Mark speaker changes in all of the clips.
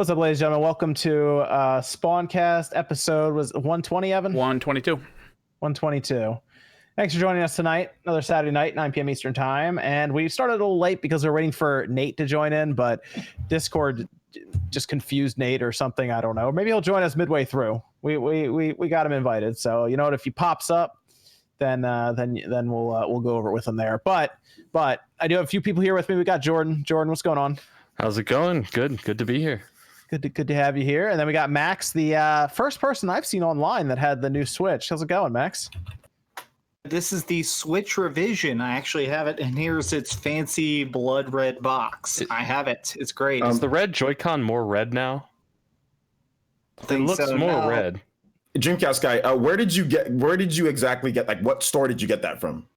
Speaker 1: What's up, ladies and gentlemen? Welcome to Spawncast episode was 120, Evan?
Speaker 2: 122.
Speaker 1: 122. Thanks for joining us tonight. Another Saturday night, 9 p.m. Eastern time. And we started a little late because we're waiting for Nate to join in, but Discord just confused Nate or something. I don't know. Maybe he'll join us midway through. We got him invited. So, you know what? If he pops up, then we'll go over it with him there. But I do have a few people here with me. We got Jordan. Jordan, what's going on?
Speaker 3: How's it going? Good to be here.
Speaker 1: Good to have you here. And then we got Max, the first person I've seen online that had the new Switch. How's it going, Max?
Speaker 4: This is the Switch revision. I actually have it, and here's its fancy blood red box. I have it. It's great.
Speaker 3: Is the red Joy-Con more red now? It looks
Speaker 4: so,
Speaker 3: more
Speaker 4: no.
Speaker 3: red.
Speaker 5: Dreamcast guy, where did you exactly get, like, what store did you get that from?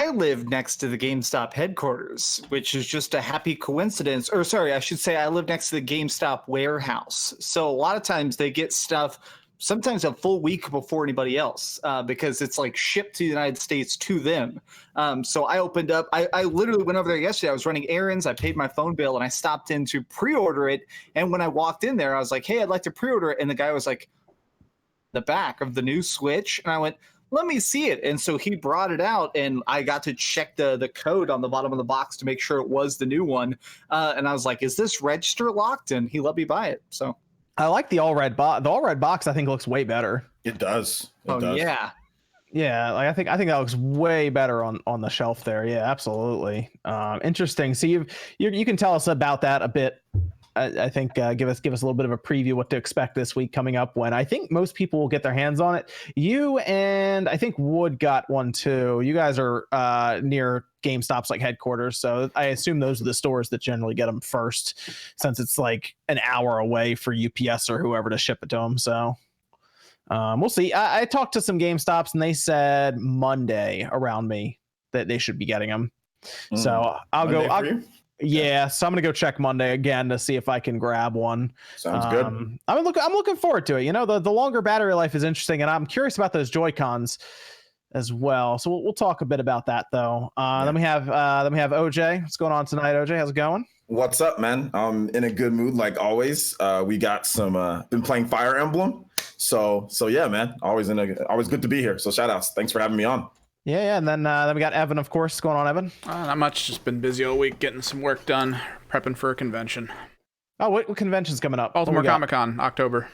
Speaker 4: I live next to the GameStop headquarters, which is just a happy coincidence. Or sorry, I should say I live next to the GameStop warehouse. So a lot of times they get stuff sometimes a full week before anybody else because it's like shipped to the United States to them. So I opened up, I literally went over there yesterday. I was running errands. I paid my phone bill and I stopped in to pre-order it. And when I walked in there, I was like, hey, I'd like to pre-order it. And the guy was like, the back of the new Switch. And I went, let me see it. And so he brought it out and I got to check the code on the bottom of the box to make sure it was the new one. And I was like, is this register locked? And he let me buy it. So
Speaker 1: I like the all red box. The all red box I think looks way better.
Speaker 5: It does. It does.
Speaker 4: Yeah.
Speaker 1: Yeah, like I think that looks way better on the shelf there. Yeah, absolutely. Interesting. So you can tell us about that a bit. I think give us a little bit of a preview what to expect this week coming up when I think most people will get their hands on it. You and I think Wood got one too. You guys are near GameStop's like headquarters, so I assume those are the stores that generally get them first, since it's like an hour away for UPS or whoever to ship it to them. So we'll see. I talked to some GameStops and they said Monday around me that they should be getting them. So I'll go. Yeah, so I'm gonna go check Monday again to see if I can grab one.
Speaker 5: Sounds good.
Speaker 1: I'm looking forward to it. You know, the longer battery life is interesting, and I'm curious about those Joy-Cons as well. So we'll talk a bit about that though. Then we have OJ. What's going on tonight, OJ? How's it going?
Speaker 5: What's up, man? I'm in a good mood like always. We got some been playing Fire Emblem. So yeah, man. Always good to be here. So shout outs. Thanks for having me on.
Speaker 1: Yeah, and then we got Evan, of course. What's going on, Evan?
Speaker 2: Not much. Just been busy all week getting some work done, prepping for a convention.
Speaker 1: Oh, what convention's coming up?
Speaker 2: Baltimore Comic-Con, October.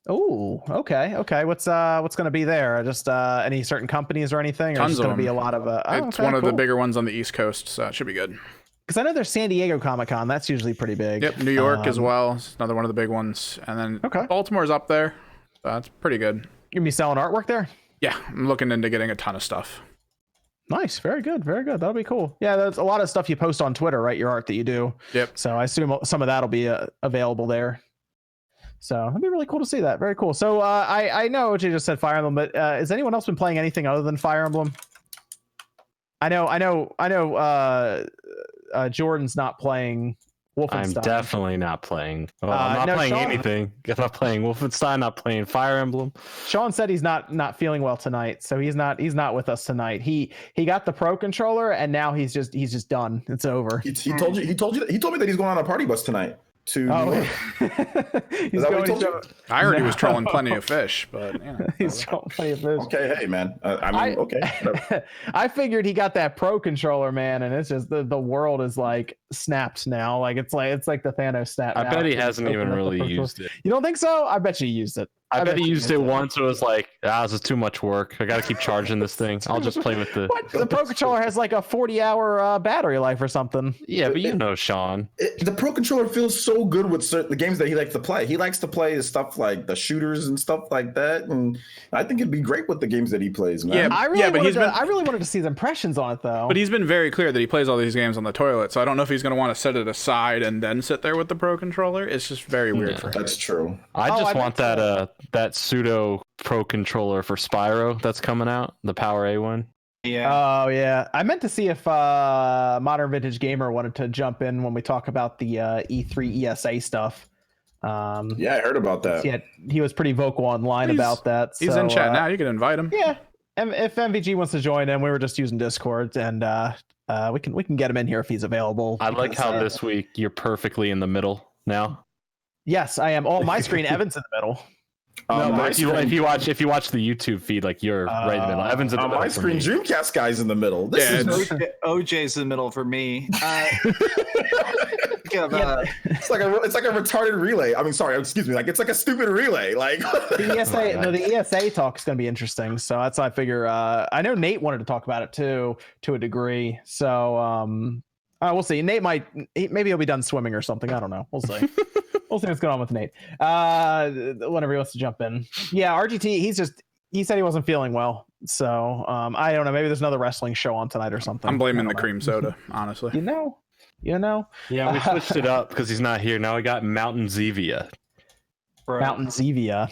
Speaker 1: Oh, okay. What's going to be there? Just any certain companies or anything? Or
Speaker 2: Tons of them.
Speaker 1: Going to be a lot of.
Speaker 2: It's one of the bigger ones on the East Coast, so it should be good.
Speaker 1: Because I know there's San Diego Comic-Con. That's usually pretty big.
Speaker 2: Yep, New York as well. It's another one of the big ones. And then Baltimore's up there. So that's pretty good.
Speaker 1: You gonna be selling artwork there?
Speaker 2: Yeah, I'm looking into getting a ton of stuff.
Speaker 1: Nice. Very good. That'll be cool. Yeah, there's a lot of stuff you post on Twitter, right? Your art that you do.
Speaker 2: Yep.
Speaker 1: So I assume some of that'll be available there. So it'd be really cool to see that. Very cool. So I know OJ just said Fire Emblem, but has anyone else been playing anything other than Fire Emblem? I know. Jordan's not playing Wolfenstein.
Speaker 3: I'm definitely not playing. Well, I'm not playing anything. If I'm playing Wolfenstein, not playing Fire Emblem.
Speaker 1: Sean said he's not feeling well tonight, so he's not with us tonight. He got the Pro controller and now he's just done. It's over.
Speaker 5: He told me that he's going on a party bus tonight.
Speaker 1: He's going
Speaker 2: I heard he was trolling plenty of fish, but
Speaker 1: he's trolling plenty of fish.
Speaker 5: Okay, hey man. Okay.
Speaker 1: I figured he got that Pro controller, man, and it's just the world is like snapped now. Like it's like the Thanos snap.
Speaker 3: I bet he hasn't even really used it.
Speaker 1: You don't think so? I bet you used it.
Speaker 3: I bet he used it once. It was like, this is too much work. I got to keep charging this thing. I'll just play with the.
Speaker 1: What? The Pro controller has like a 40-hour battery life or something.
Speaker 3: Yeah, but you know, Sean.
Speaker 5: The Pro controller feels so good with the games that he likes to play. He likes to play stuff like the shooters and stuff like that, and I think it'd be great with the games that he plays, man.
Speaker 1: Yeah, I really wanted to see his impressions on it though.
Speaker 2: But he's been very clear that he plays all these games on the toilet, so I don't know if he's going to want to set it aside and then sit there with the Pro controller. It's just very weird for him.
Speaker 5: That's true.
Speaker 3: I just want that pseudo Pro controller for Spyro that's coming out, the Power A one.
Speaker 1: Yeah. Oh yeah. I meant to see if Modern Vintage Gamer wanted to jump in when we talk about the E3 ESA stuff.
Speaker 5: Yeah, I heard about that.
Speaker 1: He was pretty vocal online about that.
Speaker 2: He's in chat now. You can invite him.
Speaker 1: Yeah. And if MVG wants to join in, we were just using Discord, and we can get him in here if he's available.
Speaker 3: I like how this week you're perfectly in the middle now.
Speaker 1: Yes, I am. Oh, my screen, Evan's in the middle.
Speaker 3: No,
Speaker 5: my
Speaker 3: but if you watch the YouTube feed, like you're right in the middle. Evan's in the middle.
Speaker 5: my
Speaker 3: for
Speaker 5: screen,
Speaker 3: me.
Speaker 5: Dreamcast guy's in the middle. This
Speaker 2: Yeah,
Speaker 5: is
Speaker 4: OJ's in the middle for me.
Speaker 5: it's like a retarded relay. I mean, sorry, excuse me. Like it's like a stupid relay. Like
Speaker 1: The ESA talk is going to be interesting. So that's why I figure. I know Nate wanted to talk about it too, to a degree. So we'll see. Maybe he'll be done swimming or something. I don't know. We'll see. We'll see what's going on with Nate. Whenever he wants to jump in. Yeah, RGT. He said he wasn't feeling well. So I don't know. Maybe there's another wrestling show on tonight or something.
Speaker 2: I'm blaming the cream soda, honestly.
Speaker 1: You know.
Speaker 3: Yeah, we switched it up because he's not here. Now I got Mountain Zevia.
Speaker 1: Mountain Zevia.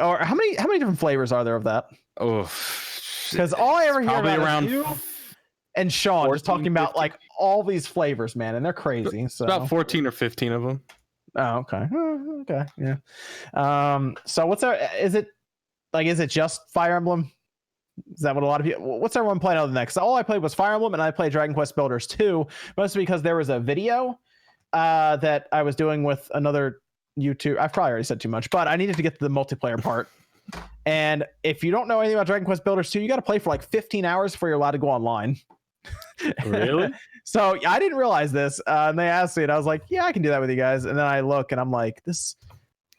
Speaker 1: Or how many different flavors are there of that?
Speaker 3: Oh,
Speaker 1: Because all I ever hear
Speaker 3: probably
Speaker 1: about
Speaker 3: around
Speaker 1: is you and Sean
Speaker 3: 14,
Speaker 1: just talking about
Speaker 3: 15.
Speaker 1: like all these flavors, man, and they're crazy. So
Speaker 3: about 14 or 15 of them.
Speaker 1: Oh, okay. Okay. Yeah. So what's our? Is it just Fire Emblem? Is that what a lot of people? What's everyone playing other than that? Because all I played was Fire Emblem, and I played Dragon Quest Builders 2, mostly because there was a video that I was doing with another YouTube. I've probably already said too much, but I needed to get to the multiplayer part. And if you don't know anything about Dragon Quest Builders 2, you got to play for like 15 hours before you're allowed to go online.
Speaker 3: Really?
Speaker 1: So I didn't realize this, and they asked me, and I was like, "Yeah, I can do that with you guys." And then I look, and I'm like, "This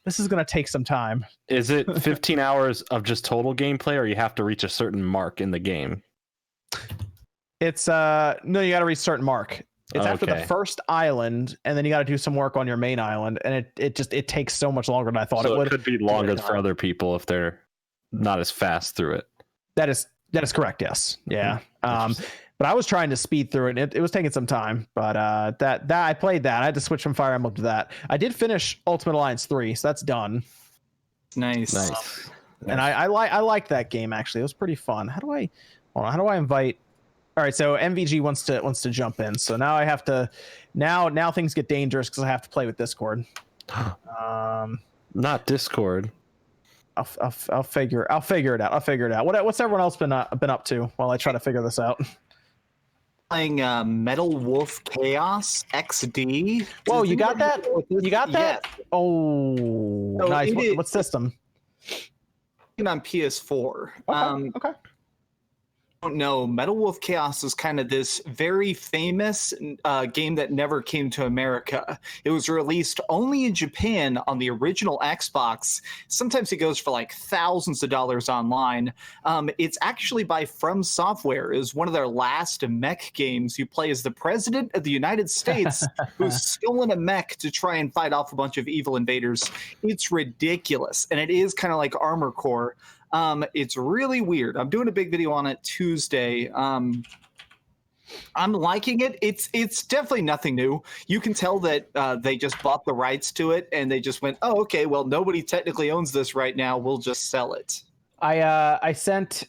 Speaker 1: is gonna take some time."
Speaker 3: Is it 15 hours of just total gameplay, or you have to reach a certain mark in the game?
Speaker 1: It's no, you got to reach a certain mark. It's after the
Speaker 3: Okay.
Speaker 1: first island, and then you got to do some work on your main island, and it takes so much longer than I thought
Speaker 3: So
Speaker 1: it would.
Speaker 3: it could be longer for other people if they're not as fast through it.
Speaker 1: That is correct. Yes. Yeah. But I was trying to speed through it. And it was taking some time, but that I played that. I had to switch from Fire Emblem to that. I did finish Ultimate Alliance 3, so that's done.
Speaker 4: Nice.
Speaker 1: And I liked that game actually. It was pretty fun. How do I invite? All right, so MVG wants to jump in. So now I have to. Now things get dangerous because I have to play with Discord.
Speaker 3: Not Discord.
Speaker 1: I'll figure it out. What's everyone else been up to while I try to figure this out?
Speaker 4: Playing Metal Wolf Chaos XD.
Speaker 1: Whoa, you got that? You got that?
Speaker 4: Yeah.
Speaker 1: Oh,
Speaker 4: So
Speaker 1: nice.
Speaker 4: it is-
Speaker 1: What system?
Speaker 4: On PS4.
Speaker 1: Okay.
Speaker 4: Don't know. Metal Wolf Chaos is kind of this very famous game that never came to America. It was released only in Japan on the original Xbox. Sometimes it goes for like thousands of dollars online. It's actually by From Software. It was one of their last mech games. You play as the president of the United States who's stolen a mech to try and fight off a bunch of evil invaders. It's ridiculous. And it is kind of like Armor Core. It's really weird. I'm doing a big video on it Tuesday. I'm liking it. It's definitely nothing new. You can tell that they just bought the rights to it and they just went, oh, okay, well, nobody technically owns this right now. We'll just sell it.
Speaker 1: I sent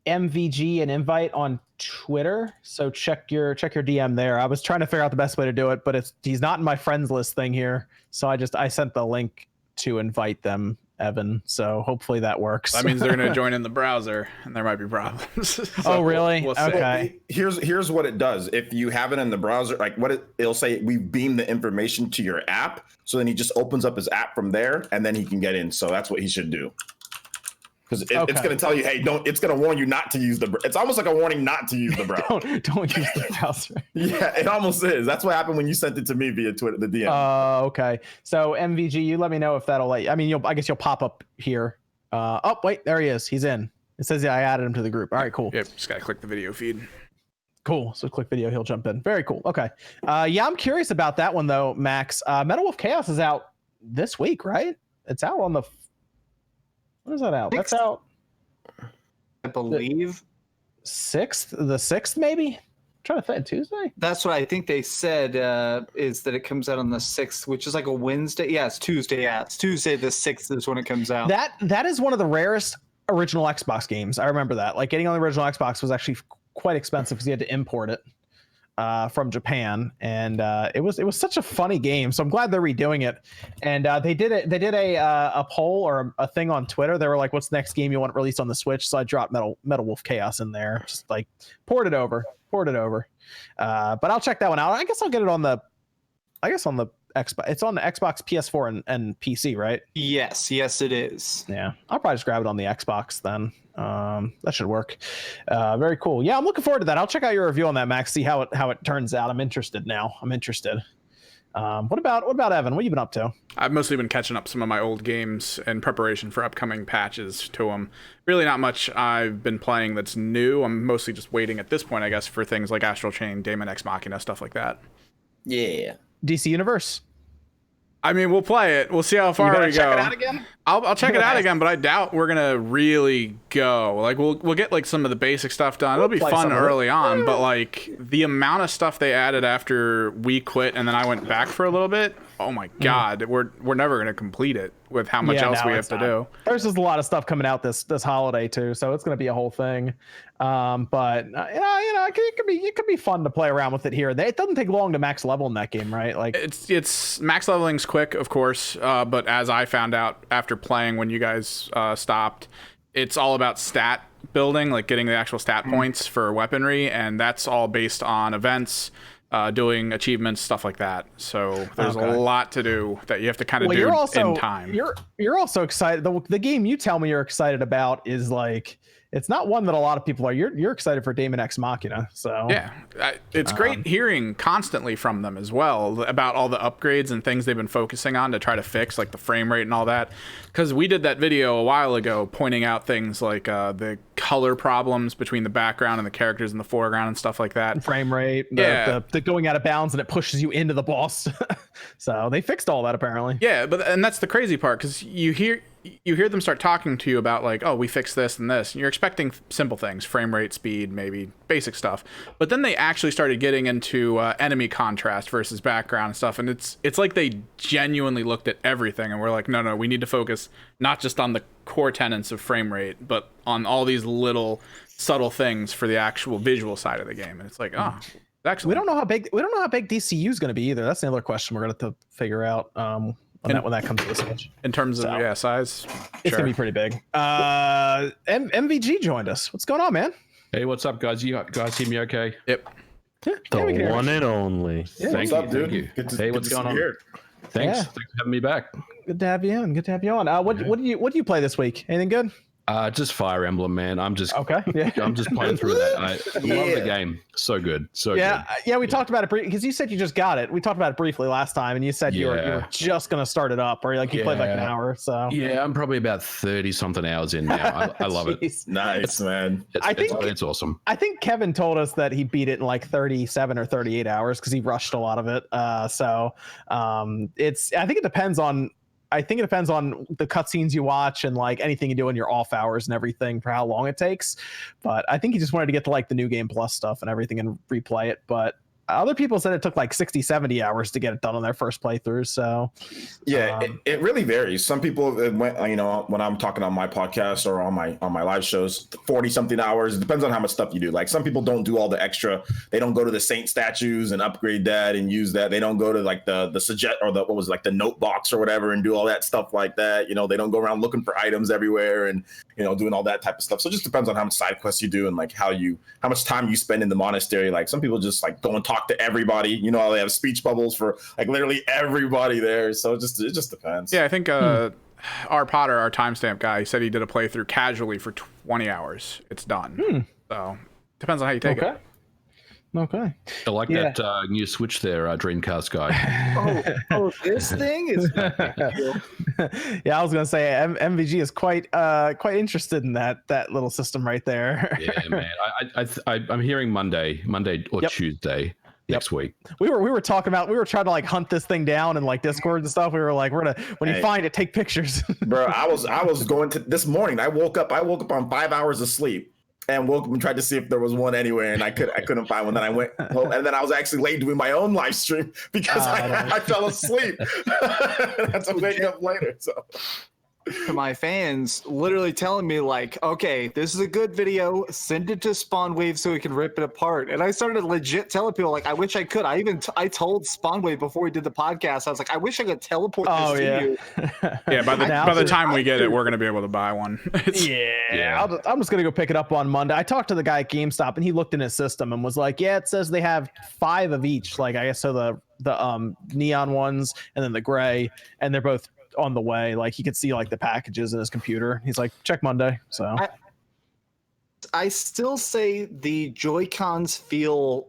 Speaker 1: MVG an invite on Twitter, so check your DM there. I was trying to figure out the best way to do it, but he's not in my friends list thing here, so I sent the link to invite them, Evan. So hopefully that works.
Speaker 2: That means they're going to join in the browser, and there might be problems. So
Speaker 1: oh, really?
Speaker 2: we'll see.
Speaker 1: Okay.
Speaker 5: Here's what it does. If you have it in the browser, like it'll say, we beam the information to your app. So then he just opens up his app from there, and then he can get in. So that's what he should do. Because it's going to tell you, hey, don't. It's going to warn you not to use the. It's almost like a warning not to use the browser.
Speaker 1: don't use the browser.
Speaker 5: Yeah, it almost is. That's what happened when you sent it to me via Twitter, the DM.
Speaker 1: Okay. So MVG, you let me know if that'll let you. I mean, I guess you'll pop up here. Oh, wait, there he is. He's in. It says I added him to the group. All right, cool.
Speaker 2: Yep, just got to click the video feed.
Speaker 1: Cool. So click video, he'll jump in. Very cool. Okay. Yeah, I'm curious about that one though, Max. Metal Wolf Chaos is out this week, right? It's out on the. When is that out? That's out.
Speaker 4: I believe.
Speaker 1: The 6th, maybe? I'm trying to think. Tuesday?
Speaker 4: That's what I think they said, is that it comes out on the 6th, which is like a Wednesday. Yeah, it's Tuesday. Yeah, it's Tuesday the 6th is when it comes out.
Speaker 1: That is one of the rarest original Xbox games. I remember that. Like getting on the original Xbox was actually quite expensive because you had to import it from Japan, and it was such a funny game. So I'm glad they're redoing it. And they did a poll or a thing on Twitter. They were like, "What's the next game you want released on the Switch?" So I dropped Metal Wolf Chaos in there, just like poured it over. But I'll check that one out. I guess I'll get it on the Xbox. It's on the Xbox, PS4, and PC, right?
Speaker 4: Yes, it is.
Speaker 1: Yeah, I'll probably just grab it on the Xbox then. That should work. Very cool. Yeah, I'm looking forward to that. I'll check out your review on that, Max. See how it turns out. I'm interested now. What about Evan? What have you been up to?
Speaker 2: I've mostly been catching up some of my old games in preparation for upcoming patches to them. Really not much I've been playing that's new. I'm mostly just waiting at this point, I guess, for things like Astral Chain, Daemon Ex Machina, stuff like that.
Speaker 5: Yeah.
Speaker 1: DC Universe.
Speaker 2: I mean, we'll play it. We'll see how far we go.
Speaker 1: Check it out again?
Speaker 2: I'll check it out again, but I doubt we're gonna really go. Like we'll get like some of the basic stuff done. It'll be fun early on, but like the amount of stuff they added after we quit and then I went back for a little bit. Oh my god, we're never gonna complete it with how much else we have to do.
Speaker 1: There's just a lot of stuff coming out this holiday too, so it's gonna be a whole thing. But it could be fun to play around with it here. It doesn't take long to max level in that game, right? Like
Speaker 2: it's max leveling's quick, of course. But as I found out after playing when you guys stopped, it's all about stat building, like getting the actual stat points for weaponry, and that's all based on events. Doing achievements, stuff like that. So there's a lot to do that you have to kind of do in time.
Speaker 1: You're also excited. The game you tell me you're excited about is like, it's not one that a lot of people are. You're excited for Daemon Ex Machina. So
Speaker 2: yeah, it's great hearing constantly from them as well about all the upgrades and things they've been focusing on to try to fix, like the frame rate and all that. Because we did that video a while ago pointing out things like the color problems between the background and the characters in the foreground and stuff like that.
Speaker 1: Frame rate, the going out of bounds and it pushes you into the boss. So they fixed all that apparently.
Speaker 2: Yeah, and that's the crazy part, because you hear them start talking to you about like, oh, we fixed this and this, and you're expecting simple things, frame rate, speed, maybe basic stuff, but then they actually started getting into enemy contrast versus background and stuff, and it's like they genuinely looked at everything and we're like, no, we need to focus not just on the core tenets of frame rate, but on all these little subtle things for the actual visual side of the game. And it's like, excellent.
Speaker 1: We don't know how big DCU is going to be either. That's another question we're going to have to figure out when that comes to the Switch.
Speaker 2: In terms of size,
Speaker 1: it's gonna be pretty big. MVG joined us. What's going on, man?
Speaker 6: Hey, what's up, guys? You guys hear me okay?
Speaker 2: Yep.
Speaker 1: Yeah,
Speaker 3: the one and only.
Speaker 1: Yeah.
Speaker 5: What's up, dude?
Speaker 6: Hey, what's going on?
Speaker 5: Here.
Speaker 6: Thanks.
Speaker 1: Yeah.
Speaker 6: Thanks for having me back.
Speaker 1: Good to have you on. What do you play this week? Anything good?
Speaker 6: Just Fire Emblem, man. I'm just
Speaker 1: okay. Yeah.
Speaker 6: I'm just playing through that. I love the game. So good. So
Speaker 1: good. Yeah. We
Speaker 6: good.
Speaker 1: talked about it because you said you just got it. We talked about it briefly last time, and you said you were just gonna start it up, or like you played like an hour. So
Speaker 6: yeah, I'm probably about 30 something hours in now. I love it.
Speaker 5: Nice, man.
Speaker 6: It's awesome.
Speaker 1: I think Kevin told us that he beat it in like 37 or 38 hours because he rushed a lot of it. I think it depends on. I think it depends on the cutscenes you watch and like anything you do in your off hours and everything for how long it takes. But I think he just wanted to get to like the new game plus stuff and everything and replay it. But other people said it took like 60, 70 hours to get it done on their first playthrough. So
Speaker 5: yeah, it really varies. Some people went, when I'm talking on my podcast or on my live shows, 40 something hours. It depends on how much stuff you do. Like some people don't do all the extra. They don't go to the saint statues and upgrade that and use that. They don't go to like the suggest or the note box or whatever and do all that stuff like that. They don't go around looking for items everywhere and doing all that type of stuff. So it just depends on how much side quests you do and like how much time you spend in the monastery. Like some people just like go and talk to everybody. They have speech bubbles for like literally everybody there. So it just depends.
Speaker 2: Yeah, I think our Potter, our timestamp guy, he said he did a playthrough casually for 20 hours. It's done. So depends on how you take it.
Speaker 1: Okay.
Speaker 6: I like that new Switch there, Dreamcast guy.
Speaker 4: Oh, this thing is.
Speaker 1: Yeah, I was gonna say MVG is quite interested in that little system right there.
Speaker 6: Yeah, man. I'm hearing Monday or Tuesday next week.
Speaker 1: We were talking about, we were trying to like hunt this thing down in like Discord and stuff. We were like, when you find it, take pictures.
Speaker 5: Bro, I was going to this morning. I woke up on 5 hours of sleep. And woke up and tried to see if there was one anywhere, and I couldn't find one. Then I went home, and then I was actually late doing my own live stream because I fell asleep. That's to wake up later. So
Speaker 4: to my fans, literally telling me like, okay, this is a good video, send it to Spawnwave so we can rip it apart. And I started legit telling people like, I wish I could. I told Spawnwave before we did the podcast, I was like, I wish I could teleport this to you.
Speaker 2: Yeah, by the time we get it, we're gonna be able to buy one.
Speaker 1: I'm just gonna go pick it up on Monday. I talked to the guy at GameStop and he looked in his system and was like, yeah, it says they have 5 of each, like I guess so the neon ones and then the gray, and they're both on the way. Like he could see like the packages in his computer. He's like, check Monday. So
Speaker 4: I still say the Joy-Cons feel,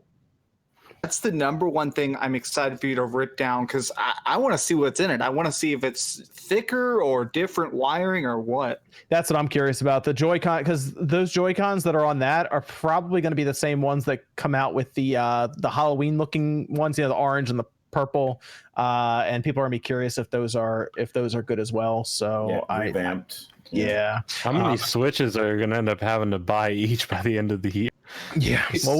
Speaker 4: that's the number one thing I'm excited for you to rip down, because I want to see what's in it. I want to see if it's thicker or different wiring or what.
Speaker 1: That's what I'm curious about. The Joy-Con, because those Joy-Cons that are on that are probably going to be the same ones that come out with the Halloween looking ones, the orange and the purple, and people are gonna be curious if those are good as well. So
Speaker 5: revamped.
Speaker 1: Yeah.
Speaker 3: How many Switches are you gonna end up having to buy each by the end of the year?
Speaker 1: Yeah. Well,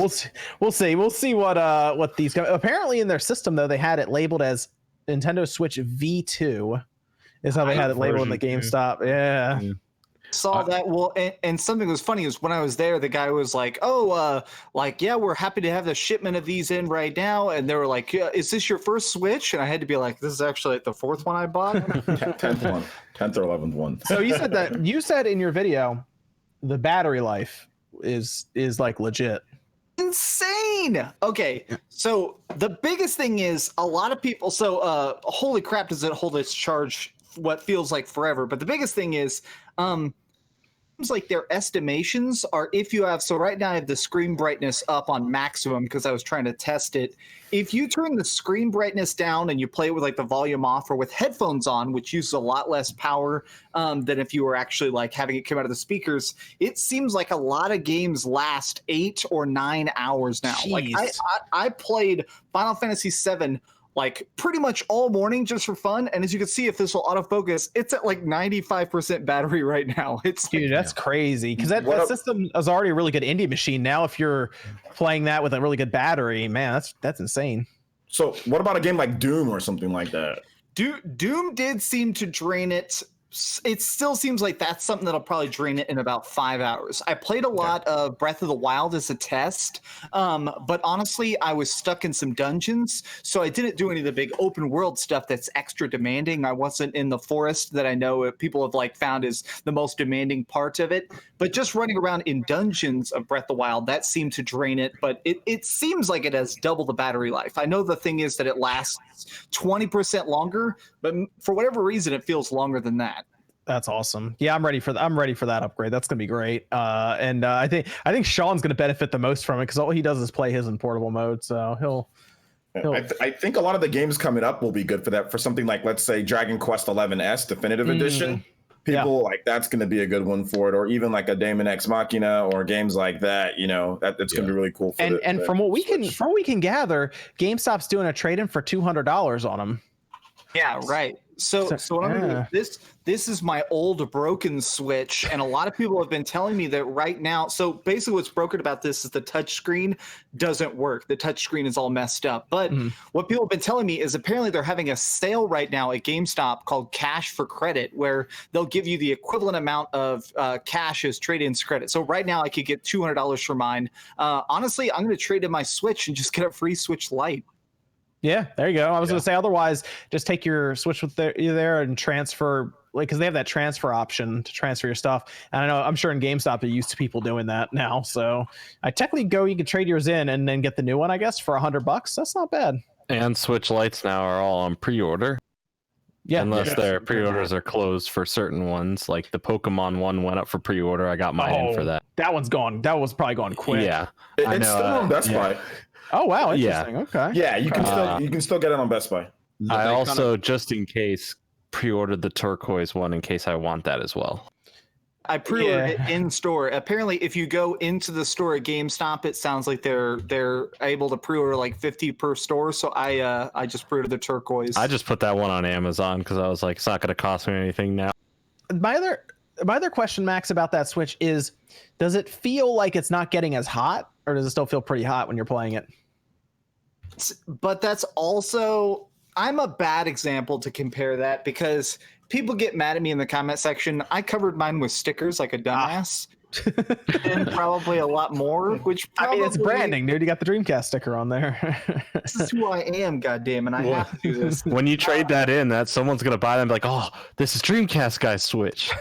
Speaker 1: we'll see what these go. Apparently in their system though, they had it labeled as Nintendo Switch V2 is how they had it labeled in the GameStop. Yeah.
Speaker 4: Saw that. Well, and something that was funny is when I was there, the guy was like, yeah, we're happy to have the shipment of these in right now. And they were like, yeah, is this your first Switch? And I had to be like, this is actually like the 4th one I bought.
Speaker 5: 10th one, 10th or 11th one.
Speaker 1: So you said in your video, the battery life is like legit.
Speaker 4: Insane. Okay, so the biggest thing is a lot of people, holy crap, does it hold its charge what feels like forever. But the biggest thing is seems like their estimations are, if you have, so right now I have the screen brightness up on maximum because I was trying to test it. If you turn the screen brightness down and you play it with like the volume off or with headphones on, which uses a lot less power than if you were actually like having it come out of the speakers, it seems like a lot of games last 8 or 9 hours now.
Speaker 1: Jeez.
Speaker 4: Like I played Final Fantasy VII like pretty much all morning just for fun, and as you can see, if this will autofocus, it's at like 95% battery right now. It's
Speaker 1: dude, that's crazy, because that system is already a really good indie machine. Now if you're playing that with a really good battery, man, that's insane.
Speaker 5: So what about a game like Doom or something like that?
Speaker 4: Doom did seem to drain it. It still seems like that's something that'll probably drain it in about 5 hours. I played a lot of Breath of the Wild as a test, but honestly, I was stuck in some dungeons, so I didn't do any of the big open world stuff that's extra demanding. I wasn't in the forest that I know people have like found is the most demanding part of it, but just running around in dungeons of Breath of the Wild, that seemed to drain it, but it seems like it has double the battery life. I know the thing is that it lasts 20% longer, but for whatever reason, it feels longer than that.
Speaker 1: That's awesome. Yeah, I'm ready for that upgrade. That's gonna be great. And I think Sean's gonna benefit the most from it because all he does is play his in portable mode. So he'll
Speaker 5: I think a lot of the games coming up will be good for that. For something like, let's say, Dragon Quest XI Definitive Edition, people like that's going to be a good one for it. Or even like a Daemon X Machina or games like that. You know, that's going to be really cool. For
Speaker 1: and from what we can gather, GameStop's doing a trade-in for $200 on them.
Speaker 4: Yeah, right. So what I'm gonna do, this is my old broken Switch, and a lot of people have been telling me that right now. So basically, what's broken about this is the touchscreen doesn't work. The touchscreen is all messed up. But what people have been telling me is apparently they're having a sale right now at GameStop called Cash for Credit, where they'll give you the equivalent amount of cash as trade-in credit. So right now, I could get $200 for mine. Honestly, I'm going to trade in my Switch and just get a free Switch Lite.
Speaker 1: Yeah, there you go. I was going to say, otherwise, just take your Switch with you there and transfer, like, because they have that transfer option to transfer your stuff. And I'm sure in GameStop they're used to people doing that now. So I technically you could trade yours in and then get the new one, I guess, for $100. That's not bad.
Speaker 3: And Switch Lites now are all on pre-order.
Speaker 1: Yeah,
Speaker 3: unless their pre-orders are closed for certain ones. Like the Pokemon one went up for pre-order. I got mine in for that.
Speaker 1: That one's gone. That was probably gone quick.
Speaker 3: Yeah,
Speaker 5: it's still on Best Buy.
Speaker 1: Oh wow, interesting. Okay.
Speaker 5: Yeah, you can still get it on Best Buy.
Speaker 3: I also, just in case, pre-ordered the turquoise one in case I want that as well.
Speaker 4: I pre-ordered it in store. Apparently, if you go into the store at GameStop, it sounds like they're able to pre-order like 50 per store. So I just pre-ordered the turquoise.
Speaker 3: I just put that one on Amazon because I was like, it's not going to cost me anything now.
Speaker 1: My other question, Max, about that Switch is, does it feel like it's not getting as hot, or does it still feel pretty hot when you're playing it?
Speaker 4: But that's also, I'm a bad example to compare that because people get mad at me in the comment section. I covered mine with stickers like a dumbass. And probably a lot more, which probably,
Speaker 1: it's branding, dude. You got the Dreamcast sticker on there.
Speaker 4: This is who I am, goddamn, and I have to do this.
Speaker 3: When you trade that in, that someone's gonna buy them. Like, oh, this is Dreamcast guy's Switch.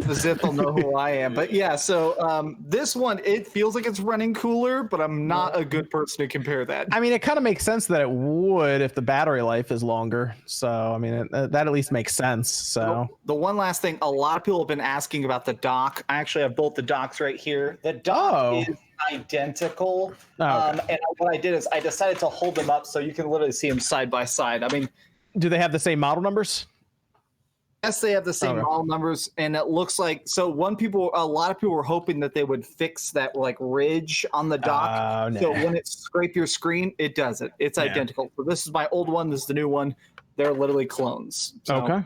Speaker 4: As if they'll know who I am. But yeah, so this one, it feels like it's running cooler, but I'm not a good person to compare that.
Speaker 1: I mean, it kind of makes sense that it would if the battery life is longer. So, I mean, that at least makes sense. So,
Speaker 4: the one last thing, a lot of people have been asking about the dock. I actually have both the docks right here. The dock is identical. And what I did is I decided to hold them up so you can literally see them side by side. I mean,
Speaker 1: do they have the same model numbers?
Speaker 4: Yes, they have the same model numbers, and it looks like a lot of people were hoping that they would fix that like ridge on the dock. So when it scrape your screen, it does it. It's identical. So this is my old one. This is the new one. They're literally clones. So.
Speaker 1: Okay. I mean,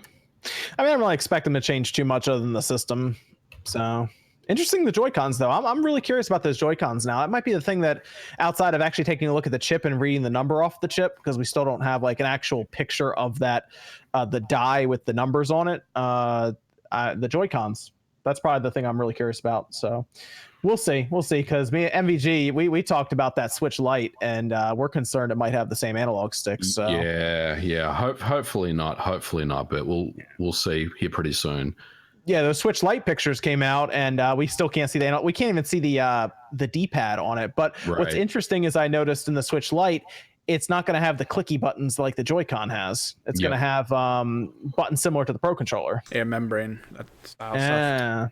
Speaker 1: I don't really expect them to change too much other than the system. So interesting, the Joy-Cons though. I'm really curious about those Joy-Cons now. That might be the thing that, outside of actually taking a look at the chip and reading the number off the chip, because we still don't have like an actual picture of that, the die with the numbers on it. The Joy-Cons. That's probably the thing I'm really curious about. So we'll see. Because me and MVG, we talked about that Switch Lite, and we're concerned it might have the same analog sticks. So
Speaker 6: yeah. Hopefully not. But we'll see here pretty soon.
Speaker 1: Yeah, those Switch Lite pictures came out, and we still can't see the. We can't even see the D-pad on it. But what's interesting is I noticed in the Switch Lite, it's not going to have the clicky buttons like the Joy-Con has. It's going to have buttons similar to the Pro Controller.
Speaker 2: Yeah, membrane. That style stuff.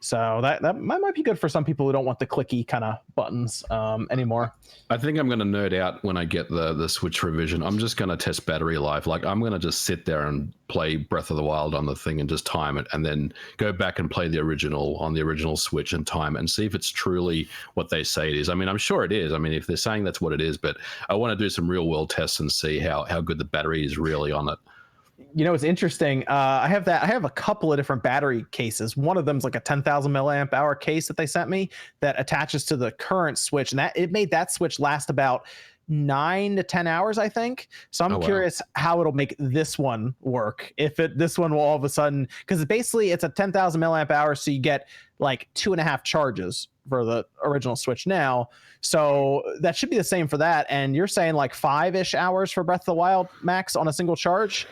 Speaker 1: So that might be good for some people who don't want the clicky kind of buttons anymore.
Speaker 6: I think I'm going to nerd out when I get the Switch revision. I'm just going to test battery life. Like, I'm going to just sit there and play Breath of the Wild on the thing and just time it, and then go back and play the original on the original Switch and time it and see if it's truly what they say it is. I mean, I'm sure it is. I mean, if they're saying that's what it is, but I want to do some real world tests and see how good the battery is really on it.
Speaker 1: You know, it's interesting. I have a couple of different battery cases. One of them is like a 10,000 milliamp hour case that they sent me that attaches to the current Switch, and it made that Switch last about 9 to 10 hours, I think. So I'm curious how it'll make this one work. If this one will all of a sudden, because basically it's a 10,000 milliamp hours, so you get like 2.5 charges for the original Switch now. So that should be the same for that. And you're saying like 5-ish hours for Breath of the Wild max on a single charge.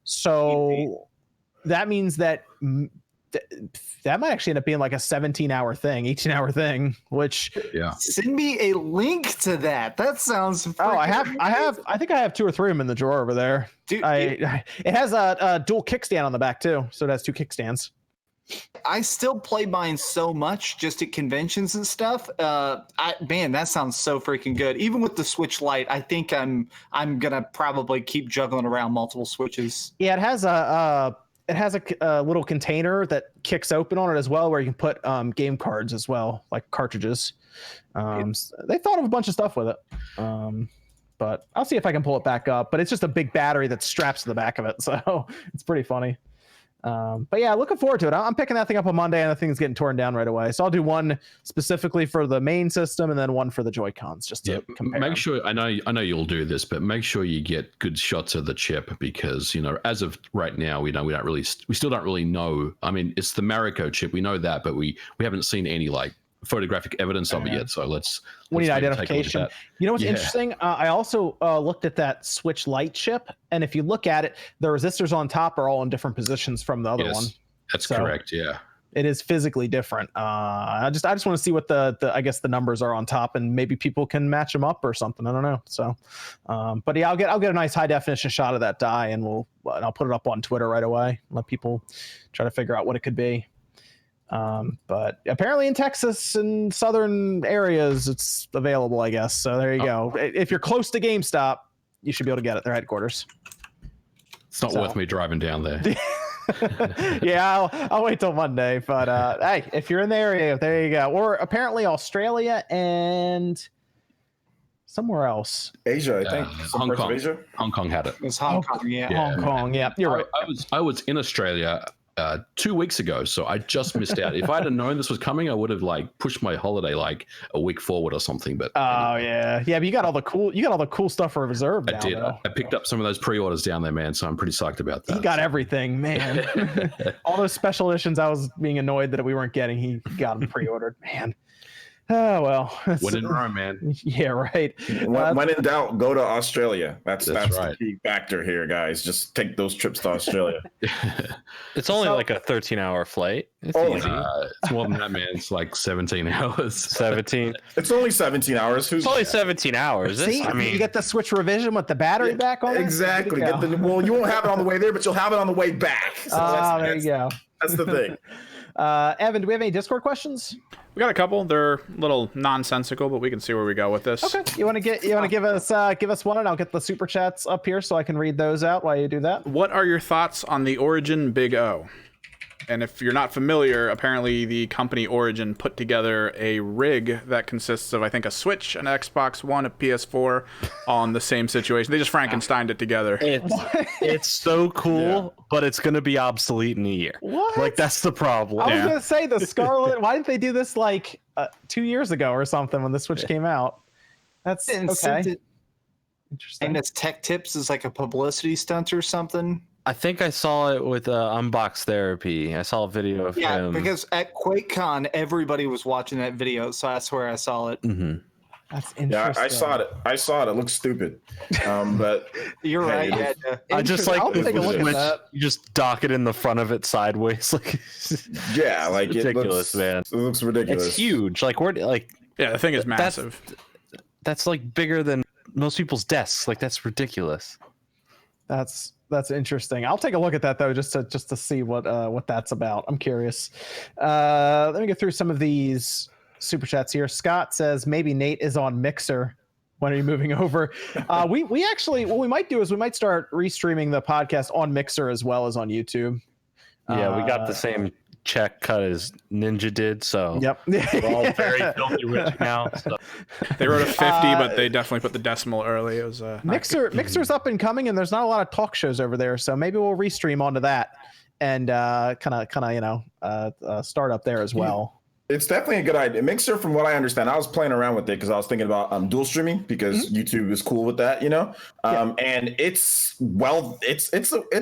Speaker 1: So that means that that might actually end up being like a 17-hour thing, 18-hour thing, which
Speaker 4: send me a link to that. That sounds
Speaker 1: I think I have 2 or 3 of them in the drawer over there. It has a dual kickstand on the back too, so it has 2 kickstands.
Speaker 4: I still play mine so much just at conventions and stuff. Man, that sounds so freaking good. Even with the Switch Lite, I think I'm gonna probably keep juggling around multiple Switches.
Speaker 1: Yeah, it has a little container that kicks open on it as well, where you can put game cards as well, like cartridges. They thought of a bunch of stuff with it. But I'll see if I can pull it back up. But it's just a big battery that straps to the back of it, so it's pretty funny. But yeah, looking forward to it. I'm picking that thing up on Monday, and the thing's getting torn down right away. So I'll do one specifically for the main system, and then one for the Joy-Cons, just to compare.
Speaker 6: Make sure, I know you'll do this, but make sure you get good shots of the chip, because as of right now, we still don't really know. I mean, it's the Mariko chip, we know that, but we haven't seen any like photographic evidence of it yet. So we
Speaker 1: need identification. You know what's interesting? I also looked at that Switch Lite chip, and if you look at it, the resistors on top are all in different positions from the other one.
Speaker 6: That's correct. Yeah,
Speaker 1: it is physically different. I just want to see what the I guess the numbers are on top, and maybe people can match them up or something. I don't know. So, but yeah, I'll get a nice high definition shot of that die, and I'll put it up on Twitter right away. Let people try to figure out what it could be. But apparently in Texas and southern areas, it's available, I guess. So there you go. If you're close to GameStop, you should be able to get it. Their headquarters.
Speaker 6: It's not worth me driving down there.
Speaker 1: Yeah, I'll wait till Monday. But hey, if you're in the area, there you go. Or apparently Australia and somewhere else.
Speaker 5: Asia, I think.
Speaker 6: Hong Kong. Asia? Hong Kong had it.
Speaker 4: It's Hong Kong, yeah.
Speaker 1: Hong Kong, yeah. You're right.
Speaker 6: I was in Australia 2 weeks ago, so I just missed out. If I had known this was coming, I would have like pushed my holiday like a week forward or something. But
Speaker 1: oh yeah, but you got all the cool stuff for reserve.
Speaker 6: I did. I picked up some of those pre-orders down there, man. So I'm pretty psyched about that.
Speaker 1: He got everything, man. All those special editions I was being annoyed that we weren't getting, he got them pre-ordered, man. Oh well.
Speaker 6: When in Rome, man.
Speaker 1: Yeah, right.
Speaker 5: When in doubt, go to Australia. That's
Speaker 6: right.
Speaker 5: The key factor here, guys. Just take those trips to Australia.
Speaker 3: It's only like a 13-hour flight. It's easy.
Speaker 6: It's more than that, man. It's like 17 hours.
Speaker 3: 17.
Speaker 5: It's only 17 hours.
Speaker 3: It's only 17 hours.
Speaker 1: See, you get the Switch revision with the battery back on it.
Speaker 5: Exactly. Well, you won't have it on the way there, but you'll have it on the way back. So
Speaker 1: there you go.
Speaker 5: That's the thing.
Speaker 1: Evan, do we have any Discord questions?
Speaker 2: We got a couple. They're a little nonsensical, but we can see where we go with this.
Speaker 1: Okay. You want to give us one, and I'll get the super chats up here so I can read those out while you do that.
Speaker 2: What are your thoughts on the Origin Big O? And if you're not familiar, apparently the company Origin put together a rig that consists of, I think, a Switch, an Xbox One, a PS4, on the same situation. They just Frankensteined it together.
Speaker 3: It's so cool, but it's going to be obsolete in a year.
Speaker 1: What?
Speaker 3: Like, that's the problem.
Speaker 1: I was going to say the Scarlet. Why didn't they do this like 2 years ago or something when the Switch came out? That's okay.
Speaker 4: Interesting. And its tech tips is like a publicity stunt or something.
Speaker 3: I think I saw it with Unbox Therapy. I saw a video of him.
Speaker 4: Yeah, because at QuakeCon, everybody was watching that video, so that's where I saw it.
Speaker 3: Mm-hmm.
Speaker 1: That's interesting.
Speaker 5: Yeah, I saw it. It looks stupid. But
Speaker 4: you're right.
Speaker 3: I just like
Speaker 1: I'll take a look at that.
Speaker 3: You just dock it in the front of it sideways, like
Speaker 5: yeah, like
Speaker 3: ridiculous, man.
Speaker 5: It looks ridiculous.
Speaker 3: It's huge. Like
Speaker 2: the thing is massive.
Speaker 3: That's like bigger than most people's desks. Like that's ridiculous.
Speaker 1: That's interesting. I'll take a look at that though, just to see what that's about. I'm curious. Let me get through some of these super chats here. Scott says maybe Nate is on Mixer. When are you moving over? We actually, what we might do is we might start restreaming the podcast on Mixer as well as on YouTube.
Speaker 3: Yeah, we got the same check cut as Ninja did, so
Speaker 1: yep.
Speaker 3: We're all very filthy rich now. So.
Speaker 2: They wrote a 50, but they definitely put the decimal early. It was
Speaker 1: Mixer's up and coming, and there's not a lot of talk shows over there, so maybe we'll restream onto that and kind of start up there as well.
Speaker 5: It's definitely a good idea. Mixer, from what I understand, I was playing around with it because I was thinking about dual streaming because YouTube is cool with that, and it's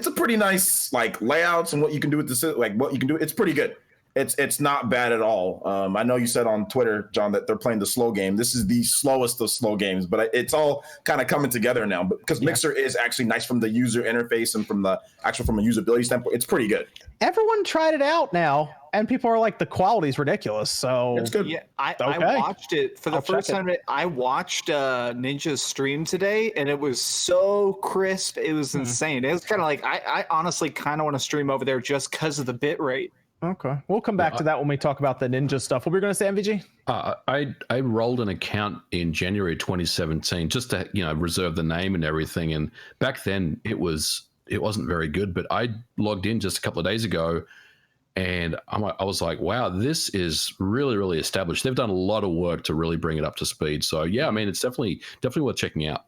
Speaker 5: a pretty nice like layouts and what you can do with this, like what you can do. It's pretty good. It's not bad at all. I know you said on Twitter, John, that they're playing the slow game. This is the slowest of slow games, but it's all kind of coming together now. But because Mixer is actually nice from the user interface and from a usability standpoint, it's pretty good.
Speaker 1: Everyone tried it out now, and people are like, the quality's ridiculous. So
Speaker 5: it's good.
Speaker 4: Yeah, I watched it for the first time. I watched Ninja's stream today, and it was so crisp. It was insane. It was kind of like I honestly kind of want to stream over there just because of the bit rate.
Speaker 1: Okay, we'll come back to that when we talk about the Ninja stuff. What were you going to say, MVG?
Speaker 6: I rolled an account in January 2017 just to reserve the name and everything. And back then it wasn't very good, but I logged in just a couple of days ago, and I was like, wow, this is really, really established. They've done a lot of work to really bring it up to speed. So yeah, I mean, it's definitely worth checking out.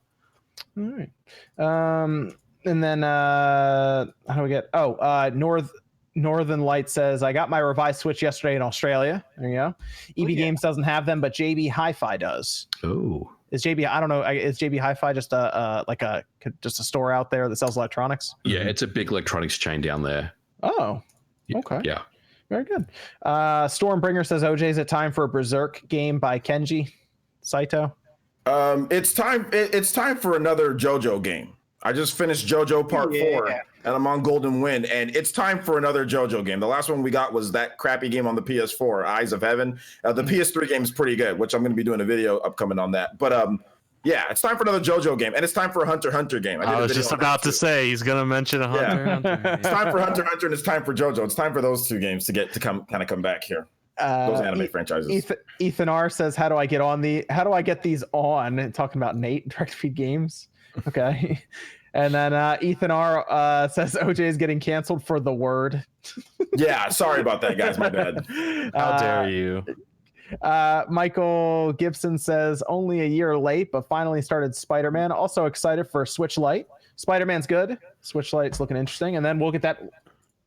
Speaker 1: All right, and then how do we get? Northern Light says, I got my revised Switch yesterday in Australia. There you go. EB Games doesn't have them, but JB Hi-Fi does.
Speaker 6: Oh.
Speaker 1: Is JB, I don't know, is JB Hi-Fi just a store out there that sells electronics?
Speaker 6: Yeah, it's a big electronics chain down there.
Speaker 1: Oh, okay.
Speaker 6: Yeah.
Speaker 1: Very good. Stormbringer says, OJ, is it time for a Berserk game by Kenji Saito?
Speaker 5: It's time for another JoJo game. I just finished JoJo Part 4, and I'm on Golden Wind, and it's time for another JoJo game. The last one we got was that crappy game on the PS4, Eyes of Heaven. The PS3 game is pretty good, which I'm going to be doing a video upcoming on that. But yeah, it's time for another JoJo game, and it's time for a Hunter x Hunter game.
Speaker 3: I was just about to say he's going to mention a Hunter x Hunter.
Speaker 5: It's time for Hunter x Hunter, and it's time for JoJo. It's time for those two games to come back here. Those anime franchises.
Speaker 1: Ethan R says, how do I get these on? Talking about Nate, Direct Feed Games. Okay. And then Ethan R says OJ is getting canceled for the word.
Speaker 5: Yeah, sorry about that, guys. My bad.
Speaker 3: How dare you?
Speaker 1: Michael Gibson says only a year late, but finally started Spider-Man. Also excited for Switch Lite. Spider-Man's good. Switch Lite's looking interesting. And then we'll get that.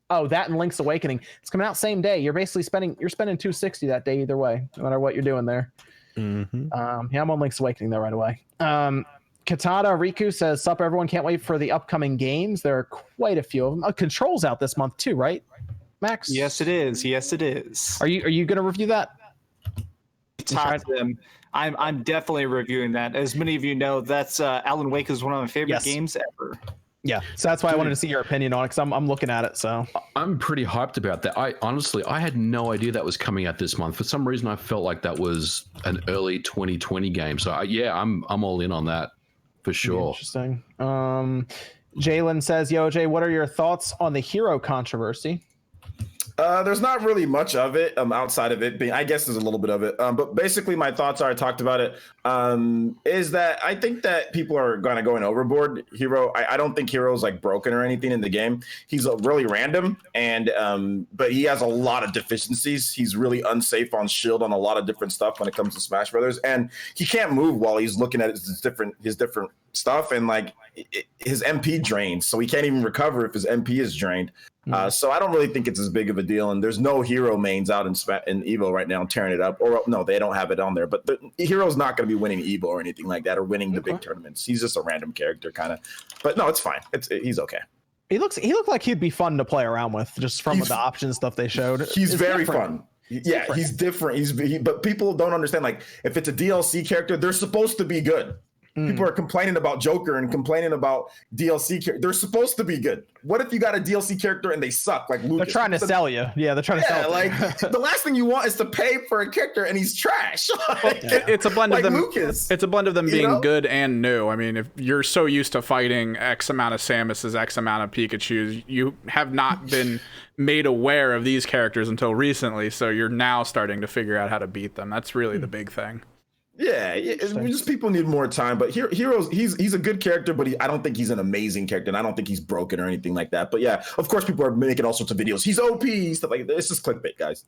Speaker 1: Oh, that and Link's Awakening. It's coming out same day. You're spending $260 that day either way, no matter what you're doing there.
Speaker 3: Mm-hmm.
Speaker 1: Yeah, I'm on Link's Awakening though right away. Katana Riku says, "Sup, everyone! Can't wait for the upcoming games. There are quite a few of them. Control's out this month too, right, Max?
Speaker 4: Yes, it is. Yes, it is.
Speaker 1: Are you going to review that?
Speaker 4: Talk to them. I'm definitely reviewing that. As many of you know, that's Alan Wake is one of my favorite games ever.
Speaker 1: Yeah, so that's why I wanted to see your opinion on it, because I'm looking at it. So
Speaker 6: I'm pretty hyped about that. I had no idea that was coming out this month. For some reason, I felt like that was an early 2020 game. So I'm all in on that for sure.
Speaker 1: Interesting. Jalen says, "Yo, Jay, what are your thoughts on the hero controversy?"
Speaker 5: There's not really much of it outside of it being, I guess there's a little bit of it. But basically my thoughts are, I talked about it, is that I think that people are kind of going overboard. Hero, I don't think Hero's like broken or anything in the game. He's really random, and but he has a lot of deficiencies. He's really unsafe on shield on a lot of different stuff when it comes to Smash Brothers, and he can't move while he's looking at his different stuff, and like his MP drains, so he can't even recover if his MP is drained. So I don't really think it's as big of a deal, and there's no hero mains out in Evo right now tearing it up. Or no, they don't have it on there. But the hero's not going to be winning Evo or anything like that, or winning the big tournaments. He's just a random character, kind of. But no, it's fine. He's okay.
Speaker 1: He looked like he'd be fun to play around with, just from the option stuff they showed.
Speaker 5: He's very fun. Yeah, he's different. But people don't understand. Like, if it's a DLC character, they're supposed to be good. People are complaining about Joker and complaining about DLC characters. They're supposed to be good. What if you got a DLC character and they suck, like Lucas?
Speaker 1: They're trying to sell you. Yeah, they're trying to sell you.
Speaker 5: Like, the last thing you want is to pay for a character and he's trash.
Speaker 2: It's a blend of them.
Speaker 5: Lucas,
Speaker 2: it's a blend of them being good and new. I mean, if you're so used to fighting X amount of Samuses, X amount of Pikachus, you have not been made aware of these characters until recently. So you're now starting to figure out how to beat them. That's really the big thing.
Speaker 5: Yeah, just people need more time. But Heroes, he's a good character, but I don't think he's an amazing character, and I don't think he's broken or anything like that. But yeah, of course, people are making all sorts of videos. He's OP, stuff like that. It's just clickbait, guys.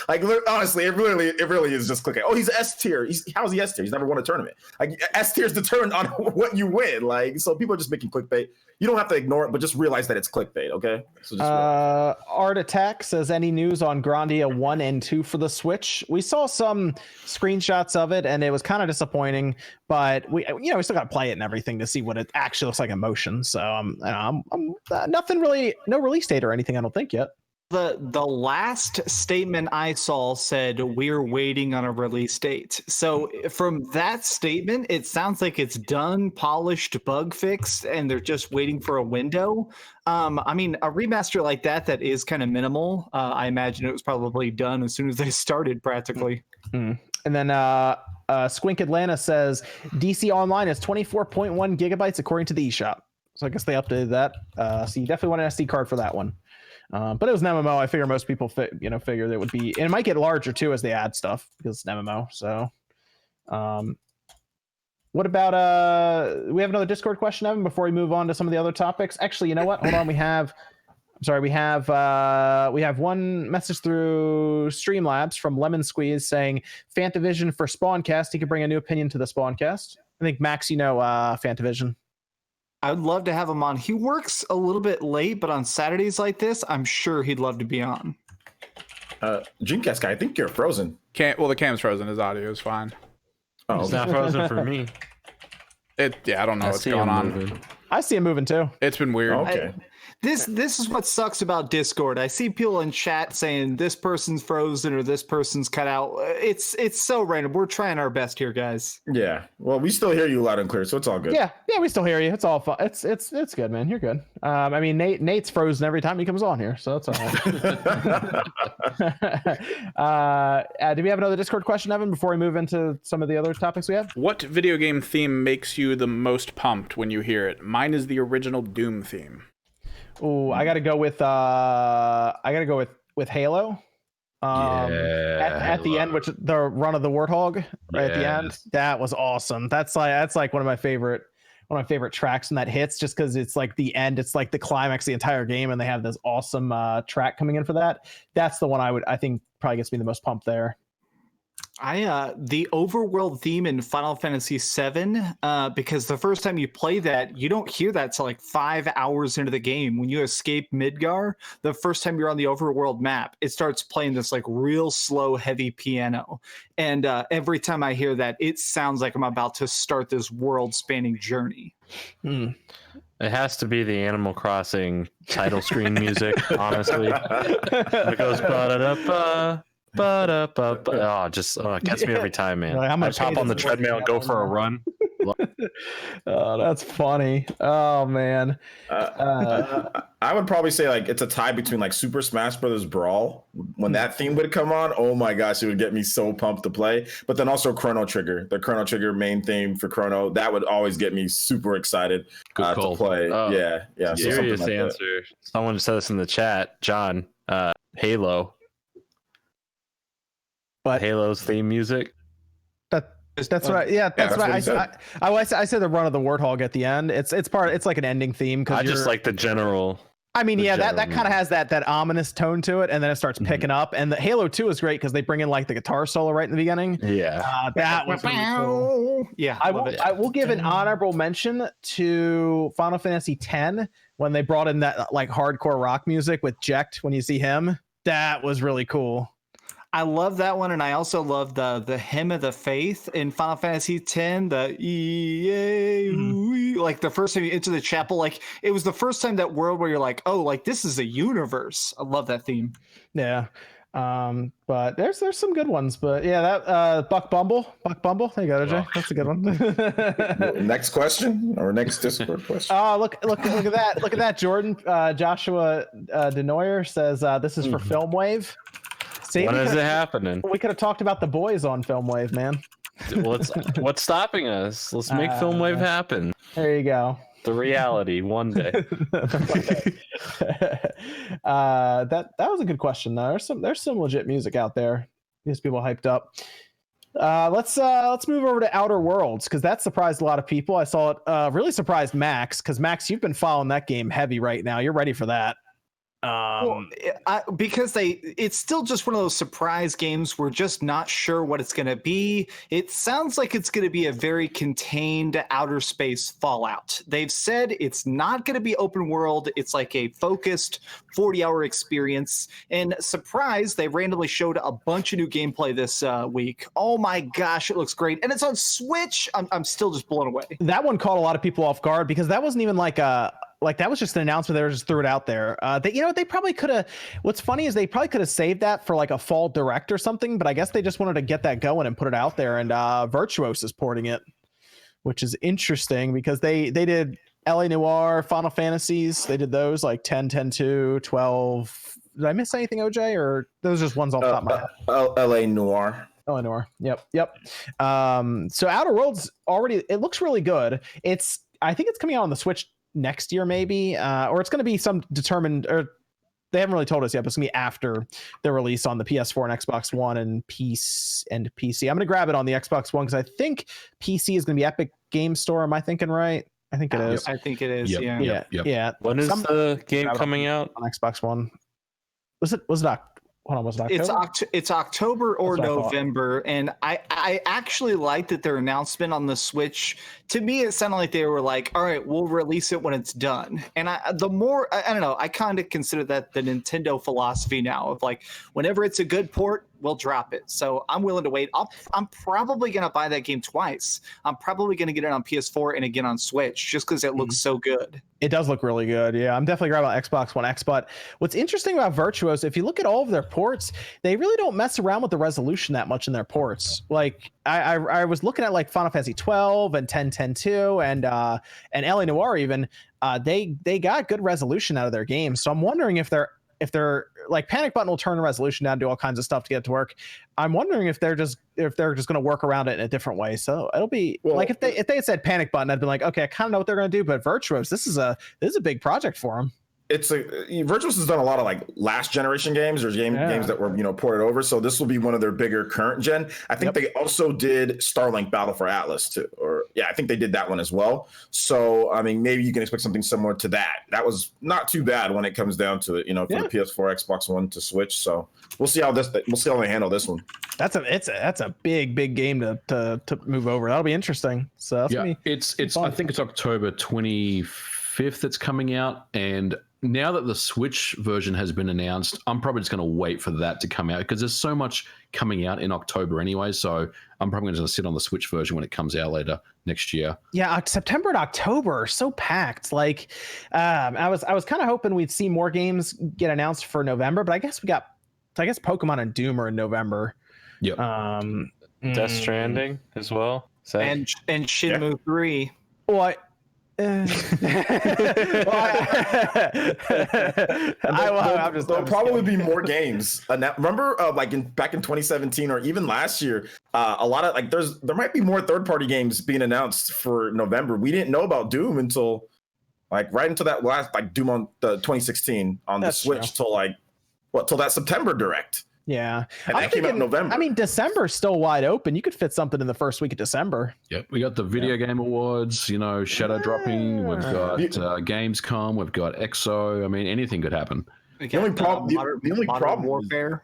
Speaker 5: Like, honestly, it really is just clickbait. Oh, he's S tier. How's he S tier? He's never won a tournament. Like, S tier is determined on what you win. Like, so people are just making clickbait. You don't have to ignore it, but just realize that it's clickbait, okay? So just
Speaker 1: Art Attack says, "Any news on Grandia 1 and 2 for the Switch?" We saw some screenshots of it, and it was kind of disappointing, but we still got to play it and everything to see what it actually looks like in motion. So I'm nothing really, no release date or anything, I don't think yet.
Speaker 4: The last statement I saw said we're waiting on a release date. So from that statement, it sounds like it's done, polished, bug fixed, and they're just waiting for a window. I mean, a remaster like that is kind of minimal. I imagine it was probably done as soon as they started, practically.
Speaker 1: And then Squink Atlanta says DC Online is 24.1 gigabytes according to the eShop. So I guess they updated that. So you definitely want an SD card for that one. But it was an MMO. I figure most people figure it would be, and it might get larger too as they add stuff because it's an MMO. So, what about we have another Discord question, Evan, before we move on to some of the other topics. Actually, you know what? Hold on. We have one message through Streamlabs from Lemon Squeeze saying Fantavision for Spawncast. He could bring a new opinion to the Spawncast. I think Max, Fantavision.
Speaker 4: I would love to have him on. He works a little bit late, but on Saturdays like this, I'm sure he'd love to be on.
Speaker 5: Dreamcast guy, I think you're frozen.
Speaker 2: The cam's frozen. His audio is fine.
Speaker 3: Oh, it's not frozen for me.
Speaker 2: I don't know what's going on.
Speaker 1: I see him moving too.
Speaker 2: It's been weird.
Speaker 5: Okay.
Speaker 4: This is what sucks about Discord. I see people in chat saying this person's frozen or this person's cut out. It's so random. We're trying our best here, guys.
Speaker 5: Yeah. Well, we still hear you loud and clear, so it's all good.
Speaker 1: Yeah, we still hear you. It's all fun. It's good, man. You're good. I mean, Nate's frozen every time he comes on here, so that's all right. Do we have another Discord question, Evan, before we move into some of the other topics we have?
Speaker 2: What video game theme makes you the most pumped when you hear it? Mine is the original Doom theme.
Speaker 1: Oh, I gotta go with Halo. At the end, which the run of the Warthog right at the end, that was awesome. That's like one of my favorite tracks when that hits, just because it's like the end, it's like the climax of the entire game, and they have this awesome track coming in for that. That's the one I think probably gets me the most pumped there.
Speaker 4: The overworld theme in Final Fantasy VII, because the first time you play that, you don't hear that till like 5 hours into the game. When you escape Midgar, the first time you're on the overworld map, it starts playing this like real slow, heavy piano. And every time I hear that, it sounds like I'm about to start this world-spanning journey.
Speaker 3: It has to be the Animal Crossing title screen music, honestly. It goes ba-da-da-ba. It gets me every time, man.
Speaker 1: Like,
Speaker 3: I hop on the treadmill and go for a run.
Speaker 1: Oh, that's funny. Oh man.
Speaker 5: I would probably say like it's a tie between like Super Smash Brothers Brawl. When that theme would come on, oh my gosh, it would get me so pumped to play. But then also Chrono Trigger, the Chrono Trigger main theme for Chrono, that would always get me super excited to play. Yeah.
Speaker 3: Serious
Speaker 5: like
Speaker 3: answer.
Speaker 5: that.
Speaker 3: Someone just said this in the chat. John, Halo.
Speaker 1: But
Speaker 3: Halo's theme music.
Speaker 1: That's right. Yeah, that's right. I said the run of the Warthog at the end. It's like an ending theme because
Speaker 3: I just like the general.
Speaker 1: I mean, that kind of has that ominous tone to it, and then it starts picking up. And the Halo 2 is great because they bring in like the guitar solo right in the beginning.
Speaker 3: Yeah,
Speaker 1: that was really cool.
Speaker 4: Yeah,
Speaker 1: I will give an honorable mention to Final Fantasy X when they brought in that like hardcore rock music with Jecht. When you see him, that was really cool.
Speaker 4: I love that one, and I also love the Hymn of the Faith in Final Fantasy X. Like the first time you enter the chapel, like it was the first time that world where you're like, oh, like this is a universe. I love that theme.
Speaker 1: Yeah, but there's some good ones. But yeah, that Buck Bumble. There you go, OJ. That's a good one.
Speaker 5: Next question or next Discord question.
Speaker 1: Oh, look at that! Look at that, Jordan. Joshua Denoyer says this is for Filmwave. See,
Speaker 3: when is it happening?
Speaker 1: We could have talked about the boys on Filmwave, man.
Speaker 3: What's stopping us? Let's make Filmwave happen.
Speaker 1: There you go.
Speaker 3: The reality one day.
Speaker 1: That was a good question though. There's some legit music out there. These people hyped up. Let's move over to Outer Worlds because that surprised a lot of people. I saw it really surprised Max because Max, you've been following that game heavy right now. You're ready for that.
Speaker 4: Because it's still just one of those surprise games. We're just not sure what it's going to be. It sounds like it's going to be a very contained outer space Fallout. They've said it's not going to be open world. It's like a focused 40-hour experience. And surprise, they randomly showed a bunch of new gameplay this week. Oh my gosh, it looks great. And it's on Switch. I'm still just blown away.
Speaker 1: That one caught a lot of people off guard because that wasn't even like that was just an announcement. They just threw it out there. They probably could have. What's funny is they probably could have saved that for like a fall direct or something. But I guess they just wanted to get that going and put it out there. And Virtuos is porting it, which is interesting because they did LA Noire, Final Fantasies. They did those like 10, 10-2, 12. Did I miss anything, OJ? Or those are just ones off the top of my head?
Speaker 5: LA Noire.
Speaker 1: Eleanor. Yep. So Outer Worlds already. It looks really good. I think it's coming out on the Switch next year maybe, or it's going to be some determined, or they haven't really told us yet, but it's going to be after the release on the PS4 and Xbox One and PC. I'm going to grab it on the Xbox One because I think PC is going to be Epic Game Store. Am I thinking right? I think it is.
Speaker 4: I think it is.
Speaker 6: Yep.
Speaker 1: Yeah.
Speaker 3: When is the game coming out
Speaker 1: on Xbox One? Was it October?
Speaker 4: It's October or November, and I actually like that their announcement on the Switch. To me, it sounded like they were like, "All right, we'll release it when it's done." And I don't know. I kind of consider that the Nintendo philosophy now of like, whenever it's a good port, we'll drop it. So I'm willing to wait. I'm probably gonna buy that game twice. I'm probably gonna get it on PS4 and again on Switch just because it looks so good.
Speaker 1: It does look really good. Yeah, I'm definitely grabbing on Xbox One X. But what's interesting about Virtuos, if you look at all of their ports, they really don't mess around with the resolution that much in their ports. Like I was looking at like Final Fantasy 12 and 10-10-2 and LA Noire even. They got good resolution out of their games. So I'm wondering if they're like Panic Button will turn the resolution down, do all kinds of stuff to get it to work. I'm wondering if they're just going to work around it in a different way. So it'll be like if they had said Panic Button, I'd been like, okay, I kind of know what they're going to do. But Virtuos, this is a big project for them.
Speaker 5: Virtuos has done a lot of like last generation games. There's games that were ported over, so this will be one of their bigger current gen. I think they also did Starlink Battle for Atlas too, or yeah, I think they did that one as well. So I mean, maybe you can expect something similar to that. That was not too bad when it comes down to it, for the PS4, Xbox One to Switch. So we'll see how they handle this one.
Speaker 1: That's a big game to move over. That'll be interesting. So that's gonna be
Speaker 6: it's I think it's October 25th that's coming out, and now that the Switch version has been announced, I'm probably just going to wait for that to come out because there's so much coming out in October anyway. So I'm probably going to sit on the Switch version when it comes out later next year.
Speaker 1: Yeah, September and October are so packed. Like, I was kind of hoping we'd see more games get announced for November, but I guess Pokemon and Doom are in November.
Speaker 6: Yep.
Speaker 3: Death Stranding as well.
Speaker 4: And Shenmue 3.
Speaker 1: What? There'll
Speaker 5: probably be more games. Remember, back in 2017 or even last year, a lot of there might be more third-party games being announced for November. We didn't know about Doom until right into that last Doom on the 2016 on the Switch till that September Direct.
Speaker 1: Yeah,
Speaker 5: and that came out in November.
Speaker 1: I mean, December's still wide open. You could fit something in the first week of December.
Speaker 6: Yep, we got the Video Game Awards. Shadow dropping. We've got Gamescom. We've got EXO. I mean, anything could happen.
Speaker 5: The only problem
Speaker 4: Warfare.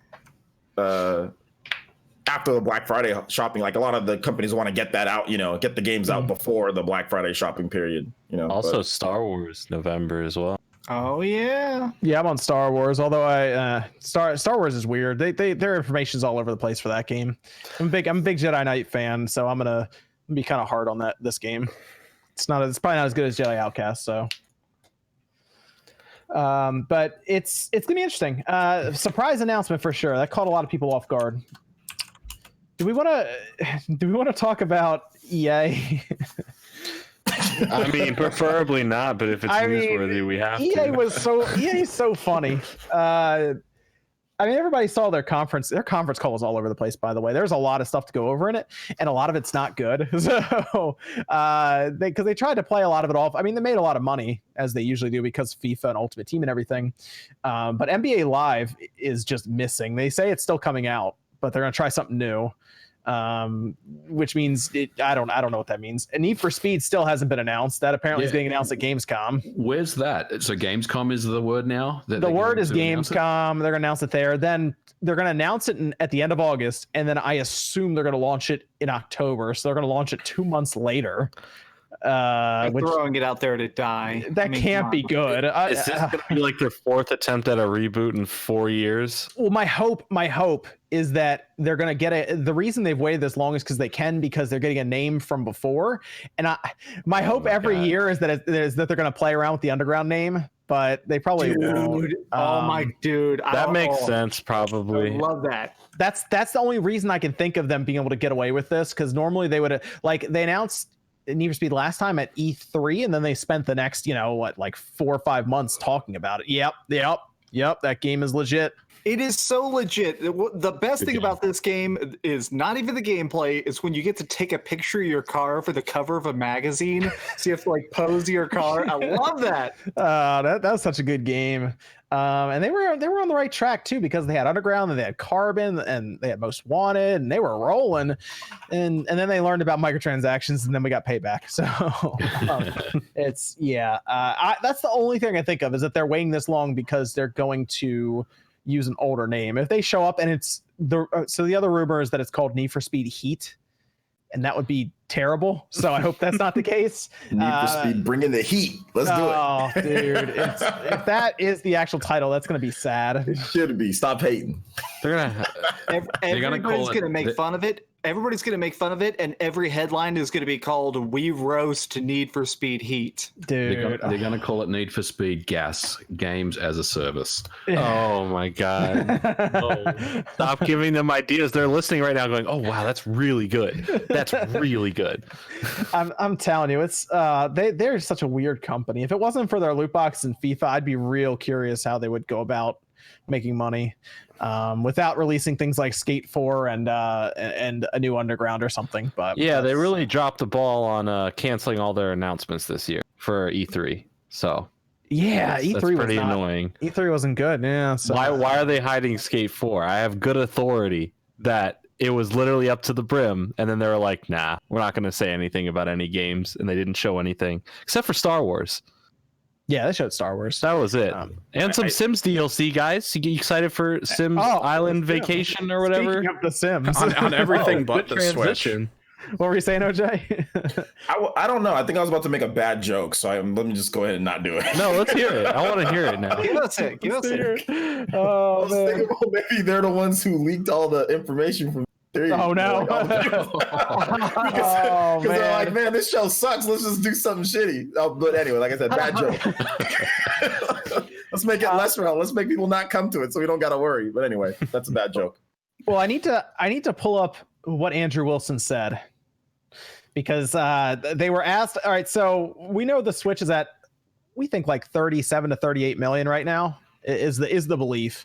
Speaker 5: After the Black Friday shopping, a lot of the companies want to get that out. Get the games out before the Black Friday shopping period.
Speaker 3: Also, Star Wars November as well.
Speaker 4: Oh yeah.
Speaker 1: Yeah, I'm on Star Wars. Although Star Wars is weird. Their information's all over the place for that game. I'm a big Jedi Knight fan, so I'm gonna be kind of hard on this game. It's probably not as good as Jedi Outcast. So, but it's gonna be interesting. Surprise announcement for sure. That caught a lot of people off guard. Do we want to talk about EA?
Speaker 3: I mean, preferably not, but if it's newsworthy, we have
Speaker 1: EA
Speaker 3: to.
Speaker 1: EA's so funny. I mean, everybody saw their conference. Their conference call was all over the place, by the way. There's a lot of stuff to go over in it, and a lot of it's not good. So, because they tried to play a lot of it off. I mean, they made a lot of money, as they usually do, because FIFA and Ultimate Team and everything. But NBA Live is just missing. They say it's still coming out, but they're going to try something new. Which means I don't know what that means. And Need for Speed still hasn't been announced. That apparently is being announced at Gamescom.
Speaker 6: Where's that? So Gamescom is the word now?
Speaker 1: The word is Gamescom. They're going to announce it there. Then they're going to announce it at the end of August. And then I assume they're going to launch it in October. So they're going to launch it 2 months later.
Speaker 4: Throwing it out there to die.
Speaker 1: Can't be good.
Speaker 3: Is this going to be their fourth attempt at a reboot in 4 years?
Speaker 1: Well, my hope is that they're going to get the reason they've waited this long is because they're getting a name from before. And my hope every year is that they're going to play around with the Underground name, but they probably won't.
Speaker 3: That makes sense. Probably.
Speaker 4: I love that.
Speaker 1: That's the only reason I can think of them being able to get away with this. Cause normally they would have they announced Need for Speed last time at E3, and then they spent the next 4 or 5 months talking about it. Yep, that game is legit.
Speaker 4: It is so legit. The best thing about this game is not even the gameplay. It's when you get to take a picture of your car for the cover of a magazine. So you have to pose your car. I love that.
Speaker 1: That was such a good game. And they were on the right track too, because they had Underground and they had Carbon and they had Most Wanted and they were rolling. And then they learned about microtransactions and then we got Payback. So that's the only thing I think of is that they're waiting this long because they're going to use an older name. If they show up and it's the other rumor is that it's called Need for Speed Heat, and that would be terrible. So I hope that's not the case.
Speaker 5: Need for Speed, bring in the heat. Let's do it.
Speaker 1: Oh, dude. If that is the actual title, that's going to be sad.
Speaker 5: It should be. Stop hating.
Speaker 4: Everybody's going to make fun of it. Everybody's going to make fun of it, and every headline is going to be called "We Roast Need for Speed Heat."
Speaker 1: Dude,
Speaker 6: they're going to call it Need for Speed Gas Games as a Service.
Speaker 3: Oh my god! Stop giving them ideas. They're listening right now, going, "Oh wow, that's really good. That's really good."
Speaker 1: I'm telling you, it's they're such a weird company. If it wasn't for their loot box and FIFA, I'd be real curious how they would go about making money without releasing things like Skate 4 and a new Underground or something. But
Speaker 3: yeah, they really dropped the ball on canceling all their announcements this year for E3. So
Speaker 1: yeah, E3
Speaker 3: that's
Speaker 1: was
Speaker 3: pretty annoying.
Speaker 1: E3 wasn't good. Yeah. So.
Speaker 3: Why are they hiding Skate 4? I have good authority that it was literally up to the brim, and then they were like, nah, we're not going to say anything about any games, and they didn't show anything except for Star Wars.
Speaker 1: Yeah, they showed Star Wars.
Speaker 3: That was it. And some Sims DLC, guys. You get excited for Sims Island Vacation or whatever?
Speaker 1: Speaking of the Sims.
Speaker 2: on everything but the Switch.
Speaker 1: What were you saying, OJ?
Speaker 5: I don't know. I think I was about to make a bad joke, so let me just go ahead and not do it.
Speaker 3: No, let's hear it. I want to hear it now.
Speaker 4: Give us it. Give us it.
Speaker 5: I
Speaker 1: Oh,
Speaker 5: was
Speaker 1: man.
Speaker 5: thinking, well, maybe they're the ones who leaked all the information from.
Speaker 1: Oh, no.
Speaker 5: Because they're like, man, this show sucks. Let's just do something shitty. But anyway, like I said, bad joke. Let's make it less real. Let's make people not come to it so we don't got to worry. But anyway, that's a bad joke.
Speaker 1: Well, I need to pull up what Andrew Wilson said, because they were asked. All right, so we know the Switch is at, we think, like 37 to 38 million right now is the belief,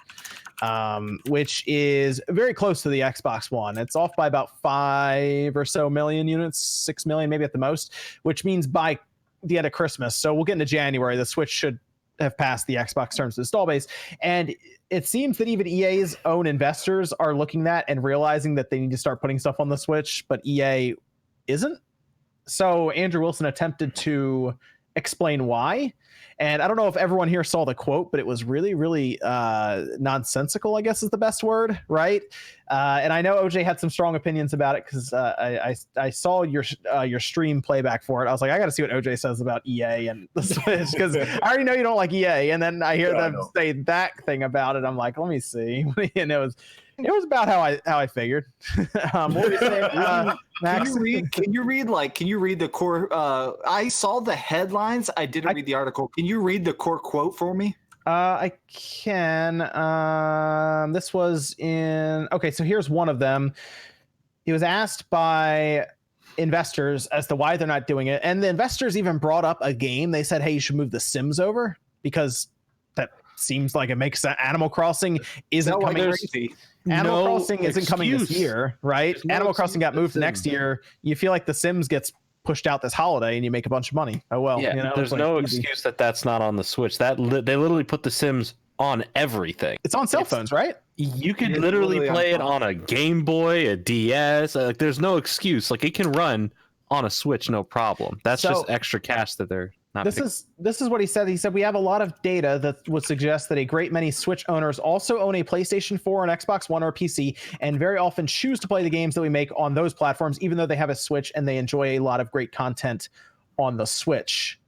Speaker 1: which is very close to the Xbox One. It's off by about 5 or so million units, 6 million maybe at the most, which means by the end of Christmas. So we'll get into January, the Switch should have passed the Xbox terms of install base. And it seems that even EA's own investors are looking at and realizing that they need to start putting stuff on the Switch, but EA isn't. So Andrew Wilson attempted to explain why. And I don't know if everyone here saw the quote, but it was really, really nonsensical, I guess is the best word, right? And I know OJ had some strong opinions about it, because I saw your stream playback for it. I was like, I got to see what OJ says about EA and the Switch, because I already know you don't like EA. And then I hear them say that thing about it. I'm like, let me see. And it was about how I figured. What were you saying, Max?
Speaker 4: Can you read the core? I saw the headlines. I didn't read the article. Can you read the core quote for me?
Speaker 1: I can. This was in. Okay, so here's one of them. He was asked by investors as to why they're not doing it, and the investors even brought up a game. They said, "Hey, you should move the Sims over, because that seems like it makes sense. Animal Crossing isn't coming.
Speaker 4: Crazy.
Speaker 1: Animal Crossing isn't coming this year, right? Animal Crossing got moved next year. You feel like the Sims gets pushed out this holiday, and you make a bunch of money. Oh well,
Speaker 3: yeah.
Speaker 1: You know,
Speaker 3: there's no excuse that that's not on the Switch. They literally put the Sims on everything.
Speaker 1: It's on cell phones, right?
Speaker 3: You could literally play it on a Game Boy, a DS. Like, there's no excuse. Like, it can run on a Switch, no problem. That's just extra cash that they're not.
Speaker 1: This is what he said. He said, we have a lot of data that would suggest that a great many Switch owners also own a PlayStation 4, an Xbox One, or a PC, and very often choose to play the games that we make on those platforms, even though they have a Switch and they enjoy a lot of great content on the Switch.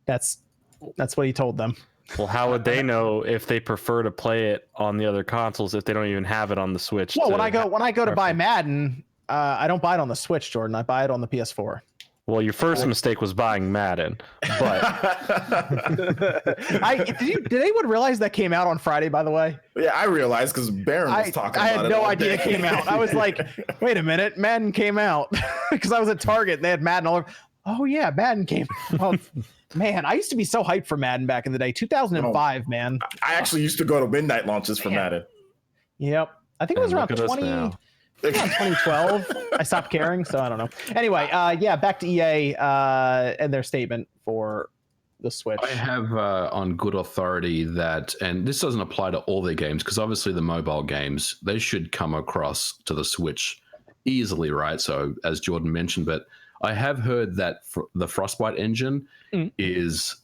Speaker 1: That's what he told them.
Speaker 3: Well, how would they know if they prefer to play it on the other consoles if they don't even have it on the Switch?
Speaker 1: Well, when I go to buy Madden, I don't buy it on the Switch, Jordan. I buy it on the PS4.
Speaker 3: Well, your first mistake was buying Madden, but
Speaker 1: did anyone realize that came out on Friday, by the way?
Speaker 5: Yeah, I realized, because Baron was talking about it.
Speaker 1: I had no idea it came out. I was like, wait a minute, Madden came out, because I was at Target and they had Madden all over. Oh yeah, Madden came out. Man, I used to be so hyped for Madden back in the day. 2005, man.
Speaker 5: I actually used to go to midnight launches for Madden.
Speaker 1: Yep. I think it was around 2012. I stopped caring, so I don't know. Anyway, back to EA and their statement for the Switch.
Speaker 6: I have on good authority that, and this doesn't apply to all their games, because obviously the mobile games, they should come across to the Switch easily, right? So as Jordan mentioned, but I have heard that the Frostbite engine is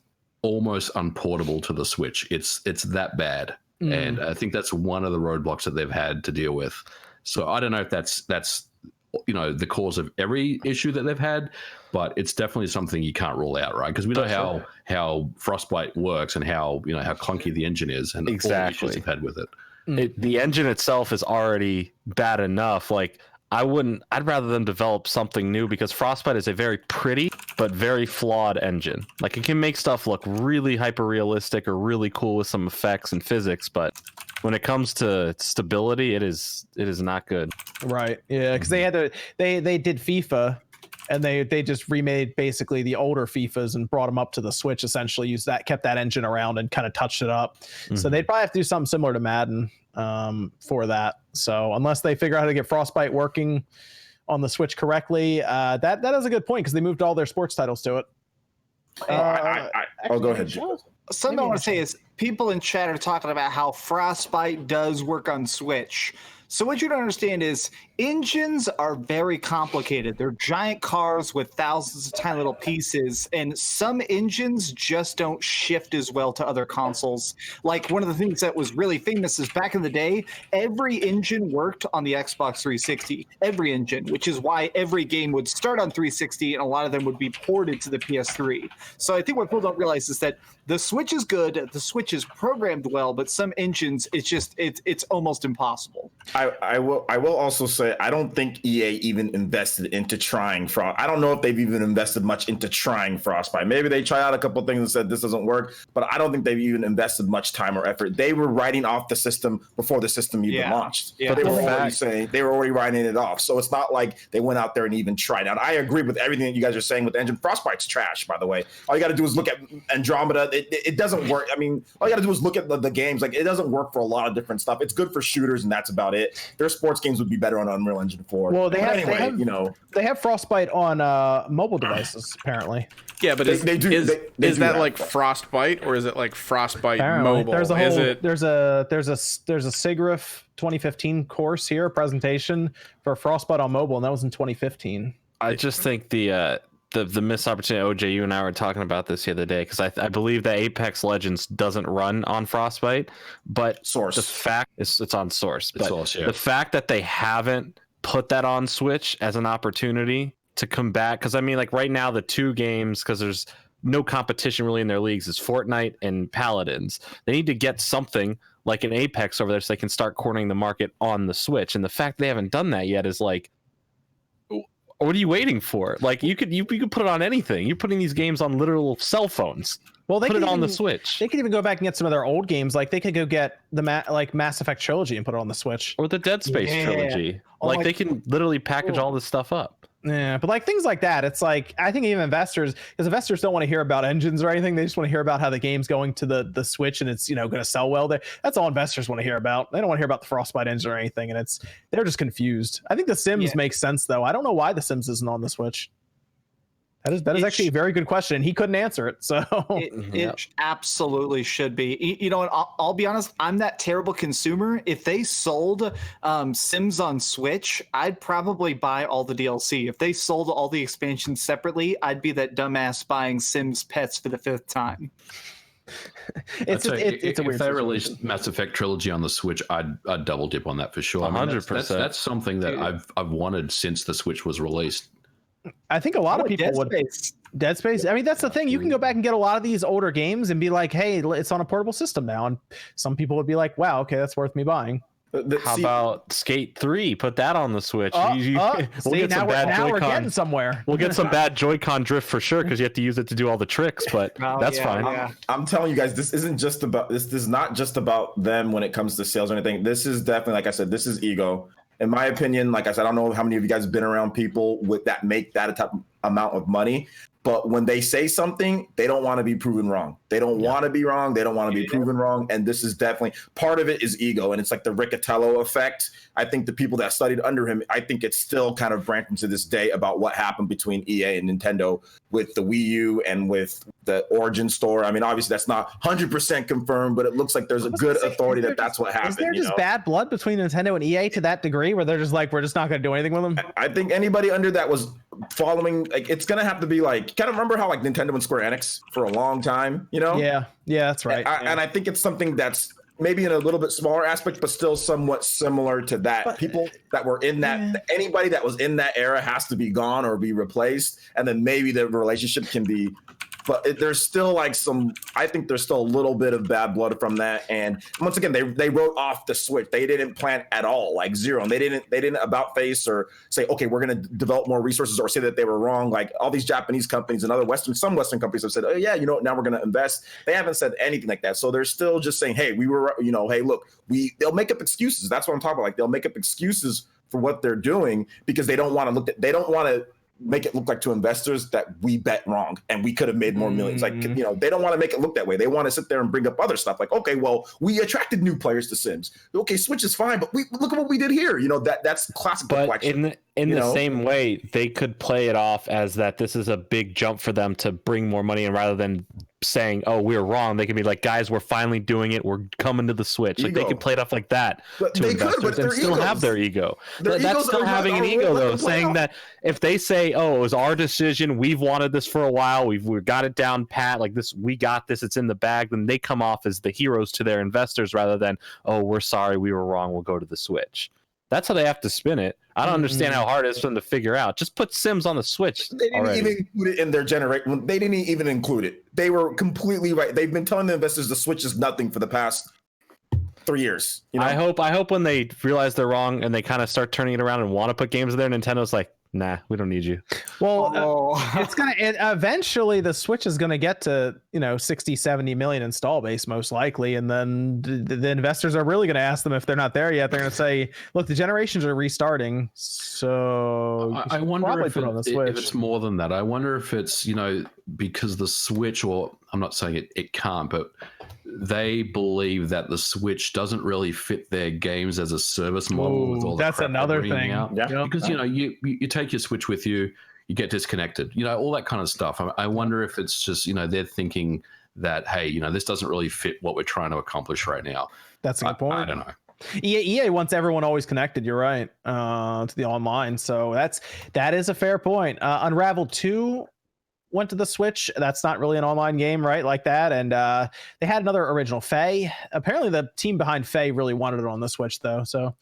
Speaker 6: almost unportable to the Switch. It's that bad. And I think that's one of the roadblocks that they've had to deal with. So I don't know if that's the cause of every issue that they've had, but it's definitely something you can't rule out, right? Because we know how Frostbite works and how clunky the engine is, and all the issues they've had with it.
Speaker 3: The engine itself is already bad enough. Like, I'd rather them develop something new, because Frostbite is a very pretty but very flawed engine. Like, it can make stuff look really hyper realistic or really cool with some effects and physics, but when it comes to stability, it is not good.
Speaker 1: Right. Yeah, because they did FIFA, and they just remade basically the older FIFAs and brought them up to the Switch, essentially kept that engine around and kind of touched it up. So they'd probably have to do something similar to Madden for that. So unless they figure out how to get Frostbite working on the Switch correctly, that is a good point, because they moved all their sports titles to it.
Speaker 5: I'll go ahead.
Speaker 4: Something I want to say is, people in chat are talking about how Frostbite does work on Switch. So what you don't understand is engines are very complicated. They're giant cars with thousands of tiny little pieces, and some engines just don't shift as well to other consoles. Like one of the things that was really famous is back in the day, every engine worked on the Xbox 360. Every engine, which is why every game would start on 360 and a lot of them would be ported to the PS3. So I think what people don't realize is that the Switch is good, the Switch is programmed well, but some engines, it's almost impossible.
Speaker 5: I will also say I don't think EA even invested into trying Frost. I don't know if they've even invested much into trying Frostbite. Maybe they tried out a couple things and said this doesn't work, but I don't think they've even invested much time or effort. They were writing off the system before the system even launched.
Speaker 4: Yeah.
Speaker 5: But they were already writing it off. So it's not like they went out there and even tried out. I agree with everything that you guys are saying with the engine. Frostbite's trash, by the way. All you got to do is look at Andromeda. It doesn't work. I mean, all you got to do is look at the games. Like, it doesn't work for a lot of different stuff. It's good for shooters, and that's about it. Their sports games would be better on Unreal Engine 4.
Speaker 1: Well, they have Frostbite on mobile devices apparently.
Speaker 2: Yeah, but
Speaker 5: they do.
Speaker 2: Is that like Frostbite, or is it like Frostbite
Speaker 1: Apparently.
Speaker 2: mobile?
Speaker 1: There's a SIGGRAPH 2015 course here, presentation for Frostbite on mobile, and that was in 2015.
Speaker 3: I just think the missed opportunity. OJ, you and I were talking about this the other day, because I believe that Apex Legends doesn't run on Frostbite, but
Speaker 5: Source.
Speaker 3: the fact it's on Source. But
Speaker 6: Source, yeah.
Speaker 3: The fact that they haven't put that on Switch as an opportunity to combat, because I mean, like right now the two games, because there's no competition really in their leagues, is Fortnite and Paladins. They need to get something like an Apex over there so they can start cornering the market on the Switch. And the fact they haven't done that yet is like, what are you waiting for? Like, you could put it on anything. You're putting these games on literal cell phones.
Speaker 1: Well, they
Speaker 3: put
Speaker 1: could
Speaker 3: it on
Speaker 1: even,
Speaker 3: the Switch.
Speaker 1: They could even go back and get some of their old games. Like, they could go get the Mass Effect trilogy and put it on the Switch,
Speaker 3: or the Dead Space trilogy. Like, they can literally package all this stuff up.
Speaker 1: Yeah, but like things like that, it's like, I think even investors, because investors don't want to hear about engines or anything. They just want to hear about how the game's going to the Switch and it's, going to sell well. That's all investors want to hear about. They don't want to hear about the Frostbite engine or anything, and they're just confused. I think the Sims makes sense though. I don't know why the Sims isn't on the Switch. That is actually a very good question, and he couldn't answer it. So
Speaker 4: it absolutely should be. You know what? I'll be honest. I'm that terrible consumer. If they sold Sims on Switch, I'd probably buy all the DLC. If they sold all the expansions separately, I'd be that dumbass buying Sims Pets for the 5th time.
Speaker 1: It's a weird
Speaker 6: if they
Speaker 1: situation.
Speaker 6: released Mass Effect trilogy on the Switch, I'd double dip on that for sure.
Speaker 3: 100%.
Speaker 6: That's something that I've wanted since the Switch was released.
Speaker 1: I think a lot of people would. Dead Space. I mean, that's the thing. You can go back and get a lot of these older games and be like, hey, it's on a portable system now. And some people would be like, wow, okay, that's worth me buying.
Speaker 3: How about Skate 3? Put that on the Switch.
Speaker 1: We'll get some bad Joy-Con. We're getting somewhere.
Speaker 3: We'll get some bad Joy-Con drift for sure, because you have to use it to do all the tricks, but that's fine.
Speaker 4: Yeah.
Speaker 5: I'm telling you guys, this isn't just about this. This is not just about them when it comes to sales or anything. This is definitely, like I said, this is ego. In my opinion, like I said, I don't know how many of you guys have been around people with that make that type of amount of money, but when they say something, they don't want to be proven wrong. They don't want to be wrong. They don't want to be proven wrong. And this is definitely part of it is ego. And it's like the Riccatello effect. I think the people that studied under him, I think it's still kind of branching to this day about what happened between EA and Nintendo with the Wii U and with the Origin store. I mean, obviously that's not 100% confirmed, but it looks like there's a good authority that that's what happened.
Speaker 1: Is there just bad blood between Nintendo and EA to that degree where they're just like, we're just not going to do anything with them?
Speaker 5: I think anybody under that was following, like, it's going to have to be like, kind of remember how like Nintendo and Square Enix for a long time,
Speaker 1: Yeah, that's right.
Speaker 5: And I think it's something that's maybe in a little bit smaller aspect, but still somewhat similar to that. But people that were in that, anybody that was in that era has to be gone or be replaced. And then maybe the relationship can be, but there's still like I think there's still a little bit of bad blood from that. And once again, they wrote off the Switch. They didn't plan at all, like zero. And they didn't about face or say, okay, we're going to develop more resources or say that they were wrong. Like all these Japanese companies and some Western companies have said, oh yeah, now we're going to invest. They haven't said anything like that. So they're still just saying, hey, we were, hey, look, they'll make up excuses. That's what I'm talking about. Like they'll make up excuses for what they're doing because they don't want to make it look like to investors that we bet wrong and we could have made more millions. Like, they don't want to make it look that way. They want to sit there and bring up other stuff like, okay, well, we attracted new players to Sims. Okay, Switch is fine, but look at what we did here. That's classic deflection.
Speaker 3: But in the same way, they could play it off as that this is a big jump for them to bring more money in rather than saying, "Oh, we were wrong." They can be like, "Guys, we're finally doing it. We're coming to the Switch." Like they can play it off like that
Speaker 5: But
Speaker 3: to
Speaker 5: they
Speaker 3: investors
Speaker 5: could, but
Speaker 3: and
Speaker 5: their
Speaker 3: still
Speaker 5: egos.
Speaker 3: have their ego.
Speaker 5: Their
Speaker 3: That's
Speaker 5: egos
Speaker 3: still
Speaker 5: are
Speaker 3: having an
Speaker 5: not-
Speaker 3: ego,
Speaker 5: let
Speaker 3: though,
Speaker 5: them play
Speaker 3: saying
Speaker 5: off.
Speaker 3: that if they say, "Oh, it was our decision. We've wanted this for a while. We've got it down pat. Like this, we got this. It's in the bag." Then they come off as the heroes to their investors rather than, "Oh, we're sorry. We were wrong. We'll go to the Switch." That's how they have to spin it. I don't understand how hard it is for them to figure out. Just put Sims on the Switch.
Speaker 5: They didn't even include it in their generation. They didn't even include it. They were completely right. They've been telling the investors the Switch is nothing for the past 3 years. You know?
Speaker 3: I hope when they realize they're wrong and they kind of start turning it around and want to put games in there, Nintendo's like, "Nah, we don't need you."
Speaker 1: Well, it's gonna eventually the Switch is gonna get to 60-70 million install base most likely, and then the investors are really gonna ask them if they're not there yet. They're gonna say, "Look, the generations are restarting, so
Speaker 6: I wonder if,
Speaker 1: put it on the
Speaker 6: if
Speaker 1: Switch."
Speaker 6: it's more than that. I wonder if it's because the Switch, or I'm not saying it can't, but they believe that the Switch doesn't really fit their games as a service model. With all the
Speaker 1: that's
Speaker 6: crap they're
Speaker 1: another
Speaker 6: bringing
Speaker 1: thing.
Speaker 6: out.
Speaker 5: Yeah.
Speaker 6: Because you take your Switch with you, you get disconnected, all that kind of stuff. I wonder if it's just they're thinking that, hey, this doesn't really fit what we're trying to accomplish right now.
Speaker 1: That's a good point.
Speaker 6: I don't know.
Speaker 1: EA wants everyone always connected. You're right, to the online. So that is a fair point. Unravel 2 went to the Switch. That's not really an online game, right? Like that. And they had another original, Faye. Apparently the team behind Faye really wanted it on the Switch though. So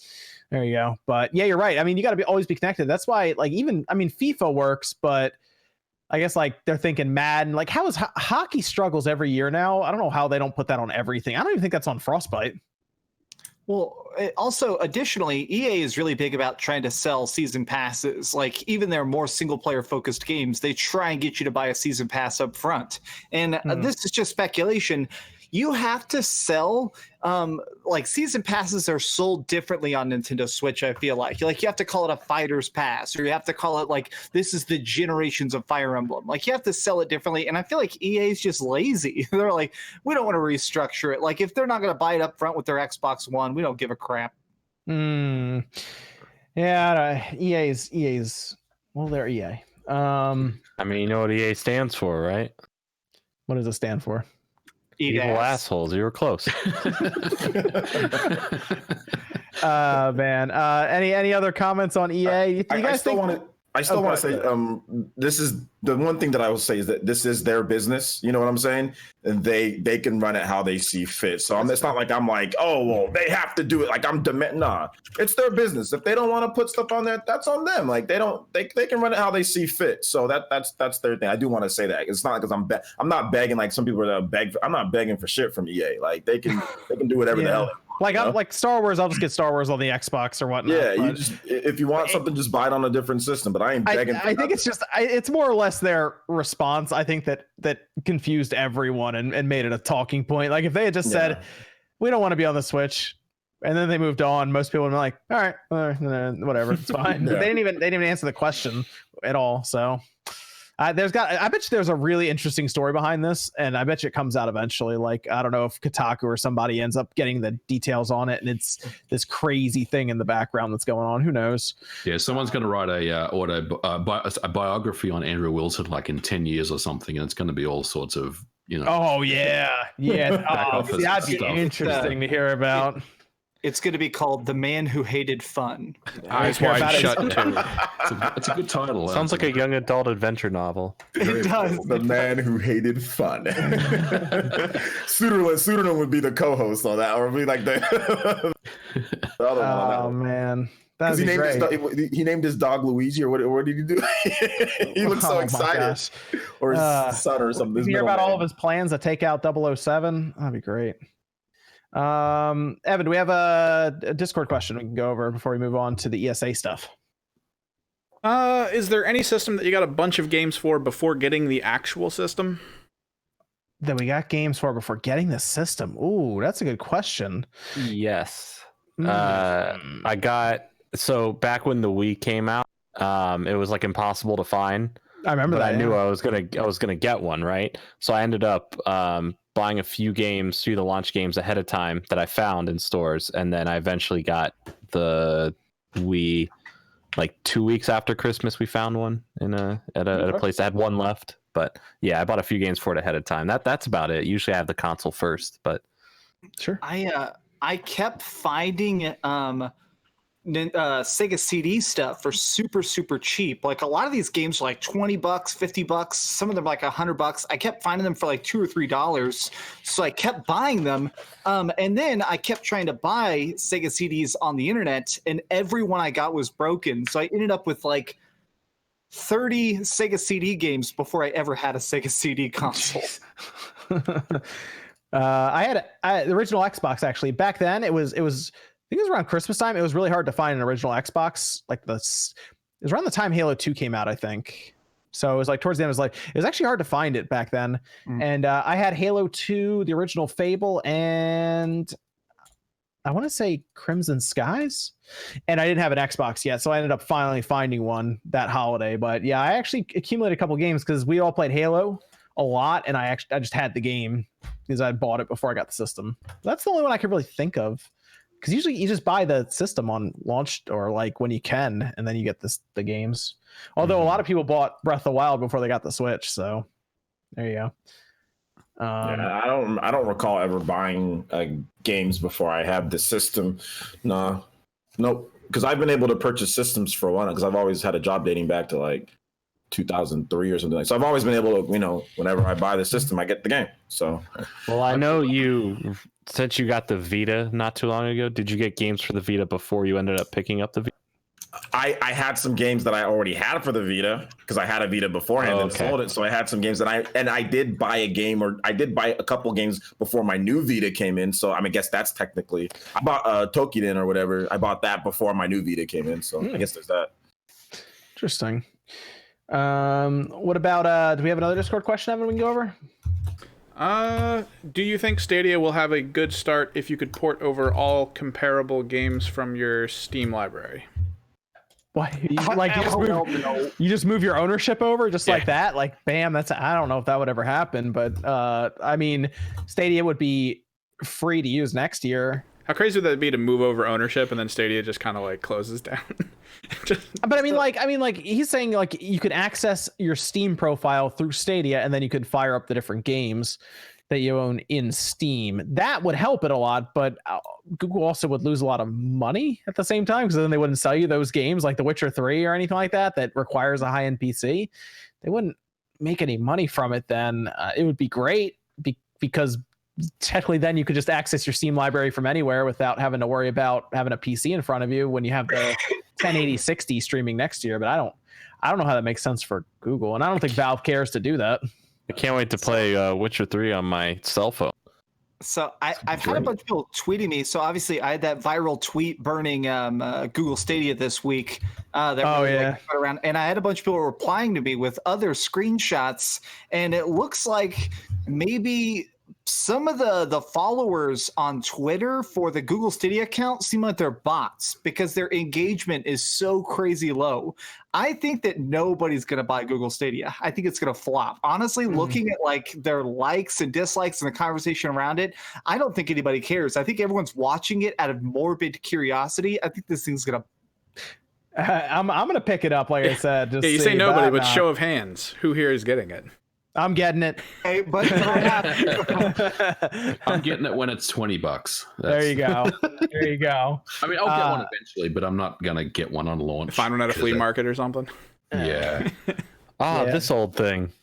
Speaker 1: there you go. But yeah, you're right. I mean, you got to always be connected. That's why FIFA works, but I guess they're thinking Madden, how is hockey struggles every year now? I don't know how they don't put that on everything. I don't even think that's on Frostbite.
Speaker 4: Well, also, additionally, EA is really big about trying to sell season passes. Even their more single-player focused games, they try and get you to buy a season pass up front. And this is just speculation. You have to sell, season passes are sold differently on Nintendo Switch, I feel like. You have to call it a fighter's pass, or you have to call it this is the generations of Fire Emblem. You have to sell it differently. And I feel like EA is just lazy. They're like, we don't want to restructure it. If they're not going to buy it up front with their Xbox One, we don't give a crap.
Speaker 1: Yeah, EA's, well, they're EA.
Speaker 3: I mean, you know what EA stands for, right?
Speaker 1: What does it stand for?
Speaker 4: Eat
Speaker 3: Evil
Speaker 4: ass.
Speaker 3: assholes. You were close.
Speaker 1: Man. Any other comments on EA? You guys
Speaker 5: I still want to say, this is the one thing that I will say is that this is their business. You know what I'm saying? And they can run it how they see fit. So it's not like I'm like, oh, well, they have to do it. I'm nah, it's their business. If they don't want to put stuff on there, that's on them. They can run it how they see fit. So that's their thing. I do want to say that. It's not because I'm not begging like some people that beg. I'm not begging for shit from EA. They can do whatever the hell.
Speaker 1: I'm like Star Wars. I'll just get Star Wars on the Xbox or whatnot.
Speaker 5: Yeah, if you want something, just buy it on a different system. But I ain't begging.
Speaker 1: I think it's more or less their response. I think that confused everyone and made it a talking point. If they had just said, "We don't want to be on the Switch," and then they moved on, most people would be like, "All right, whatever, it's fine." But they didn't even answer the question at all. So. I bet you there's a really interesting story behind this, and I bet you it comes out eventually. I don't know if Kotaku or somebody ends up getting the details on it, and it's this crazy thing in the background that's going on. Who knows?
Speaker 6: Yeah, someone's going to write a biography on Andrew Wilson in 10 years or something, and it's going to be all sorts of
Speaker 1: Oh yeah. That'd be interesting to hear about.
Speaker 4: It's going to be called The Man Who Hated Fun.
Speaker 2: Eyes wide shut too.
Speaker 6: It's a good title.
Speaker 3: Sounds like a young adult adventure novel.
Speaker 4: It does.
Speaker 5: The Man Who Hated Fun. Suderland would be the co-host on that, or be like the other one.
Speaker 1: Oh man, that'd be great.
Speaker 5: He named his dog Luigi, or what did he do? He looks so excited. Or his son or something.
Speaker 1: Hear about all of his plans to take out 007? That'd be great. Evan, do we have a Discord question we can go over before we move on to the ESA stuff?
Speaker 2: Is there any system that you got a bunch of games for before getting the actual system?
Speaker 1: That we got games for before getting the system? Ooh, that's a good question.
Speaker 3: Yes. I got, so back when the Wii came out, it was impossible to find.
Speaker 1: I remember that.
Speaker 3: I knew I was gonna get one, right? So I ended up buying a few the launch games ahead of time that I found in stores, and then I eventually got the Wii 2 weeks after Christmas. We found one at a place that had one left, But yeah, I bought a few games for it ahead of time. That's about it. Usually I have the console first, but
Speaker 1: Sure.
Speaker 4: I kept finding Sega CD stuff for super cheap. Like a lot of these games are like $20, $50. Some of them like $100. I kept finding them for like $2 or $3. So I kept buying them. And then I kept trying to buy Sega CDs on the internet, and every one I got was broken. So I ended up with like 30 Sega CD games before I ever had a Sega CD console.
Speaker 1: I had the original Xbox actually. Back then, it was. I think it was around Christmas time. It was really hard to find an original Xbox. Like this, it was around the time Halo 2 came out, I think. So it was like towards the end. It was actually hard to find it back then. And I had Halo 2, the original Fable, and I want to say Crimson Skies. And I didn't have an Xbox yet, so I ended up finally finding one that holiday. But yeah, I actually accumulated a couple games because we all played Halo a lot, and I just had the game because I bought it before I got the system. That's the only one I could really think of. Because usually you just buy the system on launch or like when you can, and then you get the games. Although a lot of people bought Breath of the Wild before they got the Switch, so there you go.
Speaker 5: Yeah, I don't recall ever buying games before I had the system. Nope. Because I've been able to purchase systems for one, because I've always had a job dating back to like 2003 or something like. So I've always been able to, whenever I buy the system, I get the game. So,
Speaker 3: well, I know you. Since you got the Vita not too long ago, did you get games for the Vita before you ended up picking up the Vita?
Speaker 5: I had some games that I already had for the Vita because I had a Vita beforehand and sold it. So I had some games that I did buy a couple games before my new Vita came in. So I guess that's technically, I bought Tokiden or whatever. I bought that before my new Vita came in. So I guess there's that.
Speaker 1: Interesting. What about do we have another Discord question, Evan, we can go over?
Speaker 2: Do you think Stadia will have a good start if you could port over all comparable games from your Steam library?
Speaker 1: What? You just move your ownership over just like that? Like, bam, I don't know if that would ever happen, but Stadia would be free to use next year.
Speaker 2: How crazy would that be to move over ownership and then Stadia just kind of like closes down?
Speaker 1: But he's saying like you could access your Steam profile through Stadia, and then you could fire up the different games that you own in Steam. That would help it a lot, but Google also would lose a lot of money at the same time, because then they wouldn't sell you those games like The Witcher 3 or anything like that requires a high-end PC. They wouldn't make any money from it then. It would be great because technically then you could just access your Steam library from anywhere without having to worry about having a PC in front of you when you have the 1080-60 streaming next year. But I don't know how that makes sense for Google, and I don't think Valve cares to do that.
Speaker 3: I can't wait to play Witcher 3 on my cell phone.
Speaker 4: So I've had a bunch of people tweeting me. So obviously I had that viral tweet burning Google Stadia this week. Around, and I had a bunch of people replying to me with other screenshots, and it looks like maybe some of the followers on Twitter for the Google Stadia account seem like they're bots because their engagement is so crazy low. I think that nobody's going to buy Google Stadia. I think it's going to flop. Honestly, looking at like their likes and dislikes and the conversation around it, I don't think anybody cares. I think everyone's watching it out of morbid curiosity. I think this thing's going to...
Speaker 1: I'm going to pick it up, like I said. Just
Speaker 2: you say nobody, but show of hands. Who here is getting it?
Speaker 1: I'm getting it.
Speaker 4: Hey, but
Speaker 6: I'm getting it when it's $20.
Speaker 1: There you go. There you go.
Speaker 6: I mean, I'll get one eventually, but I'm not gonna get one on launch.
Speaker 2: Find one at a flea market or something.
Speaker 6: Yeah.
Speaker 3: This old thing.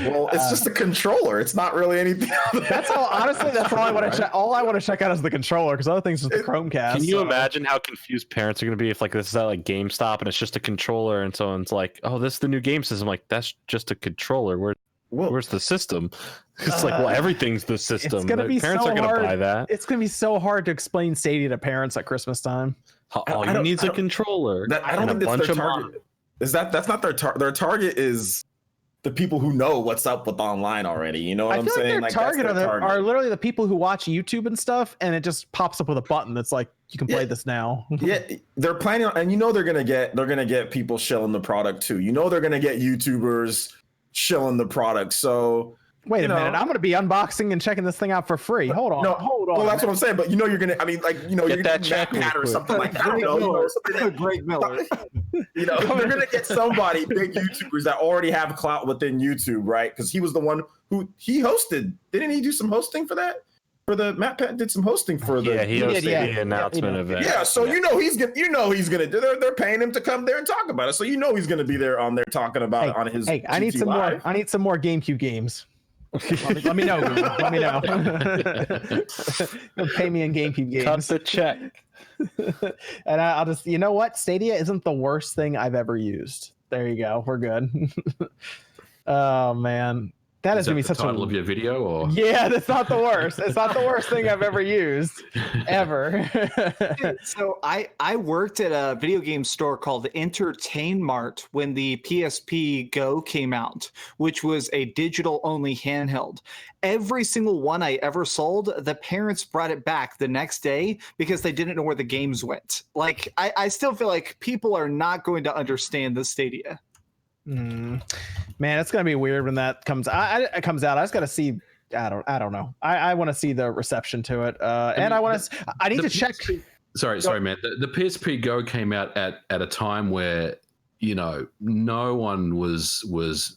Speaker 5: Well, it's just a controller. It's not really anything.
Speaker 1: That's all. Honestly, that's all I want to check. All I want to check out is the controller, because other things is the Chromecast.
Speaker 3: Can you imagine how confused parents are going to be if like this is at like GameStop and it's just a controller, and someone's like, "Oh, this is the new game system." Like, that's just a controller. Where's the system? It's like, well, everything's the system.
Speaker 1: It's gonna be
Speaker 3: parents
Speaker 1: so
Speaker 3: are going to
Speaker 1: hard.
Speaker 3: buy that.
Speaker 1: It's going to be so hard to explain Stadia to parents at Christmas time.
Speaker 3: All you need is a controller.
Speaker 5: I don't think that's their target. That's not their target. Their target is the people who know what's up with online already. You know what I'm saying?
Speaker 1: Their target are literally the people who watch YouTube and stuff, and it just pops up with a button that's like, you can play this now.
Speaker 5: Yeah, they're planning on, and they're gonna get people shilling the product too. They're gonna get YouTubers shilling the product. So
Speaker 1: Wait a minute. I'm going to be unboxing and checking this thing out for free. Hold on. Hold on.
Speaker 5: Well, that's what I'm saying. But you're gonna. I mean, like, you're
Speaker 3: Get that
Speaker 5: gonna
Speaker 3: check
Speaker 5: get Matt
Speaker 3: real
Speaker 5: or
Speaker 3: quick.
Speaker 5: something like that. I don't know. Something
Speaker 4: Greg Miller.
Speaker 5: you're gonna get somebody, big YouTubers that already have clout within YouTube, right? Because he was the one who he hosted. Didn't he do some hosting for that? For the Matt Penn did some hosting for the.
Speaker 3: Yeah, he
Speaker 1: did,
Speaker 3: hosted
Speaker 1: yeah.
Speaker 3: the announcement event.
Speaker 5: Yeah, so he's gonna do. They're paying him to come there and talk about it. So he's gonna be there on there talking about it on his.
Speaker 1: Hey, I need
Speaker 5: GT
Speaker 1: some
Speaker 5: Live.
Speaker 1: more. I need some more GameCube games. let me know. Google. Let me know. Pay me in GameCube games.
Speaker 3: Cut the check.
Speaker 1: And I'll just, you know what? Stadia isn't the worst thing I've ever used. There you go. We're good. Oh man, that is gonna be
Speaker 6: the
Speaker 1: such
Speaker 6: title of your video, or
Speaker 1: Yeah, that's not the worst. It's not the worst thing I've ever used, ever.
Speaker 4: So I worked at a video game store called Entertain Mart when the PSP Go came out, which was a digital only handheld. Every single one I ever sold, the parents brought it back the next day because they didn't know where the games went. Like, I still feel like people are not going to understand the Stadia.
Speaker 1: Man, it's gonna be weird when that comes. It comes out. I just gotta see. I don't know. I want to see the reception to it. And I want to. I need to check.
Speaker 6: Sorry, man. The PSP Go came out at a time where no one was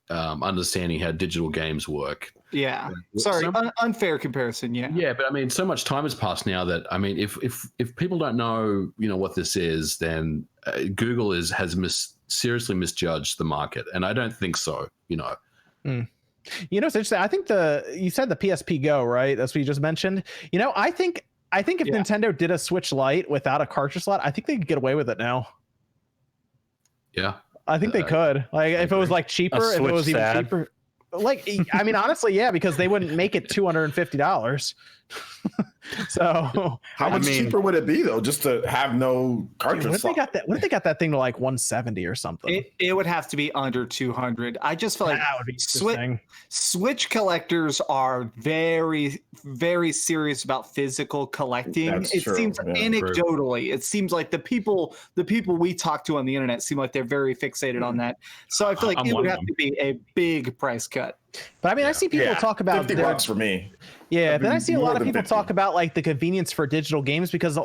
Speaker 6: understanding how digital games work.
Speaker 4: Yeah. Sorry, unfair comparison. Yeah.
Speaker 6: Yeah, but I mean, so much time has passed now that I mean, if people don't know what this is, then Google has seriously misjudged the market, and I don't think so.
Speaker 1: It's interesting. I think you said the PSP Go, right? That's what you just mentioned. I think if Nintendo did a Switch Lite without a cartridge slot, I think they could get away with it now.
Speaker 6: Yeah,
Speaker 1: I think they could. Like if it was like cheaper, if it was even cheaper. Like, I mean, honestly, yeah, because they wouldn't make it $250. So
Speaker 5: how much cheaper would it be though, just to have no cartridge?
Speaker 1: What if they got that thing to like 170 or something?
Speaker 4: It would have to be under 200. I just feel like
Speaker 1: that would be
Speaker 4: Switch collectors are very, very serious about physical collecting. It seems anecdotally, it seems like the people we talk to on the internet seem like they're very fixated on that. So I feel like it would have to be a big price cut.
Speaker 1: But I mean, I see people talk about
Speaker 5: $50 for me.
Speaker 1: Yeah, then I see a lot of people talk about like the convenience for digital games because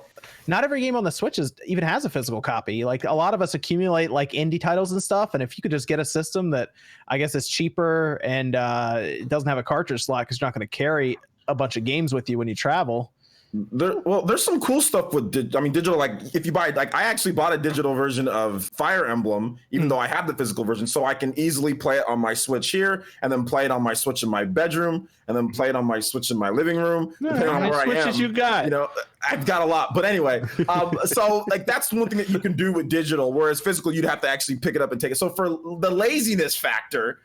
Speaker 1: not every game on the Switch even has a physical copy. Like a lot of us accumulate like indie titles and stuff, and if you could just get a system that I guess is cheaper and it doesn't have a cartridge slot because you're not going to carry a bunch of games with you when you travel.
Speaker 5: There's some cool stuff with digital. Like if you buy, like I actually bought a digital version of Fire Emblem, even though I have the physical version, so I can easily play it on my Switch here, and then play it on my Switch in my bedroom, and then play it on my Switch in my living room. Depending on where I am,
Speaker 3: you got?
Speaker 5: I've got a lot, but anyway. So like that's one thing that you can do with digital, whereas physical you'd have to actually pick it up and take it. So for the laziness factor,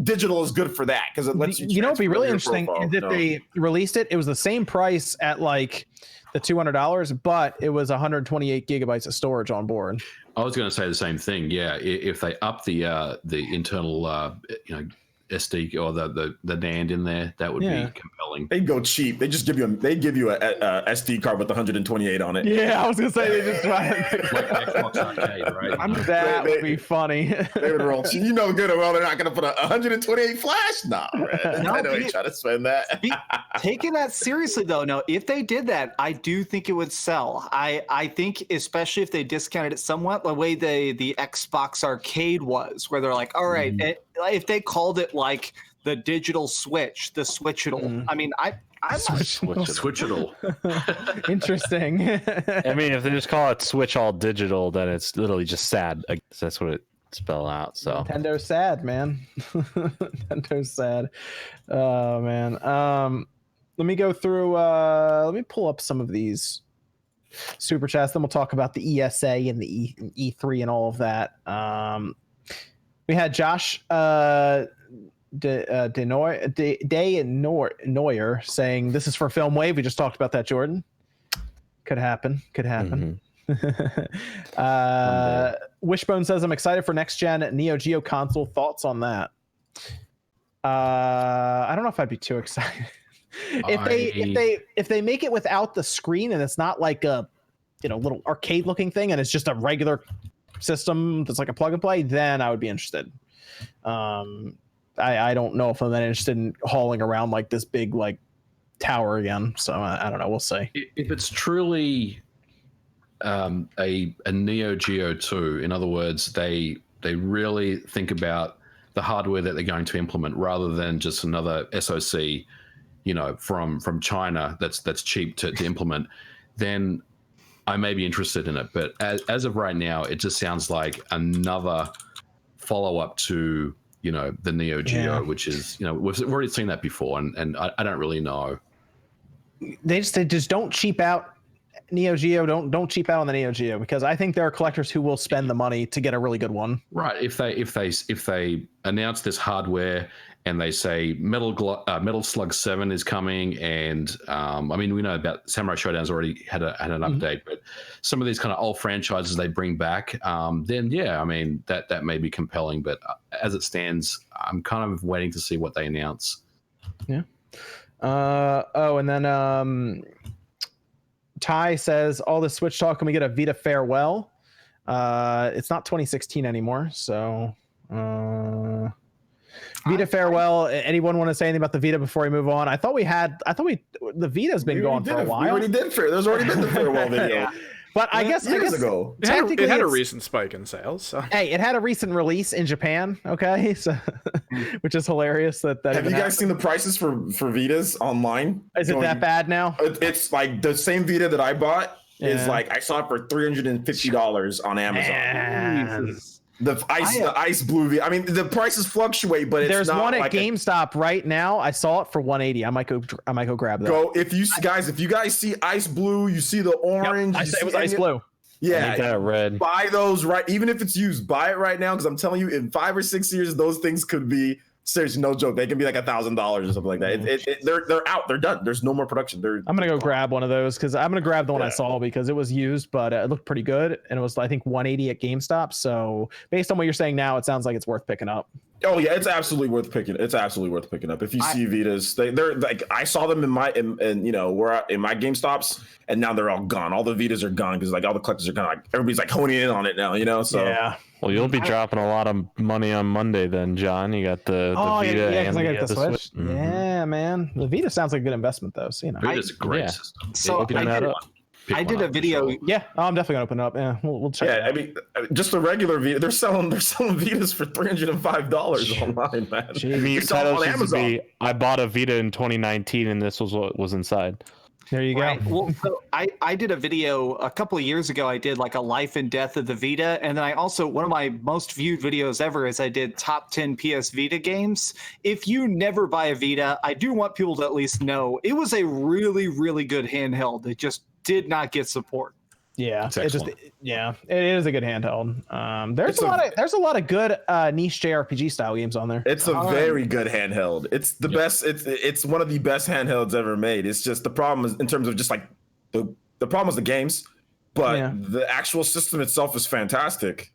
Speaker 5: digital is good for that because it lets you.
Speaker 1: It'd be really interesting is if they released it. It was the same price at like the $200, but it was 128 gigabytes of storage on board.
Speaker 6: I was going to say the same thing. Yeah, if they up the internal SD or the NAND in there, that would be compelling.
Speaker 5: They'd go cheap. They just give you a SD card with 128 on it.
Speaker 1: Yeah, I was gonna say they just
Speaker 6: like Xbox Arcade, right?
Speaker 1: That would be funny.
Speaker 5: They would roll cheap. Good and well they're not gonna put a 128 flash. Nah, man. I know they try to spend that.
Speaker 4: Taking that seriously though, no, if they did that, I do think it would sell. I think especially if they discounted it somewhat, the way the Xbox Arcade was, where they're like, all right, if they called it like the digital Switch, the Switchable. I mean, I'm
Speaker 6: Switchable.
Speaker 1: Interesting.
Speaker 3: I mean, if they just call it Switch All Digital, then it's literally just sad. That's what it spell out. So
Speaker 1: Nintendo's sad, man. Nintendo's sad. Oh man. Let me go through. Let me pull up some of these super chats. Then we'll talk about the ESA and the E3 and all of that. We had Josh Neuer saying this is for Film Wave. We just talked about that, Jordan. Could happen. Wishbone says I'm excited for next gen NeoGeo console. Thoughts on that? I don't know if I'd be too excited. If they make it without the screen and it's not like a little arcade looking thing and it's just a regular system that's like a plug and play, then I would be interested. I don't know if I'm that interested in hauling around like this big like tower again. So I don't know. We'll see.
Speaker 6: If it's truly a NeoGeo 2, in other words, they really think about the hardware that they're going to implement rather than just another SoC, from China that's cheap to implement, then I may be interested in it. But as of right now, it just sounds like another follow-up to the NeoGeo, which is we've already seen that before, and I don't really know.
Speaker 1: They just don't cheap out NeoGeo. Don't cheap out on the NeoGeo, because I think there are collectors who will spend the money to get a really good one.
Speaker 6: Right. If they announce this hardware and they say Metal Slug 7 is coming, and we know about Samurai Showdown's already had an update, but some of these kind of old franchises they bring back, then that may be compelling. But as it stands, I'm kind of waiting to see what they announce.
Speaker 1: Yeah. And then Ty says, all this Switch talk, can we get a Vita farewell? It's not 2016 anymore, so Vita farewell. Anyone want to say anything about the Vita before we move on? The Vita's been gone for a while.
Speaker 5: We already did there's already been the farewell video.
Speaker 1: Yeah. But I guess
Speaker 5: ago.
Speaker 2: It had a recent spike in sales. So.
Speaker 1: Hey, it had a recent release in Japan. Okay, so which is hilarious. That
Speaker 5: have you guys seen the prices for Vitas online?
Speaker 1: Is it that bad now?
Speaker 5: It's like the same Vita that I bought is like I saw it for $350 on Amazon.
Speaker 1: Man.
Speaker 5: The ice blue Vita. I mean, the prices fluctuate, but
Speaker 1: there's one at GameStop right now. I saw it for $180. I might go grab that.
Speaker 5: If you guys see ice blue, you see the orange.
Speaker 1: Yep, it was ice blue.
Speaker 5: Yeah,
Speaker 3: got red.
Speaker 5: Buy those right, even if it's used. Buy it right now, because I'm telling you, in 5 or 6 years, those things could be seriously, no joke. They can be like $1,000 or something like that. They're out. They're done. There's no more production. I'm
Speaker 1: gonna go grab one of those, because I'm gonna grab the one I saw, because it was used, but it looked pretty good, and it was I think $180 at GameStop. So based on what you're saying now, it sounds like it's worth picking up.
Speaker 5: Oh yeah, it's absolutely worth picking. It's absolutely worth picking up. If you see Vitas, they're like, I saw them in my GameStops, and now they're all gone. All the Vitas are gone, because like all the collectors are kind of like, everybody's like honing in on it now. So
Speaker 1: yeah.
Speaker 3: Well, you'll be dropping a lot of money on Monday then, John. You got the Vita and
Speaker 1: I got the Switch.
Speaker 3: Mm-hmm.
Speaker 1: Yeah, man. The Vita sounds like a good investment, though. So
Speaker 6: Vita's a great system.
Speaker 4: So I did a video.
Speaker 1: Yeah, I'm definitely gonna open it up. Yeah, we'll check.
Speaker 5: Yeah, I mean, just the regular Vita. They're selling Vitas for $305 online, man.
Speaker 3: I mean, on Amazon. I bought a Vita in 2019, and this was what was inside.
Speaker 1: There you go.
Speaker 4: Well, so I did a video a couple of years ago. I did like a life and death of the Vita. And then I also, one of my most viewed videos ever is I did top 10 PS Vita games. If you never buy a Vita, I do want people to at least know it was a really, really good handheld. It just did not get support.
Speaker 1: Yeah, it is a good handheld. There's a lot of good niche JRPG style games on there.
Speaker 5: It's a very good handheld. It's the best. It's one of the best handhelds ever made. It's just the problem is in terms of just like the problem is the games, but the actual system itself is fantastic.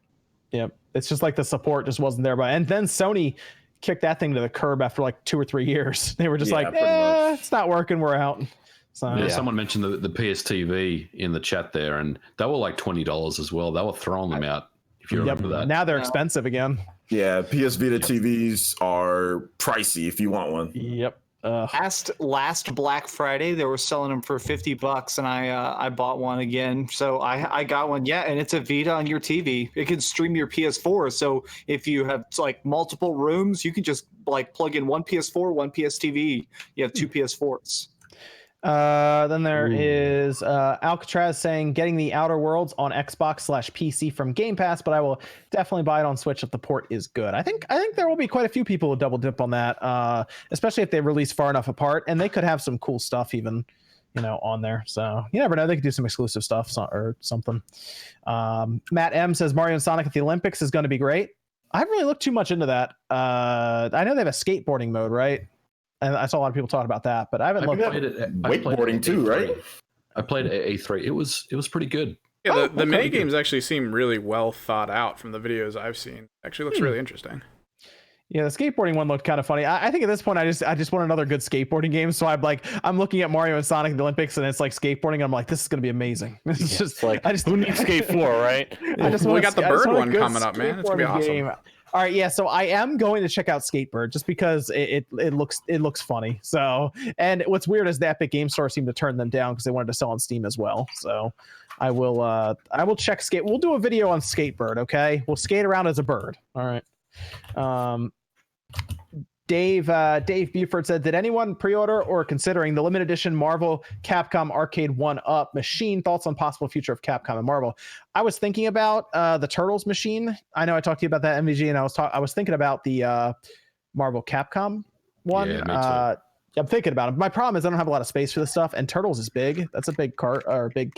Speaker 1: Yep, it's just like the support just wasn't there. And then Sony kicked that thing to the curb after like 2 or 3 years. They were just it's not working. We're out. So,
Speaker 6: someone mentioned the PSTV in the chat there, and they were like $20 as well. They were throwing them out, if you remember that.
Speaker 1: Now they're expensive again.
Speaker 5: Yeah, PS Vita TVs are pricey if you want one.
Speaker 1: Yep.
Speaker 4: Last Black Friday, they were selling them for $50, and I bought one again. So I got one. Yeah, and it's a Vita on your TV. It can stream your PS4. So if you have like multiple rooms, you can just like plug in one PS4, one PS TV. You have 2 PS4s.
Speaker 1: Then there is Alcatraz saying getting the Outer Worlds on Xbox/PC from Game Pass, but I will definitely buy it on Switch if the port is good. I think there will be quite a few people who double dip on that, especially if they release far enough apart, and they could have some cool stuff even, on there. So you never know, they could do some exclusive stuff or something. Matt M says Mario and Sonic at the Olympics is going to be great. I haven't really looked too much into that. I know they have a skateboarding mode, right? And I saw a lot of people talk about that, but I haven't looked at it.
Speaker 5: Wakeboarding too, right?
Speaker 6: I played at A3. It was pretty good.
Speaker 2: Yeah, the mini games actually seem really well thought out from the videos I've seen. Actually looks really interesting.
Speaker 1: Yeah, the skateboarding one looked kind of funny. I think at this point I just want another good skateboarding game. So I'm looking at Mario and Sonic at the Olympics, and it's like skateboarding, and I'm like, this is gonna be amazing. It's just
Speaker 3: like who needs Skate 4, right?
Speaker 2: We got the bird one coming up, man. It's gonna be awesome.
Speaker 1: All right, yeah. So I am going to check out Skatebird just because it looks funny. So, and what's weird is the Epic Game Store seemed to turn them down because they wanted to sell on Steam as well. So, I will check skate. We'll do a video on Skatebird. Okay, we'll skate around as a bird. All right. Dave Buford said, did anyone pre-order or considering the limited edition Marvel Capcom Arcade 1-Up machine? Thoughts on possible future of Capcom and Marvel? I was thinking about the Turtles machine. I know I talked to you about that, MVG, and I was thinking about the Marvel Capcom one.
Speaker 6: Yeah, me too.
Speaker 1: I'm thinking about it. My problem is I don't have a lot of space for this stuff, and Turtles is big. That's a big cart or big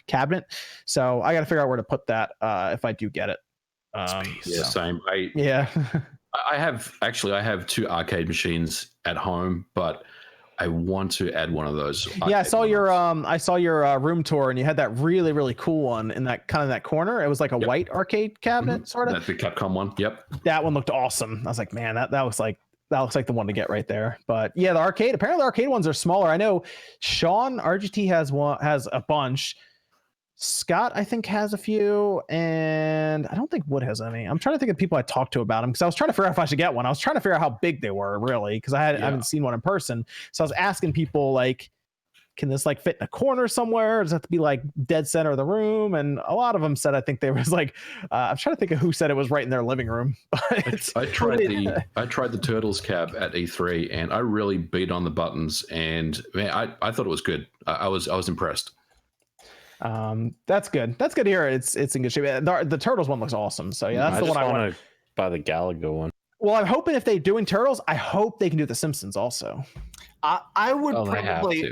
Speaker 1: cabinet. So I got to figure out where to put that if I do get it.
Speaker 6: Yeah, same. I have 2 arcade machines at home, but I want to add one of those.
Speaker 1: Yeah, I saw your room tour, and you had that really, really cool one in that kind of that corner. It was like a white arcade cabinet, sort of.
Speaker 6: That's the Capcom one. Yep.
Speaker 1: That one looked awesome. I was like, man, that looks like the one to get right there. But yeah, apparently the arcade ones are smaller. I know Sean RGT has a bunch. Scott, I think, has a few, and I don't think Wood has any. I'm trying to think of people I talked to about them because I was trying to figure out if I should get one. I was trying to figure out how big they were, really, because I haven't seen one in person. So I was asking people, like, can this like fit in a corner somewhere? Does it have to be like dead center of the room? And a lot of them said, I think they was like, I'm trying to think of who said it was right in their living room.
Speaker 6: I tried the Turtles cab at E3, and I really beat on the buttons, and man, I thought it was good. I was impressed.
Speaker 1: That's good. That's good to hear. It's in good shape. The Turtles one looks awesome. So yeah, that's the one I want
Speaker 3: to buy the Galaga one.
Speaker 1: Well, I'm hoping if they're doing Turtles, I hope they can do the Simpsons also.
Speaker 4: I would probably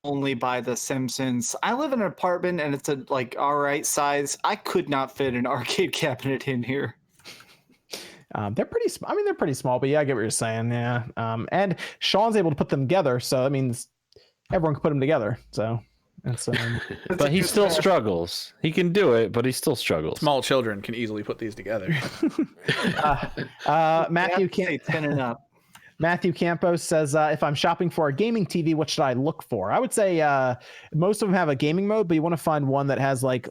Speaker 4: only buy the Simpsons. I live in an apartment and it's a like all right size. I could not fit an arcade cabinet in here.
Speaker 1: They're pretty small. I mean, they're pretty small, but yeah, I get what you're saying. Yeah. And Sean's able to put them together, so that means everyone can put them together. So.
Speaker 3: But he still struggles. He can do it, but he still struggles.
Speaker 2: Small children can easily put these together.
Speaker 1: Matthew Campos says, if I'm shopping for a gaming TV, what should I look for? I would say most of them have a gaming mode, but you want to find one that has like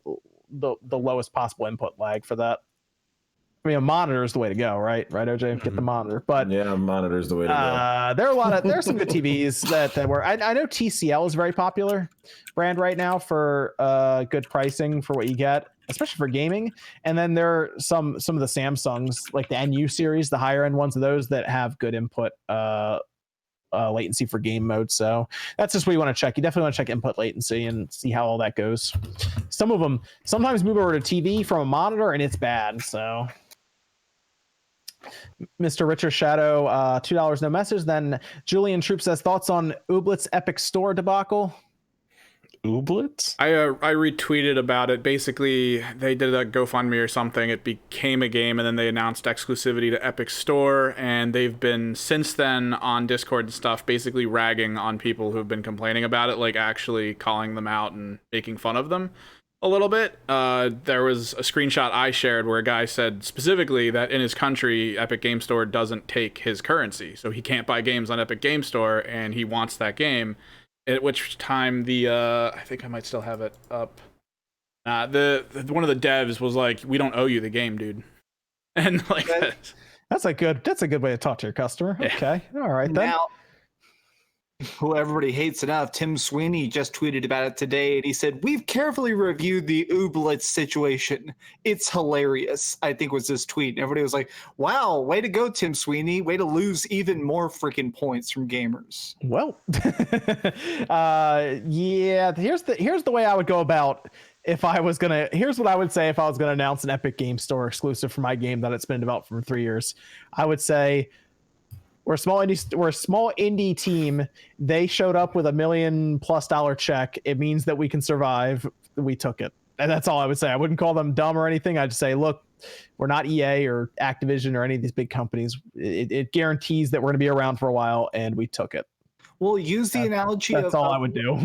Speaker 1: the lowest possible input lag for that. I mean, a monitor is the way to go, right? Right, OJ? Get the monitor. But
Speaker 5: yeah, monitor is the way to go.
Speaker 1: There are some good TVs that were. I know TCL is a very popular brand right now for good pricing for what you get, especially for gaming. And then there are some of the Samsungs, like the NU series, the higher end ones of those that have good input latency for game mode. So that's just what you want to check. You definitely want to check input latency and see how all that goes. Some of them sometimes move over to TV from a monitor and it's bad. So. Mr. Richard Shadow, $2 no message. Then Julian Troop says, thoughts on Ooblet's Epic Store debacle?
Speaker 3: Ooblets?
Speaker 2: I retweeted about it. Basically, they did a GoFundMe or something. It became a game, and then they announced exclusivity to Epic Store, and they've been, since then, on Discord and stuff, basically ragging on people who've been complaining about it, like actually calling them out and making fun of them a little bit. There was a screenshot I shared where a guy said specifically that in his country, Epic Game Store doesn't take his currency, so he can't buy games on Epic Game Store, and he wants that game. At which time I think I might still have it up. The one of the devs was like, "We don't owe you the game, dude," and like
Speaker 1: that's a good way to talk to your customer.
Speaker 2: Yeah.
Speaker 1: Okay, all right then.
Speaker 4: Now, who everybody hates enough, Tim Sweeney just tweeted about it today, and he said, "We've carefully reviewed the Ooblets situation. It's hilarious," I think was his tweet. And everybody was like, wow, way to go, Tim Sweeney. Way to lose even more freaking points from gamers.
Speaker 1: Well, yeah, here's the way I would go about here's what I would say if I was gonna announce an Epic Game Store exclusive for my game that it's been developed for 3 years. I would say we're a small indie team. They showed up with $1 million+ check. It means that we can survive. We took it. And that's all I would say. I wouldn't call them dumb or anything. I'd say, look, we're not EA or Activision or any of these big companies. It guarantees that we're going to be around for a while, and we took it.
Speaker 4: Well, use the analogy
Speaker 1: that's all I would do.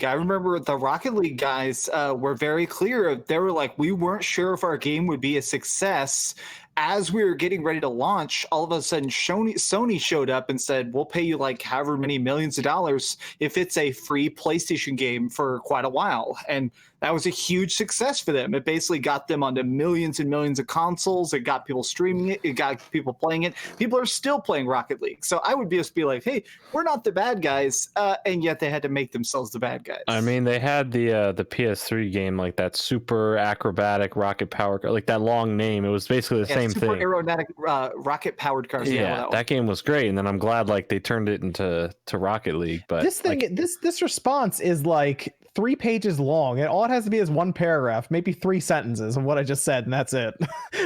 Speaker 4: I remember the Rocket League guys were very clear. They were like, we weren't sure if our game would be a success. As we were getting ready to launch, all of a sudden Sony showed up and said, we'll pay you like however many millions of dollars if it's a free PlayStation game for quite a while. And that was a huge success for them. It basically got them onto millions and millions of consoles. It got people streaming it. It got people playing it. People are still playing Rocket League. So I would just be like, hey, we're not the bad guys. And yet they had to make themselves the bad guys.
Speaker 3: I mean, they had the PS3 game, like that super acrobatic rocket power, like that long name. It was basically the same
Speaker 4: super
Speaker 3: thing.
Speaker 4: Aerodynamic rocket powered cars.
Speaker 3: Yeah, that game was great, and then I'm glad like they turned it into Rocket League. But
Speaker 1: this thing,
Speaker 3: like,
Speaker 1: this response is like 3 pages long, and all it has to be is one paragraph, maybe 3 sentences of what I just said, and that's it.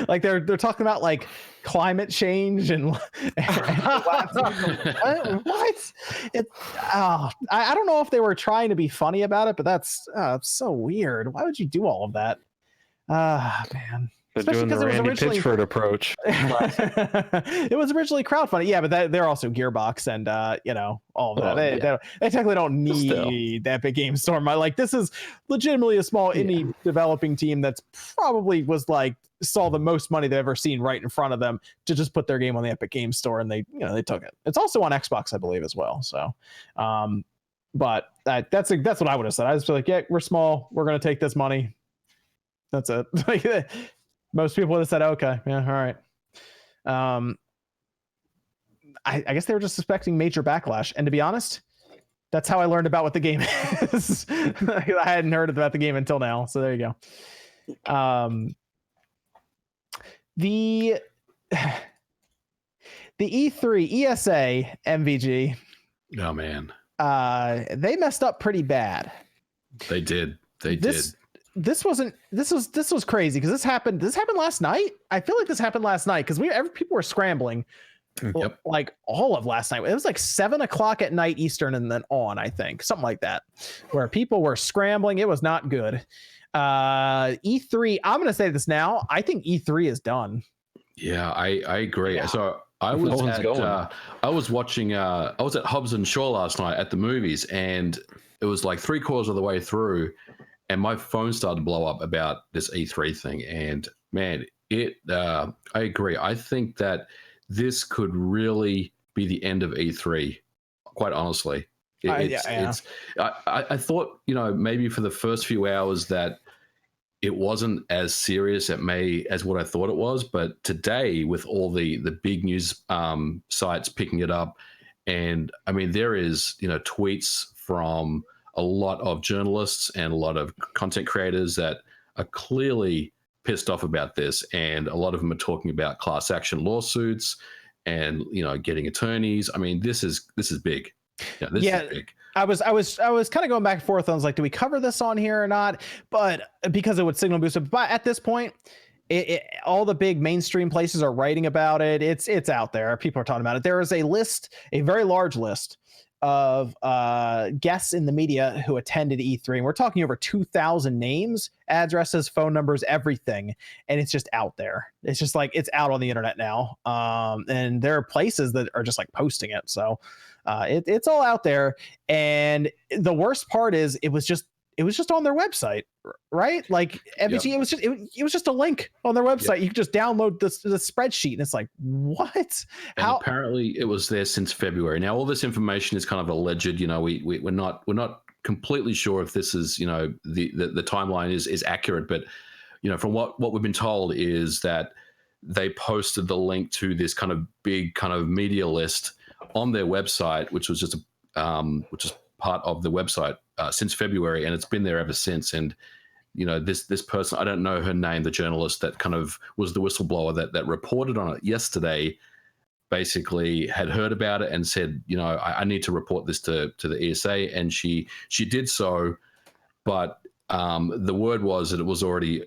Speaker 1: Like they're talking about like climate change and what? I don't know if they were trying to be funny about it, but that's so weird. Why would you do all of that? Man.
Speaker 3: they're doing the Randy Pitchford approach.
Speaker 1: It was originally crowdfunded, yeah, but they're also Gearbox and all of that. They technically don't need the Epic Games Store. Like, this is legitimately a small indie developing team that's probably was like saw the most money they've ever seen right in front of them to just put their game on the Epic Games Store, and they took it. It's also on Xbox, I believe, as well. So, but that's what I would have said. I was like, yeah, we're small, we're gonna take this money. That's it. Most people would have said, okay, yeah, all right. I guess they were just suspecting major backlash, and to be honest, that's how I learned about what the game is. I hadn't heard about the game until now, so there you go. The E3 ESA MVG.
Speaker 6: Oh man,
Speaker 1: they messed up pretty bad.
Speaker 6: They did.
Speaker 1: This was crazy because this happened last night. I feel like this happened last night because people were scrambling.
Speaker 6: Yep.
Speaker 1: Like all of last night. It was like 7:00 at night Eastern and then on, I think, something like that, where people were scrambling. It was not good. E3, I'm gonna say this now, I think E3 is done.
Speaker 6: Yeah, I agree. Yeah. So I was watching I was at Hobbs and Shaw last night at the movies, and it was like 3/4 of the way through, and my phone started to blow up about this E3 thing. And man, I agree. I think that this could really be the end of E3, quite honestly. I thought, maybe for the first few hours that it wasn't as serious as what I thought it was, but today with all the big news sites picking it up, and I mean there is tweets from a lot of journalists and a lot of content creators that are clearly pissed off about this, and a lot of them are talking about class action lawsuits and getting attorneys. I mean, this is big. Yeah, this is big.
Speaker 1: I was kind of going back and forth. I was like, do we cover this on here or not? But because it would signal boost it. But at this point, all the big mainstream places are writing about it. It's out there. People are talking about it. There is a very large list of guests in the media who attended E3, and we're talking over 2,000 names, addresses, phone numbers, everything, and it's just out there. It's just like it's out on the internet now, and there are places that are just like posting it. So it's all out there, and the worst part is it was just on their website, right? Like MVG, it was just a link on their website. Yep. You could just download the spreadsheet, and it's like, what?
Speaker 6: How? And apparently, it was there since February. Now, all this information is kind of alleged. We're not completely sure if this is the timeline is accurate, but from what we've been told is that they posted the link to this kind of big kind of media list on their website, which was just which is part of the website since February, and it's been there ever since. And this person, I don't know her name, the journalist that kind of was the whistleblower that reported on it yesterday, basically had heard about it and said, I need to report this to the ESA, and she did so, but the word was that it was already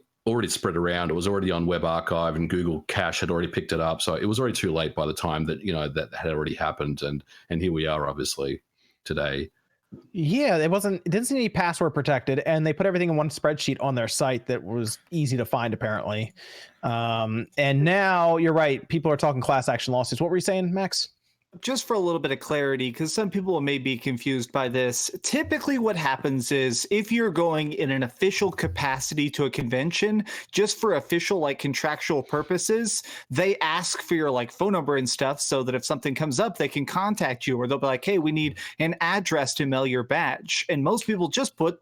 Speaker 6: spread around. It was already on Web Archive, and Google Cache had already picked it up, so it was already too late by the time that that had already happened. And here we are, obviously, today.
Speaker 1: Yeah, it didn't seem to be password protected, and they put everything in one spreadsheet on their site that was easy to find, apparently. And now you're right, people are talking class action lawsuits. What were you saying, Max?
Speaker 4: Just for a little bit of clarity, because some people may be confused by this. Typically, what happens is if you're going in an official capacity to a convention, just for official, like contractual purposes, they ask for your like phone number and stuff so that if something comes up, they can contact you, or they'll be like, hey, we need an address to mail your badge. And most people just put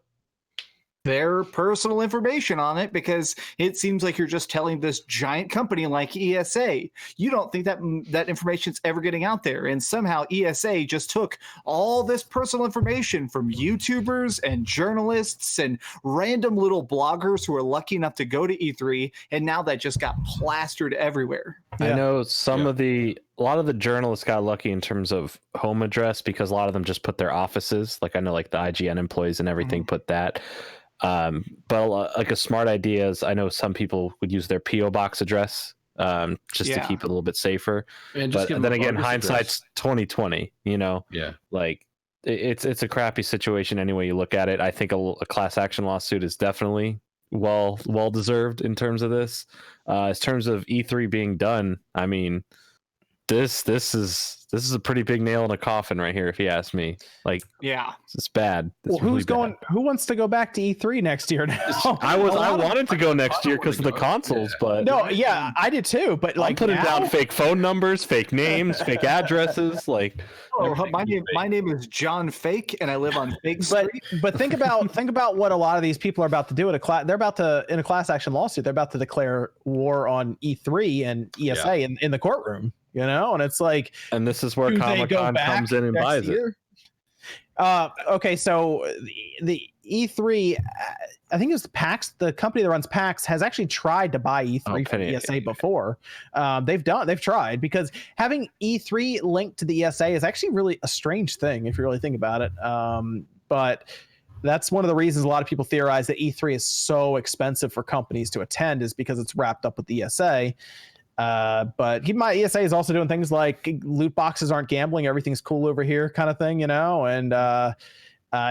Speaker 4: their personal information on it because it seems like you're just telling this giant company like ESA. You don't think that that information's ever getting out there, and somehow ESA just took all this personal information from YouTubers and journalists and random little bloggers who are lucky enough to go to E3, and now that just got plastered everywhere.
Speaker 3: I know a lot of the journalists got lucky in terms of home address because a lot of them just put their offices. Like I know like the IGN employees and everything put that. But like a smart idea is I know some people would use their PO box address just to keep it a little bit safer.
Speaker 6: And
Speaker 3: but then again, hindsight's
Speaker 6: address.
Speaker 3: 2020. You know, like it's a crappy situation any way you look at it. I think a class action lawsuit is definitely well deserved in terms of this. In terms of E3 being done, I mean, this is a pretty big nail in a coffin right here, if you ask me. Like, it's bad. It's
Speaker 1: well, who's going? Who wants to go back to E3 next year now?
Speaker 3: I wanted to go next year because of the consoles, but
Speaker 1: no, I did too. But like,
Speaker 3: I'm putting down fake phone numbers, fake names, fake addresses. Like,
Speaker 4: my name is John Fake, and I live on Fake Street.
Speaker 1: But think about what a lot of these people are about to do at a class. They're about to, in a class action lawsuit, they're about to declare war on E3 and ESA in the courtroom. You know, and it's like,
Speaker 3: and this is where Comic-Con comes in and buys it.
Speaker 1: Okay, so the E3, I think it was PAX, the company that runs PAX has actually tried to buy E3 from ESA before. They've tried, because having E3 linked to the ESA is actually really a strange thing if you really think about it. But that's one of the reasons a lot of people theorize that E3 is so expensive for companies to attend, is because it's wrapped up with the ESA. But keep in mind, ESA is also doing things like loot boxes aren't gambling, everything's cool over here kind of thing, you know, and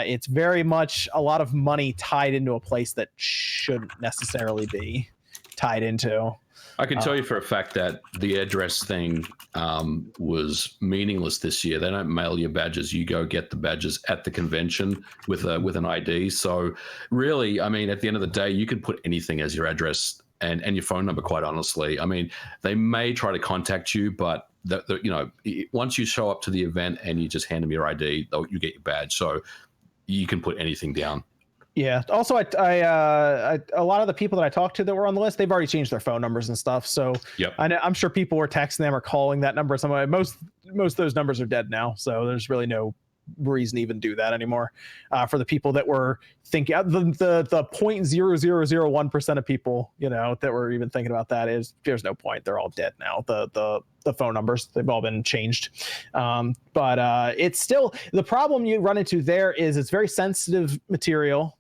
Speaker 1: it's very much a lot of money tied into a place that shouldn't necessarily be tied into.
Speaker 6: I can tell you for a fact that the address thing was meaningless this year. They don't mail you badges. You go get the badges at the convention with an ID. So really, I mean, at the end of the day, you can put anything as your address and your phone number, quite honestly. I mean, they may try to contact you, but you know, once you show up to the event and you just hand them your ID, you get your badge. So you can put anything down.
Speaker 1: Yeah. Also, I a lot of the people that I talked to that were on the list, they've already changed their phone numbers and stuff. So I'm sure people were texting them or calling that number. Most of those numbers are dead now. So there's really no reason to even do that anymore. For the people that were thinking, the 0.0001% of people, you know, that were even thinking about that, there's no point. They're all dead now. The phone numbers, they've all been changed. But it's still, the problem you run into there is it's very sensitive material,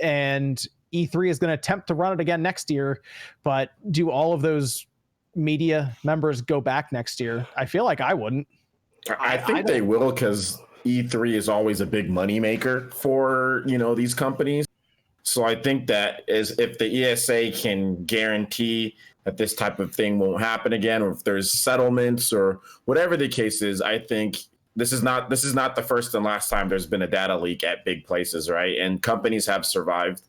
Speaker 1: and E3 is going to attempt to run it again next year. But do all of those media members go back next year? I feel like I wouldn't.
Speaker 5: I think they will, because E3 is always a big money maker for, you know, these companies. So I think that is, if the ESA can guarantee that this type of thing won't happen again, or if there's settlements or whatever the case is, I think this is not the first and last time there's been a data leak at big places, right? And companies have survived.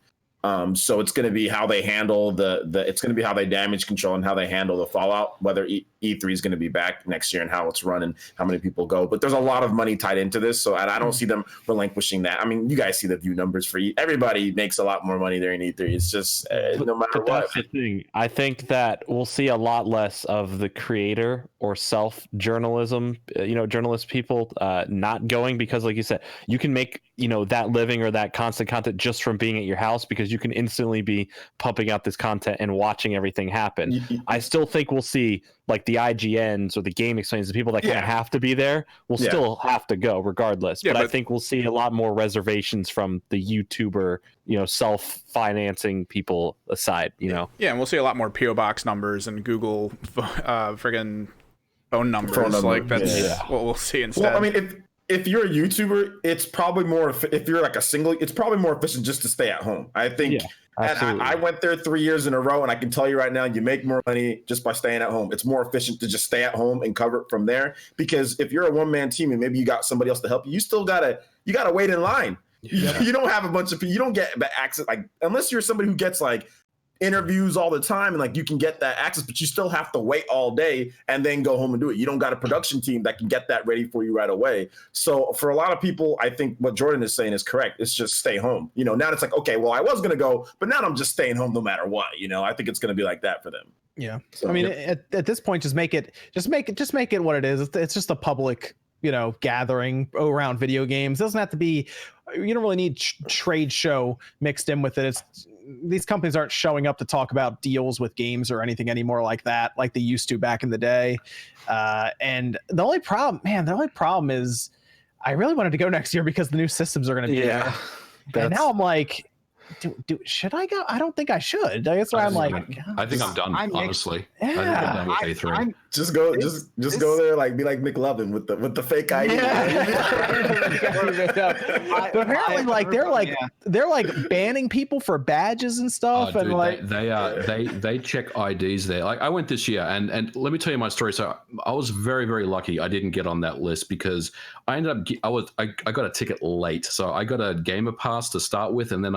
Speaker 5: So it's going to be how they handle it's going to be how they damage control and how they handle the fallout, whether E3 is going to be back next year and how it's run and how many people go. But there's a lot of money tied into this, so I don't see them relinquishing that. I mean, you guys see the view numbers for everybody makes a lot more money during E3. It's just no matter what.
Speaker 3: That's the thing. I think that we'll see a lot less of the creator or self journalism, journalist people not going, because like you said, you can make, that living or that constant content just from being at your house, because you can instantly be pumping out this content and watching everything happen. I still think we'll see like the IGNs or the Game Explains, the people that kind of have to be there will still have to go regardless. But I think we'll see a lot more reservations from the YouTuber, self-financing people aside, Yeah,
Speaker 2: and we'll see a lot more PO box numbers and Google friggin' phone numbers. Like that's what we'll see instead.
Speaker 5: Well, I mean, if you're a YouTuber, it's probably more. If you're like a single, it's probably more efficient just to stay at home. I think.
Speaker 3: Yeah,
Speaker 5: and I went there 3 years in a row, and I can tell you right now, you make more money just by staying at home. It's more efficient to just stay at home and cover it from there. Because if you're a one-man team and maybe you got somebody else to help you, you still gotta wait in line. Yeah. You don't have a bunch of people. You don't get access, like, unless you're somebody who gets like interviews all the time and like you can get that access, but you still have to wait all day and then go home and do it. You don't got a production team that can get that ready for you right away. So for a lot of people, I think what Jordan is saying is correct. It's just stay home. Now it's like, okay, well, I was going to go, but now I'm just staying home no matter what. I think it's going to be like that for them.
Speaker 1: Yeah.
Speaker 5: So,
Speaker 1: I mean, at this point, just make it what it is. It's just a public, gathering around video games. It doesn't have to be, you don't really need trade show mixed in with it. These companies aren't showing up to talk about deals with games or anything anymore like that, like they used to back in the day. And the only problem is I really wanted to go next year because the new systems are going to be there. And now I'm like, should I go? I don't think I should. That's why I'm like,
Speaker 6: I think I'm done. Honestly,
Speaker 1: yeah.
Speaker 6: I think I'm done with A3.
Speaker 5: Just go there, like be like McLovin with the fake ID.
Speaker 1: But apparently, they're like banning people for badges and stuff, and
Speaker 6: dude,
Speaker 1: like
Speaker 6: they check IDs there. Like I went this year, and let me tell you my story. So I was very, very lucky. I didn't get on that list because I ended up I got a ticket late, so I got a gamer pass to start with, and then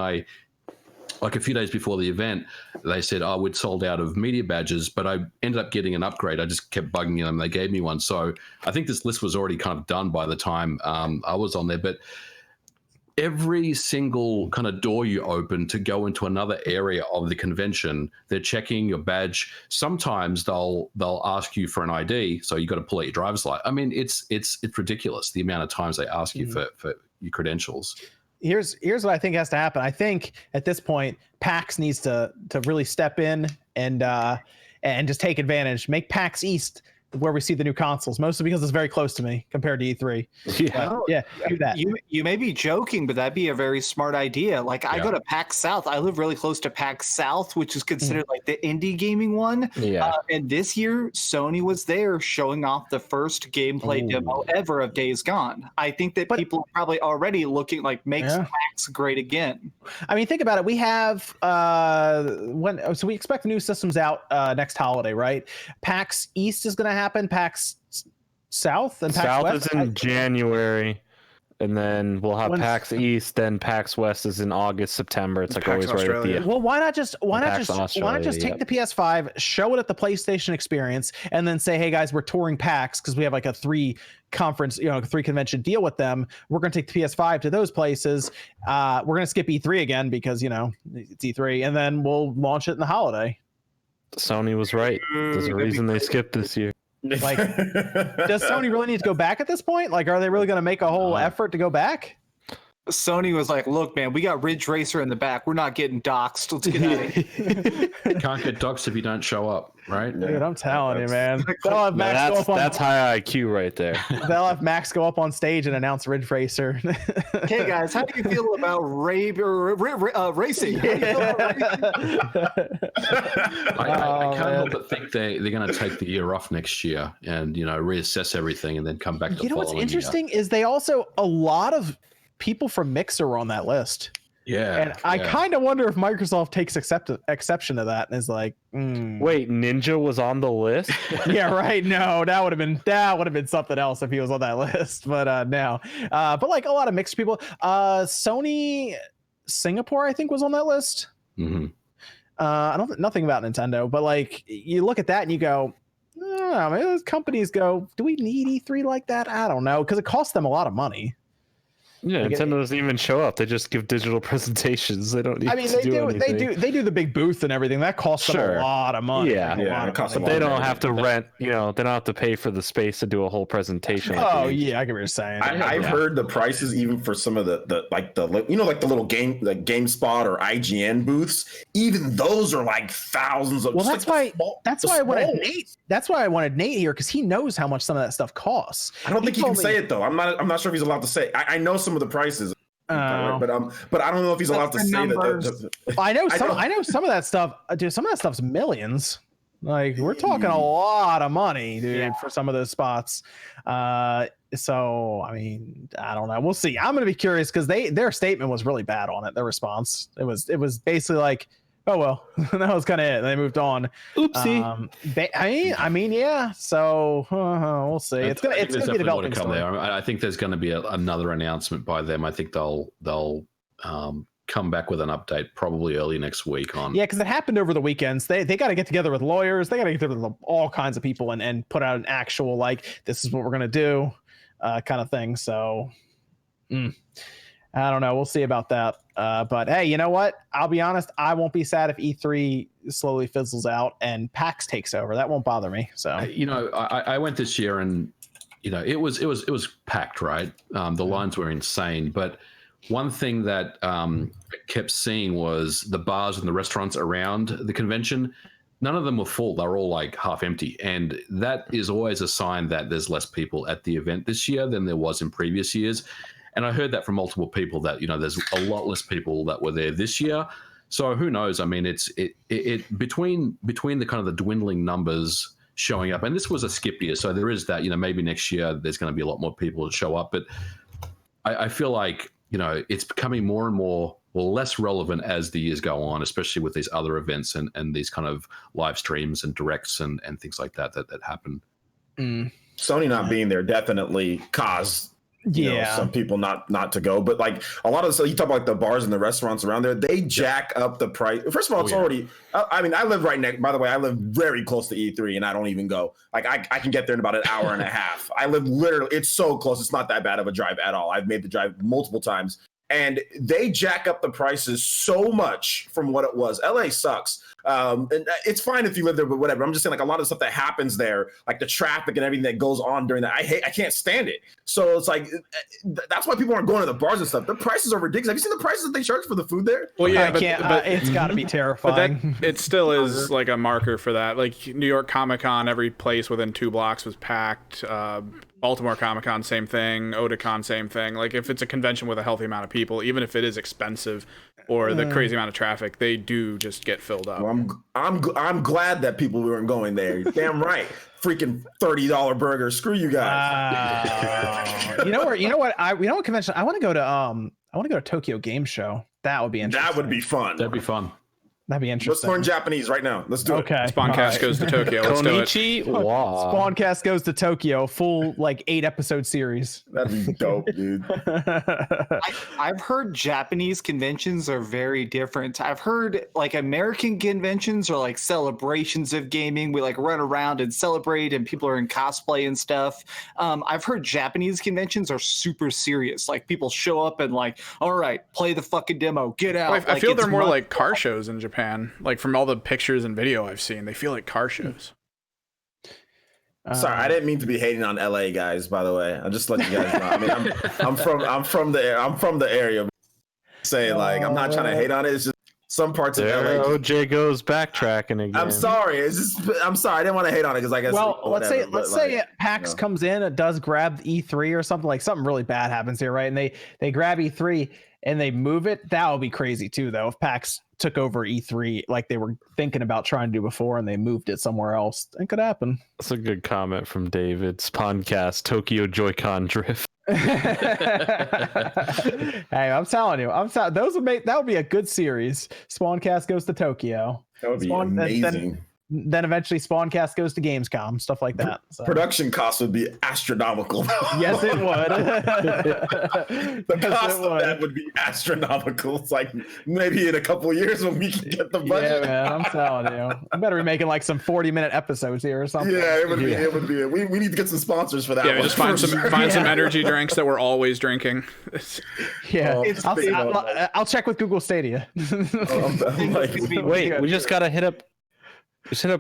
Speaker 6: like a few days before the event, they said, we'd sold out of media badges, but I ended up getting an upgrade. I just kept bugging them. They gave me one. So I think this list was already kind of done by the time I was on there. But every single kind of door you open to go into another area of the convention, they're checking your badge. Sometimes they'll ask you for an ID. So you got to pull out your driver's license. I mean, it's ridiculous, the amount of times they ask you for your credentials.
Speaker 1: Here's what I think has to happen. I think at this point, PAX needs to really step in and just take advantage. Make PAX East where we see the new consoles, mostly because it's very close to me compared to E3. Yeah, do that.
Speaker 4: You may be joking, but that'd be a very smart idea. Like I go to PAX South. I live really close to PAX South, which is considered like the indie gaming one.
Speaker 3: Yeah.
Speaker 4: And this year, Sony was there showing off the first gameplay demo ever of Days Gone. I think that people are probably already looking like makes PAX great again.
Speaker 1: I mean, think about it. We have so we expect the new systems out next holiday, right? PAX East is going to happen. PAX South and PAX
Speaker 3: South
Speaker 1: West
Speaker 3: is in January, and then we'll have PAX East. Then PAX West is in August, September. It's like
Speaker 2: PAX
Speaker 3: always right at the end.
Speaker 1: Well, why not just take the PS5, show it at the PlayStation Experience, and then say, hey guys, we're touring PAX because we have like a 3 convention deal with them. We're going to take the PS5 to those places. We're going to skip E3 again because it's E3, and then we'll launch it in the holiday.
Speaker 3: Sony was right. There's a reason they skipped this year.
Speaker 1: Like, does Sony really need to go back at this point? Like, are they really going to make a whole effort to go back?
Speaker 4: Sony was like, look, man, we got Ridge Racer in the back. We're not getting doxxed. Let's get out of here.
Speaker 6: You can't get doxxed if you don't show up, right?
Speaker 1: Dude, I'm telling you, man. They'll have Max go up on,
Speaker 3: that's high IQ right there.
Speaker 1: They'll have Max go up on stage and announce Ridge Racer.
Speaker 4: Okay, guys, how do you feel about racing?
Speaker 6: I can't help but think they're going to take the year off next year and reassess everything and then come back to the following
Speaker 1: what's interesting is they also a lot of people from Mixer were on that list.
Speaker 6: Yeah.
Speaker 1: And I kind of wonder if Microsoft takes exception to that and is like,
Speaker 3: wait, Ninja was on the list?
Speaker 1: Yeah, right. No, that would have been something else if he was on that list. But no. But like a lot of Mixer people, Sony Singapore, I think, was on that list.
Speaker 6: Mm-hmm.
Speaker 1: I don't nothing about Nintendo, but like you look at that and you go, oh, maybe those companies go, do we need E3 like that? I don't know, because it costs them a lot of money.
Speaker 3: Yeah, Nintendo doesn't even show up. They just give digital presentations. They don't need to do anything.
Speaker 1: They do the big booth and everything. That costs them a lot of money.
Speaker 3: Yeah, but they don't have to rent. They don't have to pay for the space to do a whole presentation.
Speaker 1: Oh yeah, I get what you're saying.
Speaker 5: I've heard the prices even for some of the little GameSpot or IGN booths. Even those are like thousands of.
Speaker 1: Well, that's why I wanted Nate. That's why I wanted Nate here, because he knows how much some of that stuff costs.
Speaker 5: I don't think he can say it though. I'm not sure if he's allowed to say. I know some of the prices, but I don't know if he's allowed to say that.
Speaker 1: I know some of that stuff. Dude, some of that stuff's millions. Like we're talking a lot of money, dude, for some of those spots. So I mean, I don't know. We'll see. I'm gonna be curious because their statement was really bad on it. Their response, it was basically like, oh well, that was kind of it. They moved on.
Speaker 3: Oopsie.
Speaker 1: I mean, yeah. So we'll see. It's gonna be a developing
Speaker 6: come
Speaker 1: story.
Speaker 6: there. I think there's going to be another announcement by them. I think they'll come back with an update probably early next week on.
Speaker 1: Yeah, because it happened over the weekends. They got to get together with lawyers. They got to get together with all kinds of people and put out an actual like, this is what we're gonna do, kind of thing. So. I don't know. We'll see about that. But hey, you know what? I'll be honest. I won't be sad if E3 slowly fizzles out and PAX takes over. That won't bother me. So
Speaker 6: I went this year and it was packed, right? The lines were insane. But one thing that I kept seeing was the bars and the restaurants around the convention. None of them were full. They're all like half empty, and that is always a sign that there's less people at the event this year than there was in previous years. And I heard that from multiple people that, there's a lot less people that were there this year. So who knows? I mean, it between the kind of the dwindling numbers showing up, and this was a skip year. So there is that, maybe next year there's going to be a lot more people to show up. But I feel like, it's becoming more and more less relevant as the years go on, especially with these other events and these kind of live streams and directs and things like that happen.
Speaker 5: Sony not being there definitely caused some people not to go, but like a lot of you talk about like the bars and the restaurants around there, they jack up the price. First of all, it's already. I mean, I live right next. By the way, I live very close to E3, and I don't even go. Like I can get there in about an hour and a half. I live literally. It's so close. It's not that bad of a drive at all. I've made the drive multiple times, and they jack up the prices so much from what it was. LA sucks. And it's fine if you live there, but whatever. I'm just saying, like a lot of stuff that happens there, like the traffic and everything that goes on during that, I can't stand it. So it's like that's why people aren't going to the bars and stuff. The prices are ridiculous. Have you seen the prices that they charge for the food there?
Speaker 2: Well, yeah,
Speaker 1: but it's got to be terrifying.
Speaker 2: But it still is like a marker for that. Like New York Comic Con, every place within 2 blocks was packed. Baltimore Comic Con, same thing. Otakon, same thing. Like if it's a convention with a healthy amount of people, even if it is expensive or the crazy amount of traffic, they do just get filled up.
Speaker 5: Well, I'm glad that people weren't going there. Damn right. Freaking $30 burger. Screw you guys.
Speaker 1: You know what convention I want to go to Tokyo Game Show. That would be interesting.
Speaker 5: That would be fun.
Speaker 6: That'd be fun.
Speaker 1: That'd be interesting.
Speaker 5: Let's learn Japanese right now. Let's do it.
Speaker 2: Spawncast goes to Tokyo. Let's do it.
Speaker 1: Spawncast goes to Tokyo. Full 8-episode series.
Speaker 5: That'd be dope, dude.
Speaker 4: I've heard Japanese conventions are very different. I've heard like American conventions are like celebrations of gaming. We like run around and celebrate, and people are in cosplay and stuff. I've heard Japanese conventions are super serious. Like people show up and like, all right, play the fucking demo, get out.
Speaker 2: Well, I feel they're more like car shows in Japan. Like from all the pictures and video I've seen, they feel like car shows.
Speaker 5: Sorry, I didn't mean to be hating on LA guys. By the way, I'm just letting you guys know. I mean, I'm from the area. Say like I'm not trying to hate on it. It's just some parts of LA.
Speaker 3: OJ goes backtracking again.
Speaker 5: I'm sorry. I'm sorry. I didn't want to hate on it because I guess.
Speaker 1: Well, let's say PAX comes in, it does grab E3 or something, like something really bad happens here, right? And they grab E3 and they move it. That would be crazy too, though. If PAX took over E3 like they were thinking about trying to do before and they moved it somewhere else, it could happen.
Speaker 3: That's a good comment from David. Spawncast, Tokyo Joy-Con drift.
Speaker 1: Hey, I'm telling you, that would be a good series. Spawncast goes to Tokyo.
Speaker 5: That would be amazing.
Speaker 1: Then eventually Spawncast goes to Gamescom, stuff like that. So.
Speaker 5: Production costs would be astronomical.
Speaker 1: Yes, it would.
Speaker 5: The cost of that would be astronomical. It's like maybe in a couple of years when we can get the budget.
Speaker 1: Yeah, man, I'm telling you. I better be making like some 40-minute episodes here or something.
Speaker 5: Yeah, it would be. We need to get some sponsors for that.
Speaker 2: Yeah, just find some energy drinks that we're always drinking.
Speaker 1: Yeah, I'll check with Google Stadia.
Speaker 3: Wait, we just gotta hit up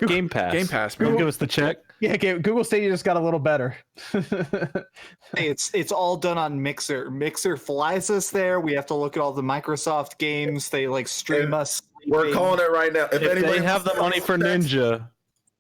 Speaker 3: Game Pass.
Speaker 2: Game Pass, man.
Speaker 3: Give us the check.
Speaker 1: Yeah, Google Stadia just got a little better.
Speaker 4: Hey, it's all done on Mixer. Mixer flies us there. We have to look at all the Microsoft games. They like stream us.
Speaker 5: We're calling it right now.
Speaker 3: If they have the money for Ninja.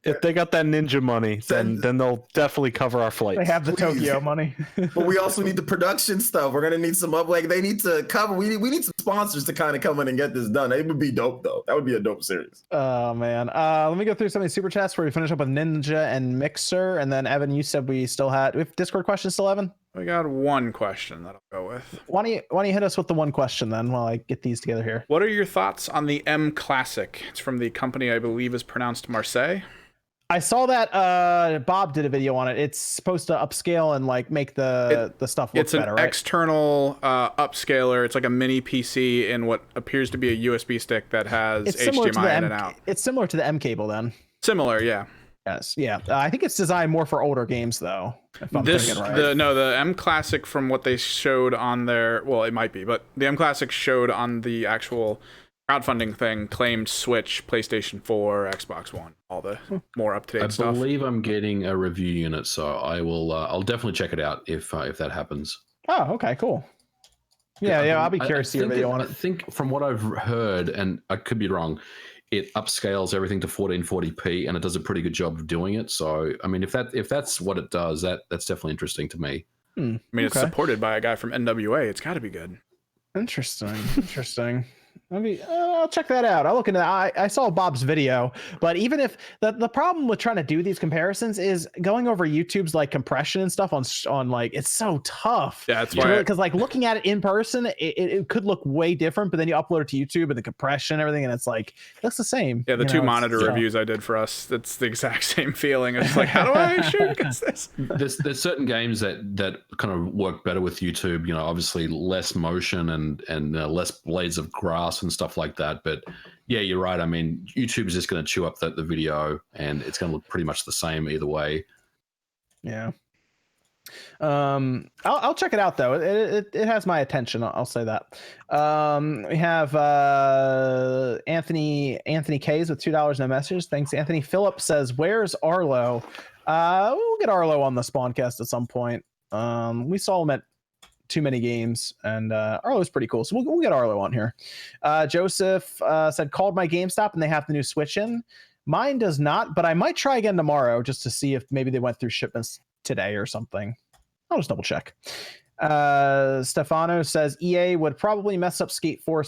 Speaker 3: If they got that ninja money, then they'll definitely cover our flights.
Speaker 1: They have the Tokyo money.
Speaker 5: But we also need the production stuff. We're gonna need some they need to cover. We need some sponsors to kind of come in and get this done. It would be dope though. That would be a dope series.
Speaker 1: Oh man. Let me go through some of these super chats where we finish up with Ninja and Mixer, and then Evan, you said we still had. We have Discord questions still, Evan.
Speaker 2: We got one question that I'll go with.
Speaker 1: Why don't you hit us with the one question then while I get these together here?
Speaker 2: What are your thoughts on the M Classic? It's from the company I believe is pronounced Marseille.
Speaker 1: I saw that Bob did a video on it. It's supposed to upscale and like make the stuff look better, right? It's
Speaker 2: an external upscaler. It's like a mini PC in what appears to be a USB stick that has HDMI in and out.
Speaker 1: It's similar to the M cable then.
Speaker 2: Similar, yeah.
Speaker 1: Yes, yeah. I think it's designed more for older games though. If I'm thinking right.
Speaker 2: The M Classic from what they showed on their, well, it might be, but the M Classic showed on the actual crowdfunding thing claimed Switch, PlayStation 4, Xbox One, all the more up-to-date stuff.
Speaker 6: I believe I'm getting a review unit, so I will. I'll definitely check it out if that happens.
Speaker 1: Oh, okay, cool. Yeah, I'll be curious to see your video on it.
Speaker 6: I think from what I've heard, and I could be wrong, it upscales everything to 1440p, and it does a pretty good job of doing it. So, I mean, if that's what it does, that's definitely interesting to me.
Speaker 2: I mean, it's supported by a guy from NWA. It's got to be good.
Speaker 1: Interesting. I'll check that out. I'll look into that. I saw Bob's video, but even if the problem with trying to do these comparisons is going over YouTube's like compression and stuff on like, it's so tough.
Speaker 2: Yeah, that's why.
Speaker 1: Because like looking at it in person, it could look way different, but then you upload it to YouTube and the compression and everything, and it's like, it looks the same.
Speaker 2: Yeah, the two monitor reviews I did for us, that's the exact same feeling. It's like, how do I shoot against this?
Speaker 6: There's certain games that kind of work better with YouTube. You know, obviously less motion and less blades of grass and stuff like that, but yeah, you're right. I mean, YouTube is just going to chew up the video, and it's going to look pretty much the same either way.
Speaker 1: Yeah. I'll check it out though. It has my attention. I'll say that. We have Anthony K's with $2 no messages. Thanks, Anthony. Philip says, "Where's Arlo?" We'll get Arlo on the Spawncast at some point. We saw him at too many games, and Arlo's pretty cool, so we'll get Arlo on here. Joseph said, "Called my GameStop and they have the new Switch in. Mine does not, but I might try again tomorrow just to see if maybe they went through shipments today or something. I'll just double check." Stefano says EA would probably mess up Skate 4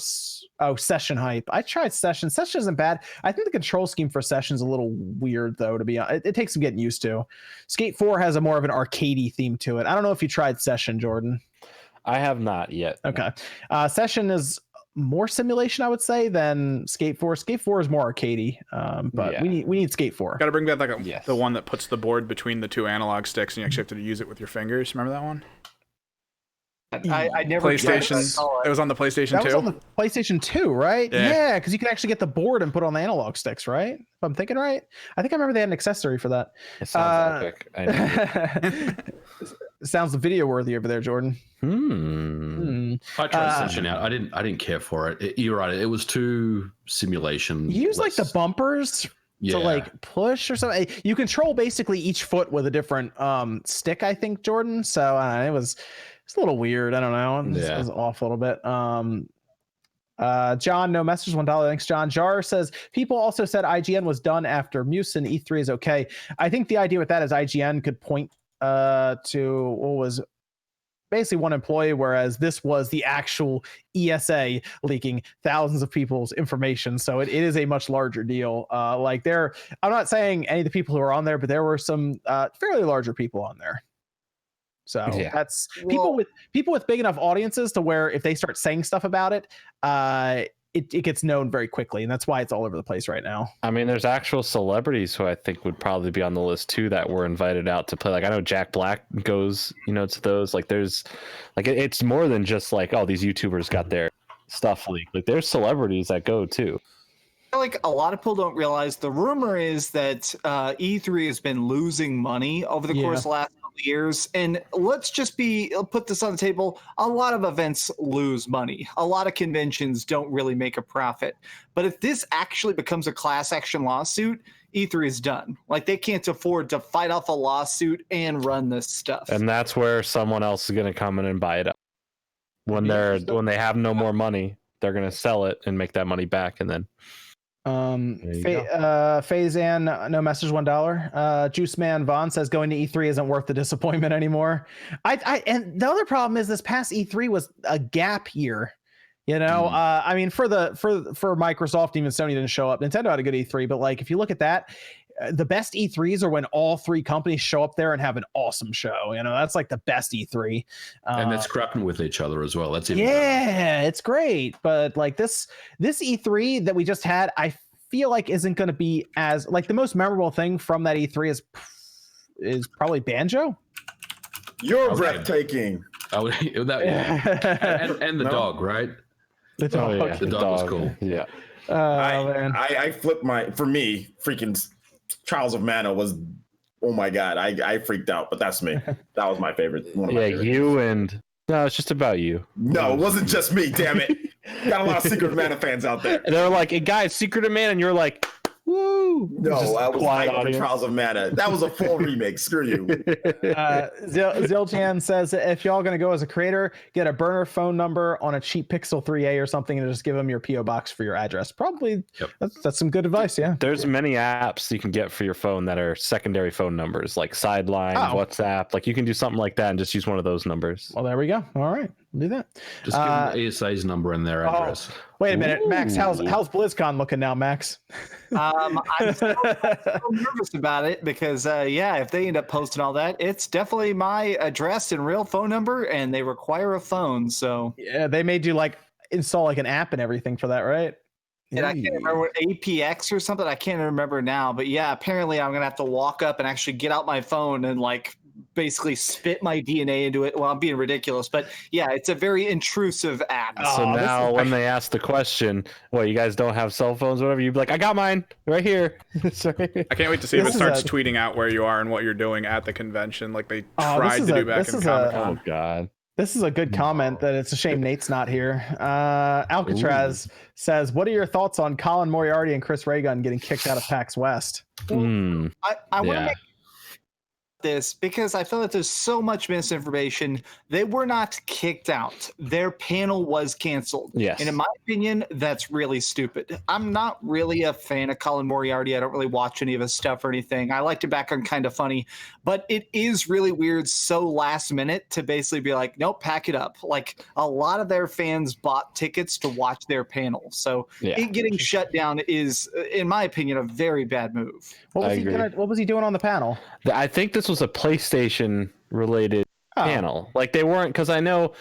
Speaker 1: session hype. I tried session isn't bad. I think the control scheme for session's a little weird though, to be honest. It takes some getting used to. Skate 4 has a more of an arcadey theme to it. I don't know if you tried session, Jordan.
Speaker 3: I have not yet.
Speaker 1: Okay. Session is more simulation, I would say, than Skate 4. Skate 4 is more arcadey, but yeah. we need Skate 4.
Speaker 2: Got to bring back the one that puts the board between the two analog sticks and you actually have to use it with your fingers. Remember that one?
Speaker 4: I never
Speaker 2: PlayStation. It was on the PlayStation 2.
Speaker 1: Was on the PlayStation 2, right? Yeah, because you can actually get the board and put it on the analog sticks, right? If I'm thinking right. I think I remember they had an accessory for that.
Speaker 3: It sounds epic. I know.
Speaker 1: Sounds video worthy over there, Jordan.
Speaker 6: I tried Session out. I didn't care for it. You're right. It was too simulation.
Speaker 1: You use like the bumpers to like push or something. You control basically each foot with a different stick, I think, Jordan. So it's a little weird. I don't know. It was off a little bit. John, no message, $1. Thanks, John. Jar says people also said IGN was done after Musin. E3 is okay. I think the idea with that is IGN could point to what was basically one employee, whereas this was the actual ESA leaking thousands of people's information. So it is a much larger deal. I'm not saying any of the people who are on there, but there were some fairly larger people on there. So that's people with big enough audiences to where if they start saying stuff about it, it gets known very quickly, and that's why it's all over the place right now.
Speaker 3: I mean, there's actual celebrities who I think would probably be on the list too that were invited out to play. Like I know Jack Black goes, to those. Like there's, like it's more than just like, oh, these YouTubers got their stuff leaked. Like there's celebrities that go too.
Speaker 4: Like a lot of people don't realize the rumor is that E3 has been losing money over the course of the last couple of years. And let's just put this on the table. A lot of events lose money. A lot of conventions don't really make a profit. But if this actually becomes a class action lawsuit, E3 is done. Like they can't afford to fight off a lawsuit and run this stuff.
Speaker 3: And that's where someone else is going to come in and buy it up. When they have no more money, they're going to sell it and make that money back, and then
Speaker 1: Faizan, no message, $1. Juice Man Vaughn says going to E3 isn't worth the disappointment anymore. And the other problem is this past E3 was a gap year. You know, I mean, for Microsoft, even Sony didn't show up. Nintendo had a good E3, but like if you look at that, the best E3s are when all three companies show up there and have an awesome show. You know, that's like the best E3.
Speaker 6: And they're scrapping with each other as well. That's even
Speaker 1: better. It's great. But like this E3 that we just had, I feel like isn't going to be as like the most memorable thing from that E3 is probably Banjo.
Speaker 5: You're breathtaking.
Speaker 6: Oh, and the dog, right?
Speaker 1: The dog.
Speaker 3: Oh, yeah.
Speaker 6: The dog was cool.
Speaker 3: Yeah.
Speaker 1: Man.
Speaker 5: I flipped for me, freaking Trials of Mana was, oh my God, I freaked out, but that's me. That was my favorite. One of my favorites.
Speaker 3: You and no, it's just about you.
Speaker 5: No, it wasn't just me, damn it. Got a lot of Secret of Mana fans out there.
Speaker 3: And they're like, hey, guys, Secret of Mana, and you're like, woo.
Speaker 5: No, I was hyped for Trials of Mana. That was a full remake. Screw you.
Speaker 1: Zilchan says if y'all gonna go as a creator, get a burner phone number on a cheap Pixel 3a or something, and just give them your PO box for your address. Probably. Yep. That's some good advice. Yeah.
Speaker 3: There's many apps you can get for your phone that are secondary phone numbers, like Sideline, WhatsApp. Like you can do something like that and just use one of those numbers.
Speaker 1: Well, there we go. All right, we'll do that.
Speaker 6: Just give them ESA's number and their address.
Speaker 1: Wait a minute, Max. How's BlizzCon looking now, Max?
Speaker 4: I'm still nervous about it because, if they end up posting all that, it's definitely my address and real phone number, and they require a phone. So
Speaker 1: yeah, they made you like install like an app and everything for that, right?
Speaker 4: And I can't remember what APX or something. I can't remember now, but yeah, apparently I'm gonna have to walk up and actually get out my phone and like basically spit my DNA into it. Well, I'm being ridiculous, but yeah, it's a very intrusive app.
Speaker 3: So now when they ask the question, well, you guys don't have cell phones, whatever, you'd be like, I got mine right here. Sorry.
Speaker 2: I can't wait to see if it starts tweeting out where you are and what you're doing at the convention, like they tried to do back in Comic-Con.
Speaker 3: Oh God.
Speaker 1: This is a good comment that it's a shame Nate's not here. Alcatraz says, what are your thoughts on Colin Moriarty and Chris Ray Gun getting kicked out of PAX West?
Speaker 4: I want to make this because I feel that there's so much misinformation. They were not kicked out. Their panel was canceled.
Speaker 3: Yes.
Speaker 4: And in my opinion, that's really stupid. I'm not really a fan of Colin Moriarty. I don't really watch any of his stuff or anything. I liked it back on Kind of Funny, but it is really weird so last minute to basically be like, nope, pack it up. Like a lot of their fans bought tickets to watch their panel. So it getting shut down is, in my opinion, a very bad move.
Speaker 1: What was he doing on the panel?
Speaker 3: I think this was a PlayStation related panel. Like they weren't, because I know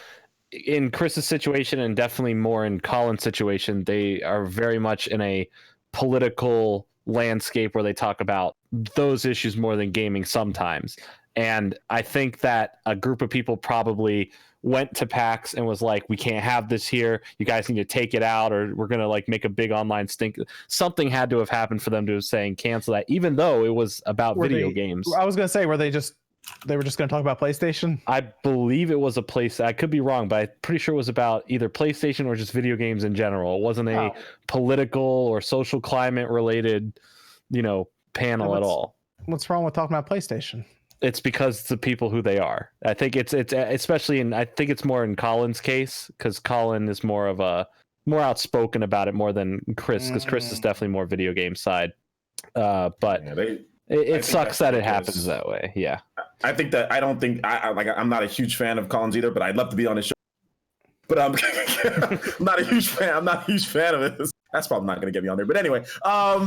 Speaker 3: in Chris's situation and definitely more in Colin's situation, they are very much in a political landscape where they talk about those issues more than gaming sometimes. And I think that a group of people probably went to PAX and was like, we can't have this here. You guys need to take it out, or we're going to like make a big online stink. Something had to have happened for them to saying cancel that, even though it was about video games.
Speaker 1: I was going to say, they were just going to talk about PlayStation?
Speaker 3: I believe it was a place. I could be wrong, but I'm pretty sure it was about either PlayStation or just video games in general. It wasn't a political or social climate related, panel at all.
Speaker 1: What's wrong with talking about PlayStation?
Speaker 3: It's because the people who they are. I think it's especially I think it's more in Colin's case, because Colin is more outspoken about it more than Chris, because Chris is definitely more video game side. But it sucks that it happens that way. Yeah.
Speaker 5: I think that I'm not a huge fan of Colin's either, but I'd love to be on his show. But I'm not a huge fan. I'm not a huge fan of it. That's probably not going to get me on there. But anyway, I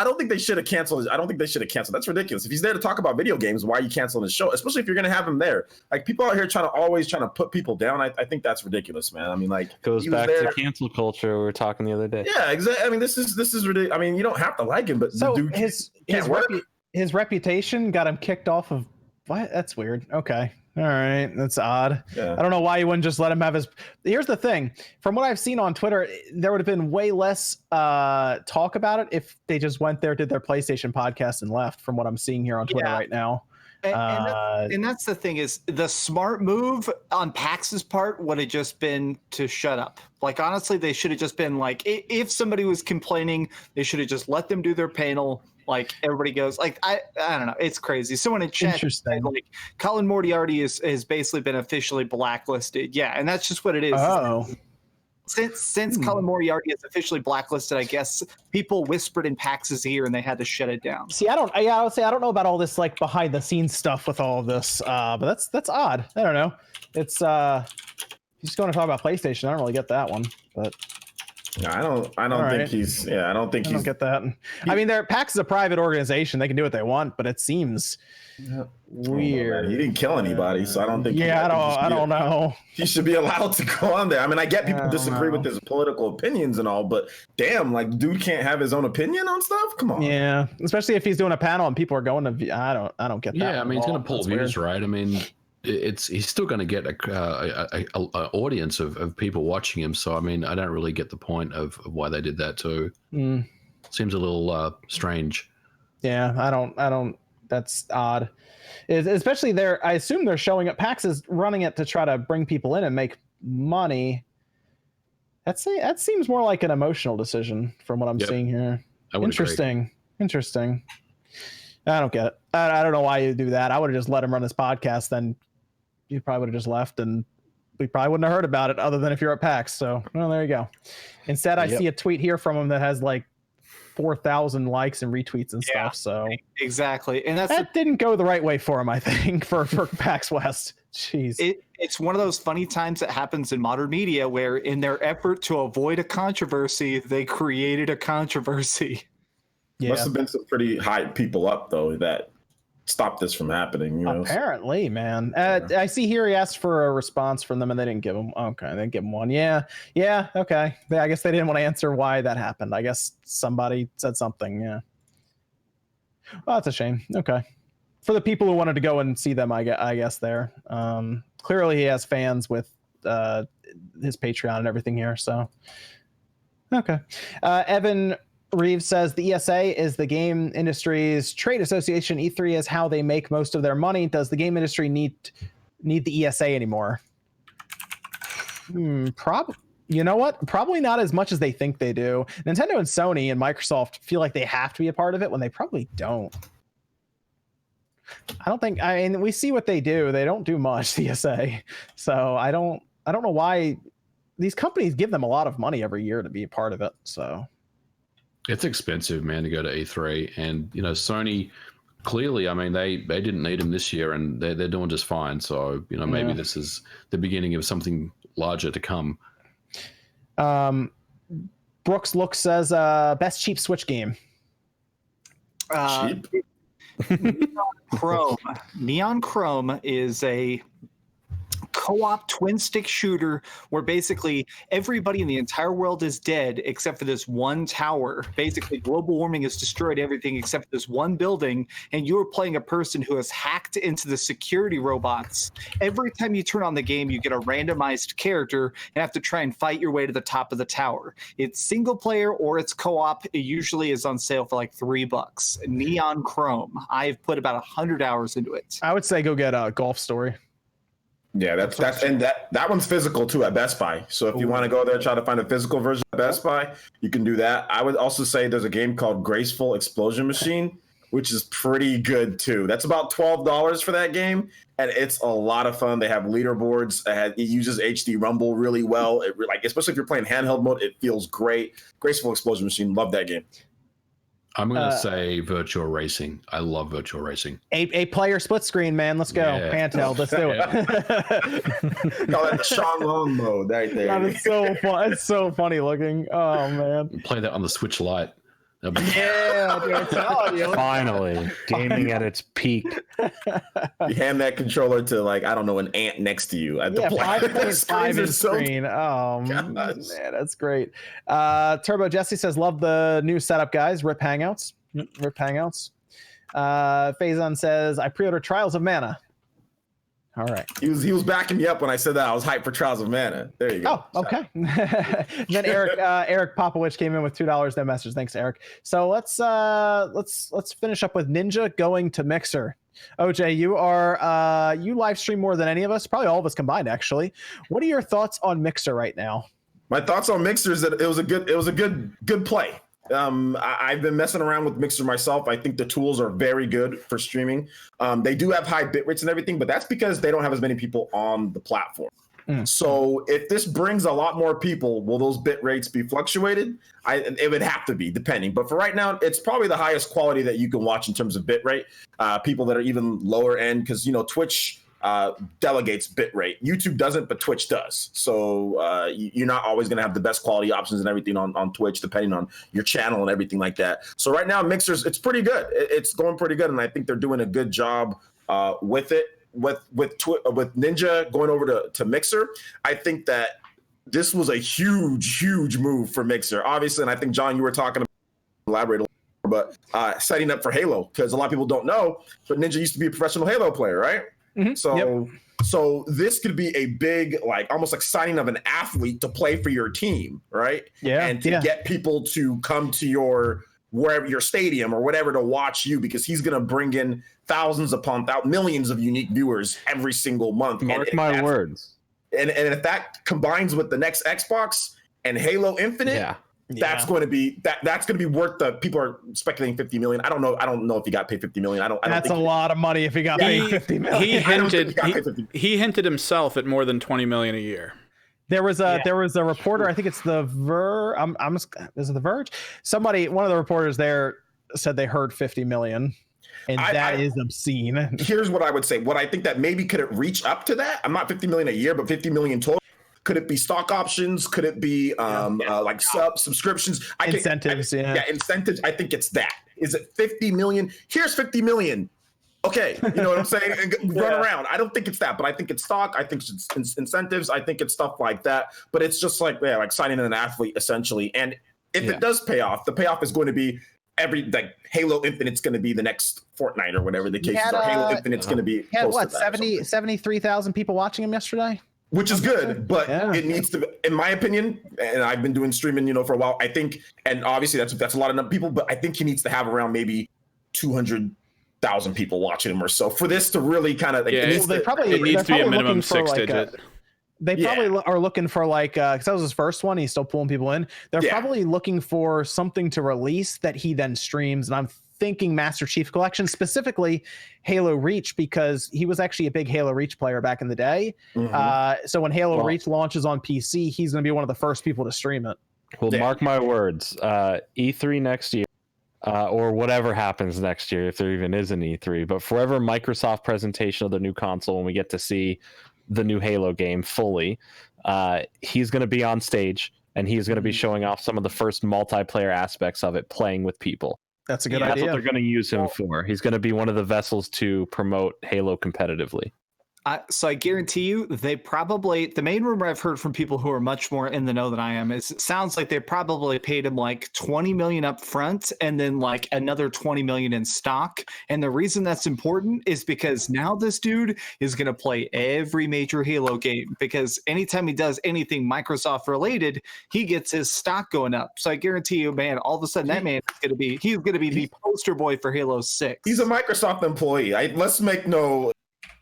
Speaker 5: don't think they should have canceled. I don't think they should have canceled. That's ridiculous. If he's there to talk about video games, why are you canceling his show? Especially if you're going to have him there. Like people out here always trying to put people down. I think that's ridiculous, man. I mean, like
Speaker 3: goes back to cancel culture we were talking the other day.
Speaker 5: Yeah, exactly. I mean, this is ridiculous. I mean, you don't have to like him, but
Speaker 1: so
Speaker 5: the dude
Speaker 1: his reputation got him kicked off of what? That's weird. Okay. All right, that's odd. Yeah. I don't know why you wouldn't just let him have his. Here's the thing: from what I've seen on Twitter, there would have been way less talk about it if they just went there, did their PlayStation podcast, and left. From what I'm seeing here on Twitter right now,
Speaker 4: and that's the thing is the smart move on PAX's part would have just been to shut up. Like honestly, they should have just been like, if somebody was complaining, they should have just let them do their panel. Like everybody goes like I don't know, it's crazy. Someone in chat said, like Colin Moriarty has basically been officially blacklisted. Yeah, and that's just what it is.
Speaker 1: Oh,
Speaker 4: Since Colin Moriarty is officially blacklisted, I guess people whispered in Pax's ear and they had to shut it down.
Speaker 1: See, I would say I don't know about all this like behind the scenes stuff with all of this, but that's odd. I don't know. It's he's going to talk about PlayStation. I don't really get that one, but
Speaker 5: I don't think he's. Yeah, I don't think
Speaker 1: I don't get that. I mean, PAX is a private organization; they can do what they want, but it seems weird.
Speaker 5: He didn't kill anybody, so I don't think.
Speaker 1: Yeah, I don't know.
Speaker 5: He should be allowed to go on there. I mean, I get people disagree with his political opinions and all, but damn, like, dude can't have his own opinion on stuff. Come on.
Speaker 1: Yeah, especially if he's doing a panel and people are going to. I don't get that.
Speaker 6: Yeah, I mean, he's going to pull views, right? I mean, he's still going to get a audience of people watching him. So I mean, I don't really get the point of why they did that too. Seems a little strange.
Speaker 1: Yeah, I don't. That's odd. Especially I assume they're showing up. PAX is running it to try to bring people in and make money. That seems more like an emotional decision from what I'm seeing here. Interesting. I don't get it. I don't know why you do that. I would have just let him run his podcast. Then you probably would have just left and we probably wouldn't have heard about it other than if you're at PAX. So, well, there you go. Instead, I see a tweet here from him that has like 4,000 likes and retweets and stuff. So
Speaker 4: exactly. And
Speaker 1: that didn't go the right way for him, I think, for PAX West. Jeez.
Speaker 4: It's one of those funny times that happens in modern media where in their effort to avoid a controversy, they created a controversy.
Speaker 5: Yeah. Must have been some pretty high people up though that stopped this from happening. You know?
Speaker 1: Apparently, man. I see here he asked for a response from them and they didn't give him. Okay, they didn't give him one. Yeah. Okay. I guess they didn't want to answer why that happened. I guess somebody said something. Yeah. Well, that's a shame. Okay. For the people who wanted to go and see them, I guess there. Clearly, he has fans with his Patreon and everything here. So, okay. Evan Reeves says the ESA is the game industry's trade association. E3 is how they make most of their money. Does the game industry need the ESA anymore? Probably. You know what? Probably not as much as they think they do. Nintendo and Sony and Microsoft feel like they have to be a part of it when they probably don't. I don't think. I mean, we see what they do. They don't do much, the ESA. So I don't know why these companies give them a lot of money every year to be a part of it. So.
Speaker 6: It's expensive, man, to go to E3, and you know, Sony clearly, I mean, they didn't need them this year, and they're doing just fine. So you know, maybe this is the beginning of something larger to come.
Speaker 1: Brooks Look says best cheap Switch game.
Speaker 5: Cheap.
Speaker 4: Neon Chrome is a co-op twin stick shooter where basically everybody in the entire world is dead except for this one tower. Basically, global warming has destroyed everything except for this one building, and you are playing a person who has hacked into the security robots. Every time you turn on the game, you get a randomized character and have to try and fight your way to the top of the tower. It's single player or it's co-op. It usually is on sale for like $3. Neon Chrome. I've put about 100 hours into it.
Speaker 1: I would say go get a Golf Story.
Speaker 5: Yeah, that's and that one's physical too at Best Buy. So if you want to go there and try to find a physical version at Best Buy, you can do that. I would also say there's a game called Graceful Explosion Machine, which is pretty good too. That's about $12 for that game, and it's a lot of fun. They have leaderboards. It uses HD Rumble really well. Especially if you're playing handheld mode, it feels great. Graceful Explosion Machine, love that game.
Speaker 6: I'm going to say virtual racing. I love virtual racing.
Speaker 1: A player split screen, man. Let's go.
Speaker 6: Yeah.
Speaker 1: Handheld. Let's do it.
Speaker 5: Call that the Shang Long mode right there.
Speaker 1: God, it's so fun. It's so funny looking. Oh, man.
Speaker 6: Play that on the Switch Lite.
Speaker 1: Yeah, dude, I'm telling you.
Speaker 3: Finally, gaming at its peak.
Speaker 5: You hand that controller to an ant next to you at the
Speaker 1: 5.5 inch screen. Oh man, that's great. Turbo Jesse says, "Love the new setup, guys. Rip Hangouts. Rip Hangouts." Faison says, "I pre-ordered Trials of Mana." All right.
Speaker 5: He was backing me up when I said that. I was hyped for Trials of Mana. There you go.
Speaker 1: Oh, okay. Then Eric Popovich came in with $2. No message. Thanks, Eric. So let's finish up with Ninja going to Mixer. OJ, you live stream more than any of us, probably all of us combined, actually. What are your thoughts on Mixer right now?
Speaker 5: My thoughts on Mixer is that it was a good play. I've been messing around with Mixer myself. I think the tools are very good for streaming. They do have high bit rates and everything, but that's because they don't have as many people on the platform. So if this brings a lot more people, will those bit rates be fluctuated? It would have to be, depending. But for right now, it's probably the highest quality that you can watch in terms of bit rate. People that are even lower end, because Twitch delegates bit rate. YouTube doesn't, but Twitch does. So you're not always going to have the best quality options and everything on Twitch, depending on your channel and everything like that. So right now, Mixer's, it's pretty good. It's going pretty good, and I think they're doing a good job with it. With Ninja going over to Mixer, I think that this was a huge move for Mixer. Obviously, and I think, John, you were talking about, elaborate a little, but setting up for Halo, because a lot of people don't know, but Ninja used to be a professional Halo player, right? So this could be a big, almost like signing of an athlete to play for your team, right?
Speaker 1: Yeah.
Speaker 5: And to get people to come to wherever your stadium or whatever to watch you, because he's going to bring in thousands upon millions of unique viewers every single month.
Speaker 3: Mark my words.
Speaker 5: And if that combines with the next Xbox and Halo Infinite, that's going to be that's going to be worth the people are speculating 50 million. I don't know if he got paid 50 million. I don't
Speaker 1: That's
Speaker 5: think
Speaker 1: a lot of money if he got paid 50 million.
Speaker 2: He hinted himself at more than 20 million a year.
Speaker 1: There was a reporter, I think it's the is it the Verge? One of the reporters there said they heard 50 million. And that is obscene.
Speaker 5: Here's what I would say. What I think that maybe could it reach up to that? I'm not 50 million a year, but 50 million total. Could it be stock options? Could it be subscriptions?
Speaker 1: Incentives,
Speaker 5: incentives. I think it's that. Is it 50 million? Here's 50 million. Okay, you know what I'm saying? And run around. I don't think it's that, but I think it's stock. I think it's incentives. I think it's stuff like that. But it's just like signing an athlete, essentially. And if it does pay off, the payoff is going to be Halo Infinite's going to be the next Fortnite or whatever the case is. Or Halo Infinite's going to be close to that, 73,000
Speaker 1: people watching him yesterday?
Speaker 5: Which is good, but it needs to, in my opinion, and I've been doing streaming, for a while. I think, and obviously that's a lot of people, but I think he needs to have around maybe 200,000 people watching him or so for this to really kind of.
Speaker 2: It needs to be a minimum 6 digit.
Speaker 1: They probably are looking for because that was his first one. He's still pulling people in. They're probably looking for something to release that he then streams. And I'm thinking Master Chief Collection, specifically Halo Reach, because he was actually a big Halo Reach player back in the day. So when Halo Reach launches on PC, he's going to be one of the first people to stream it.
Speaker 3: Well, mark my words, E3 next year, or whatever happens next year, if there even is an E3, but forever Microsoft presentation of the new console, when we get to see the new Halo game fully, he's going to be on stage and he's going to be showing off some of the first multiplayer aspects of it, playing with people.
Speaker 1: That's a good idea.
Speaker 3: That's what they're going to use him for. He's going to be one of the vessels to promote Halo competitively.
Speaker 4: So I guarantee you, the main rumor I've heard from people who are much more in the know than I am is it sounds like they probably paid him like 20 million up front and then like another 20 million in stock. And the reason that's important is because now this dude is going to play every major Halo game, because anytime he does anything Microsoft related, he gets his stock going up. So I guarantee you, man, all of a sudden that man is going to be the poster boy for Halo 6.
Speaker 5: He's a Microsoft employee. Let's make no.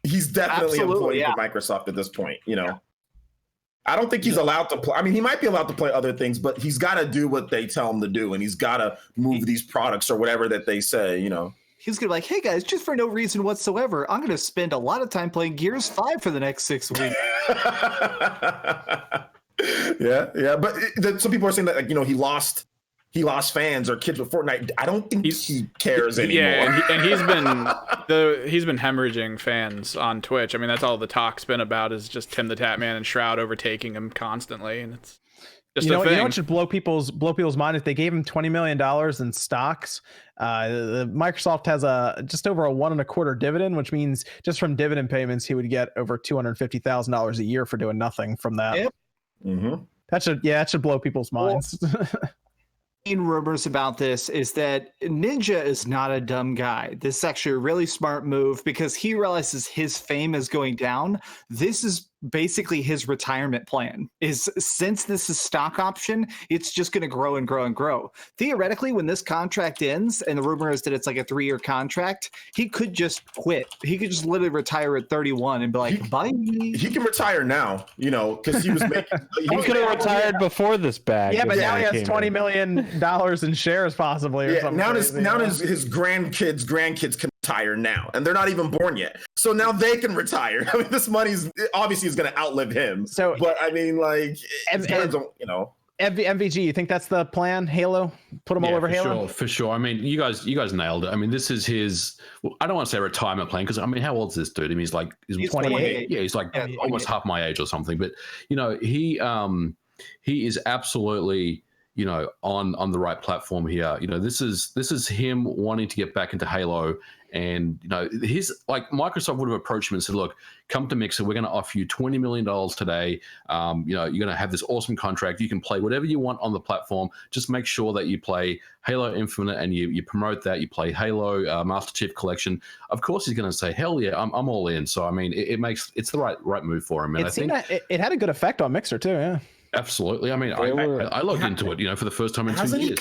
Speaker 5: He's definitely employee for Microsoft at this point, I don't think he's allowed to play. I mean, he might be allowed to play other things, but he's got to do what they tell him to do, and he's got to move these products or whatever that they say, He's going
Speaker 4: to be like, hey, guys, just for no reason whatsoever, I'm going to spend a lot of time playing Gears 5 for the next 6 weeks.
Speaker 5: Yeah. But some people are saying that, he lost fans or kids with Fortnite. I don't think he cares anymore.
Speaker 2: Yeah, and he's been hemorrhaging fans on Twitch. I mean, that's all the talk's been about, is just Tim the Tatman and Shroud overtaking him constantly, and it's just a thing.
Speaker 1: You know what should blow people's mind? If they gave him $20 million in stocks, Microsoft has just over a 1.25 dividend, which means just from dividend payments, he would get over $250,000 a year for doing nothing from that.
Speaker 4: Yep.
Speaker 5: Mm-hmm.
Speaker 1: That should blow people's minds.
Speaker 4: Rumors about this is that Ninja is not a dumb guy. This is actually a really smart move because he realizes his fame is going down. This is basically his retirement plan, is since this is stock option, it's just going to grow and grow and grow. Theoretically, when this contract ends, and the rumor is that it's like a 3-year contract, he could just quit. He could just literally retire at 31 and be like, bye.
Speaker 5: He can retire now, because he was making.
Speaker 3: He could have retired before this bag.
Speaker 1: Yeah, but now he has $20 million in shares possibly. Or something
Speaker 5: now his grandkids can retire now, and they're not even born yet. So now they can retire. I mean, this money's obviously is going to outlive him.
Speaker 1: So,
Speaker 5: but I mean, like,
Speaker 1: MVG, you think that's the plan? Halo, put them all over Halo.
Speaker 6: For sure. I mean, you guys nailed it. I mean, this is his. Well, I don't want to say retirement plan because I mean, how old is this dude? I mean, he's
Speaker 1: 28.
Speaker 6: Yeah, he's like almost half my age or something. But you know, he is absolutely on the right platform here. You know, this is him wanting to get back into Halo. And his Microsoft would have approached him and said, "Look, come to Mixer. We're going to offer you $20 million today. You're going to have this awesome contract. You can play whatever you want on the platform. Just make sure that you play Halo Infinite and you promote that. You play Halo Master Chief Collection. Of course, he's going to say, "Hell yeah, I'm all in." So I mean, it's the right move for him. And I think
Speaker 1: it had a good effect on Mixer too. Yeah.
Speaker 6: Absolutely. I mean, I logged into it, for the first time in 2 years.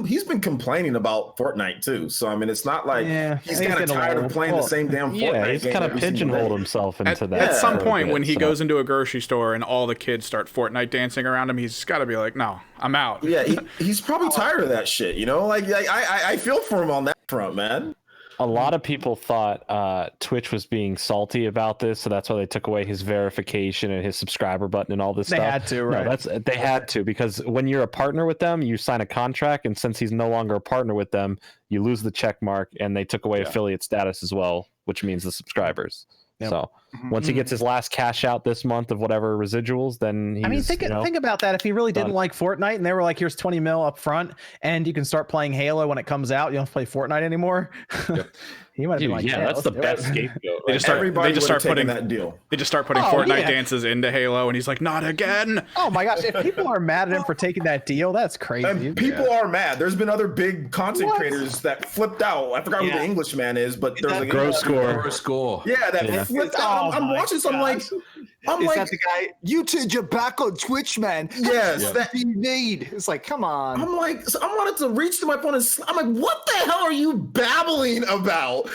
Speaker 5: He's been complaining about Fortnite too. So I mean, it's not like he's kind of tired of playing the same damn Fortnite.
Speaker 3: Yeah, he's kind of pigeonholed himself into that.
Speaker 2: At some point, when he goes into a grocery store and all the kids start Fortnite dancing around him, he's got to be like, "No, I'm out."
Speaker 5: Yeah, he's probably tired of that shit. I feel for him on that front, man.
Speaker 3: A lot of people thought Twitch was being salty about this, so that's why they took away his verification and his subscriber button and all this stuff.
Speaker 1: They had to, right?
Speaker 3: No, they had to, because when you're a partner with them, you sign a contract, and since he's no longer a partner with them, you lose the check mark, and they took away affiliate status as well, which means the subscribers. Yep. So once he gets his last cash out this month of whatever residuals, then he's,
Speaker 1: think about that. If he really didn't like Fortnite and they were like, "Here's 20 mil up front, and you can start playing Halo when it comes out. You don't have to play Fortnite anymore." Yep. He might be like,
Speaker 3: "Yeah, that's the best scapegoat."
Speaker 2: They just start putting that deal. They just start putting Fortnite dances into Halo, and he's like, "Not again!"
Speaker 1: Oh my gosh! If people are mad at him for taking that deal, that's crazy.
Speaker 5: And people are mad. There's been other big content creators that flipped out. I forgot who the Englishman is, but there's like
Speaker 6: Grow Score.
Speaker 5: Yeah, that flipped out. I'm watching, so I'm like,
Speaker 4: is that the guy? You turned your back on Twitch, man.
Speaker 5: Yes,
Speaker 4: that you need. It's like, come on.
Speaker 5: I'm like, so I wanted to reach to my phone and I'm like, what the hell are you babbling about?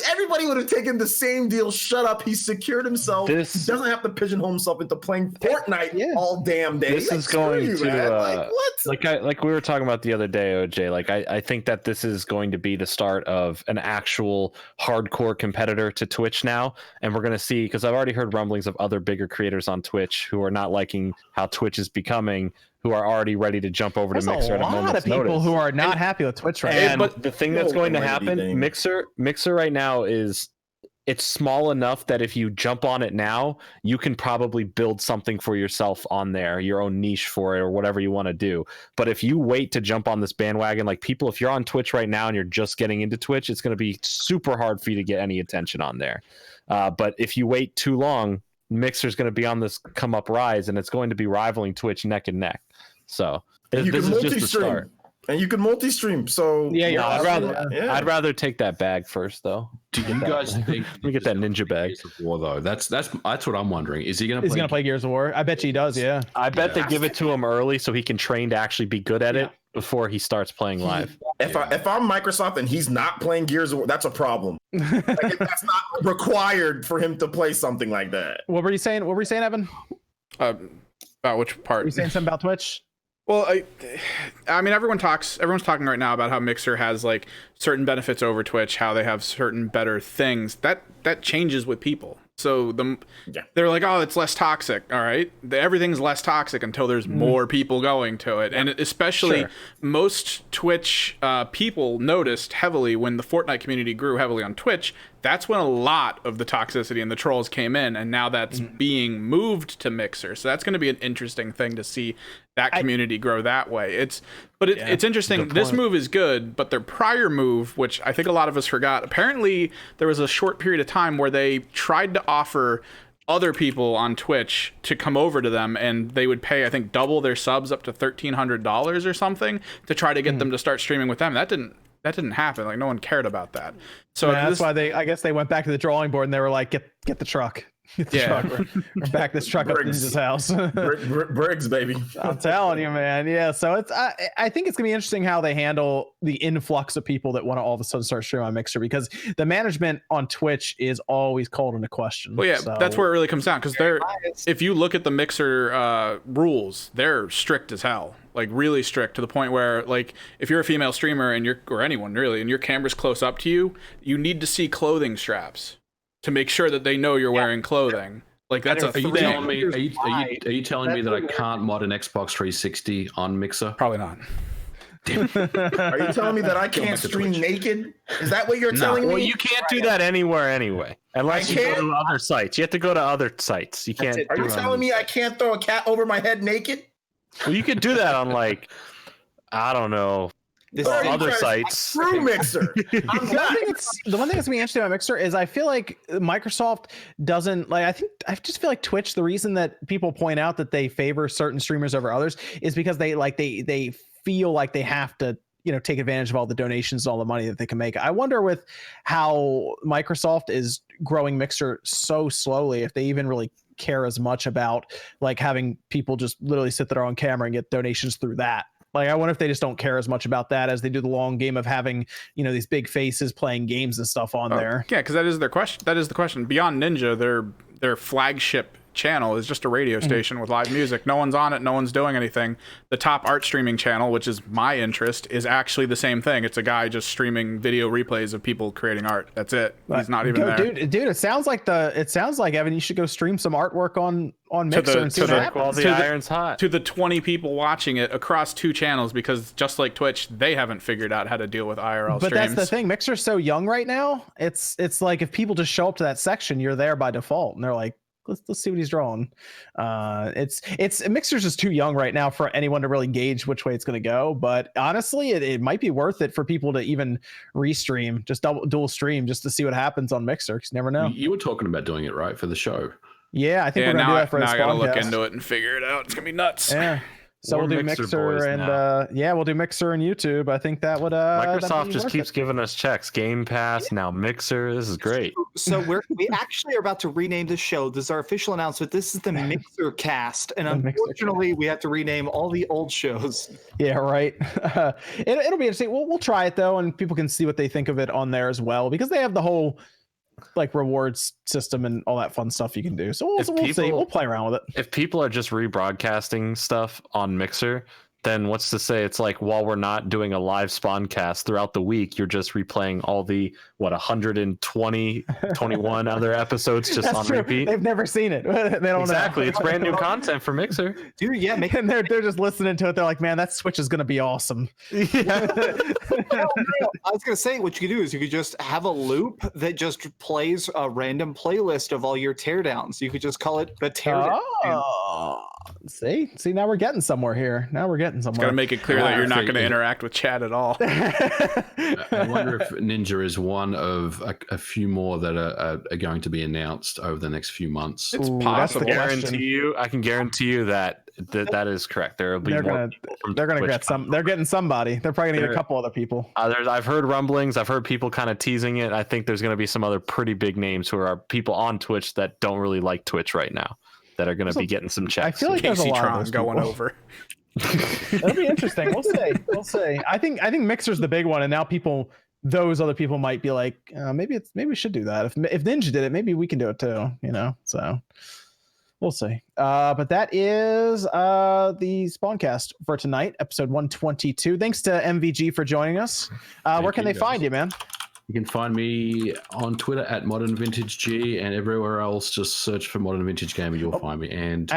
Speaker 5: Everybody would have taken the same deal. Shut up. He secured himself. He doesn't have to pigeonhole himself into playing Fortnite all damn day.
Speaker 3: This is going to what? Like we were talking about the other day, OJ. Like I think that this is going to be the start of an actual hardcore competitor to Twitch now, and we're going to see, because I've already heard rumblings of other bigger creators on Twitch who are not liking how Twitch is becoming, who are already ready to jump over to Mixer at a moment's notice.
Speaker 1: There's a lot of people who are not happy with Twitch right now.
Speaker 3: But the thing that's going to happen, Mixer right now is, it's small enough that if you jump on it now, you can probably build something for yourself on there, your own niche for it or whatever you want to do. But if you wait to jump on this bandwagon, like people, if you're on Twitch right now and you're just getting into Twitch, it's going to be super hard for you to get any attention on there. But if you wait too long, Mixer's going to be on this come up rise, and it's going to be rivaling Twitch neck and neck. So this is just the start.
Speaker 5: And you can multi-stream. So
Speaker 3: I'd rather take that bag first, though.
Speaker 6: Do you guys think?
Speaker 3: Let me get that ninja bag.
Speaker 6: War, though. That's what I'm wondering. Is he going
Speaker 1: to play Gears of War? I bet he does. Yeah.
Speaker 3: I bet they give it to him early so he can train to actually be good at it before he starts playing live.
Speaker 5: If I'm Microsoft and he's not playing Gears of War, that's a problem. That's not required for him to play something like that.
Speaker 1: What were you saying? Evan?
Speaker 2: About which part?
Speaker 1: Were you saying something about Twitch?
Speaker 2: Well, I mean, everyone's talking right now about how Mixer has like certain benefits over Twitch, how they have certain better things. That changes with people. So they're like, oh, it's less toxic. All right. Everything's less toxic until there's more people going to it. And especially most Twitch people noticed heavily when the Fortnite community grew heavily on Twitch. That's when a lot of the toxicity and the trolls came in. And now that's being moved to Mixer. So that's going to be an interesting thing to see that community grow that way. It's interesting. This move is good, but their prior move, which I think a lot of us forgot, apparently there was a short period of time where they tried to offer other people on Twitch to come over to them, and they would pay, I think, double their subs up to $1,300 or something to try to get them to start streaming with them. That didn't happen. Like, no one cared about that. So
Speaker 1: that's why I guess they went back to the drawing board and they were like, get the truck. Get the
Speaker 2: Yeah.
Speaker 1: truck. We're back this truck up to
Speaker 5: Briggs.
Speaker 1: his house.
Speaker 5: Briggs, baby.
Speaker 1: I'm telling you, man. Yeah. So it's I think it's gonna be interesting how they handle the influx of people that want to all of a sudden start streaming on Mixer, because the management on Twitch is always called into question.
Speaker 2: Well, yeah,
Speaker 1: So-
Speaker 2: that's where it really comes down, because if you look at the Mixer rules, they're strict as hell, like really strict, to the point where, like, if you're a female streamer and or anyone really, and your camera's close up to you, you need to see clothing straps to make sure that they know you're wearing clothing. Like, that's a
Speaker 6: Are you
Speaker 2: thing.
Speaker 6: telling me? Are you telling me that I can't mod an Xbox 360 on Mixer?
Speaker 2: Probably not.
Speaker 5: Are you telling me that I can't stream naked? Is that what you're telling me?
Speaker 3: Well, you can't do that anywhere anyway, unless you go to other sites. You have to go to other sites. You can't.
Speaker 5: Are you telling me I can't throw a cat over my head naked?
Speaker 3: Well, you could do that on, like, I don't know, other sites.
Speaker 5: Through Mixer. I'm not.
Speaker 1: The one thing that's gonna be interesting about Mixer is I feel like Microsoft doesn't like. I just feel like Twitch. The reason that people point out that they favor certain streamers over others is because they feel like they have to, take advantage of all the donations and all the money that they can make. I wonder with how Microsoft is growing Mixer so slowly, if they even really care as much about like having people just literally sit there on camera and get donations through that. Like, I wonder if they just don't care as much about that as they do the long game of having, these big faces playing games and stuff on there.
Speaker 2: Yeah, because that is their question. That is the question. Beyond Ninja, their flagship channel is just a radio station with live music. No one's on it. No one's doing anything. The top art streaming channel, which is my interest, is actually the same thing. It's a guy just streaming video replays of people creating art. That's it. He's not even there.
Speaker 1: Dude, it sounds like Evan, you should go stream some artwork on Mixer and see what happens.
Speaker 3: While the iron's hot.
Speaker 2: To the 20 people watching it across 2 channels, because just like Twitch, they haven't figured out how to deal with IRL
Speaker 1: But
Speaker 2: streams.
Speaker 1: that's the thing. Mixer's so young right now. It's like if people just show up to that section, you're there by default, and they're like, let's see what he's drawing. It's Mixer's just too young right now for anyone to really gauge which way it's going to go. But honestly, it might be worth it for people to even restream, just dual stream, just to see what happens on Mixer. Because you never know.
Speaker 6: You were talking about doing it, right, for the show?
Speaker 1: Yeah, I think we're gonna do that for
Speaker 2: now
Speaker 1: the
Speaker 2: I gotta look
Speaker 1: Spawncast.
Speaker 2: into it and figure it out. It's gonna be nuts.
Speaker 1: Yeah. So
Speaker 3: We're
Speaker 1: we'll do
Speaker 3: Mixer
Speaker 1: Mixer
Speaker 3: boys
Speaker 1: and
Speaker 3: now.
Speaker 1: we'll do Mixer and YouTube. I think that would that'd
Speaker 3: Microsoft
Speaker 1: be
Speaker 3: just
Speaker 1: worth
Speaker 3: keeps
Speaker 1: it.
Speaker 3: giving us checks. Game Pass, now Mixer. This is great.
Speaker 4: So we actually are about to rename the show. This is our official announcement. This is the Mixer Cast, and
Speaker 1: The Mixer
Speaker 4: unfortunately, we have to rename all the old shows.
Speaker 1: Yeah, right. It'll be interesting. We'll try it though, and people can see what they think of it on there as well, because they have the whole like rewards system and all that fun stuff you can do. So we'll see. We'll play around with it.
Speaker 3: If people are just rebroadcasting stuff on Mixer, then what's to say it's like, while we're not doing a live Spawncast throughout the week, you're just replaying all the 121 other episodes just
Speaker 1: That's
Speaker 3: on
Speaker 1: true.
Speaker 3: repeat.
Speaker 1: They've never seen it. They don't
Speaker 3: Exactly.
Speaker 1: know.
Speaker 3: It's brand new content for Mixer.
Speaker 4: Dude, yeah, make
Speaker 1: And they're just listening to it. They're like, man, that Switch is gonna be awesome.
Speaker 4: I was gonna say, what you could do is you could just have a loop that just plays a random playlist of all your teardowns. You could just call it the teardown.
Speaker 1: Oh, see, now we're getting somewhere here. Now we're getting somewhere.
Speaker 2: Gotta make it clear that you're not gonna interact with chat at all.
Speaker 6: I wonder if Ninja is one of a few more that are going to be announced over the next few months.
Speaker 2: It's
Speaker 1: Ooh,
Speaker 2: possible.
Speaker 3: I can guarantee you that is correct. There will be
Speaker 1: They're
Speaker 3: more
Speaker 1: gonna
Speaker 3: people from
Speaker 1: they're gonna
Speaker 3: Twitch
Speaker 1: get some. They're getting somebody. They're probably gonna get a couple other people.
Speaker 3: I've heard rumblings. I've heard people kind of teasing it. I think there's going to be some other pretty big names who are people on Twitch that don't really like Twitch right now that are going to be getting some checks.
Speaker 1: I feel like there's a
Speaker 2: Casey
Speaker 1: lot of
Speaker 2: Tron
Speaker 1: those
Speaker 2: going
Speaker 1: people.
Speaker 2: over.
Speaker 1: It'll be interesting. We'll see. We'll see. I think Mixer's the big one, and now those other people might be like, maybe we should do that. If Ninja did it, maybe we can do it too. So we'll see. But that is the Spawncast for tonight, episode 122. Thanks to MVG for joining us. Where can they find you, man?
Speaker 6: You can find me on Twitter at modernvintageg, and everywhere else, just search for Modern Vintage Gamer, you'll find me. And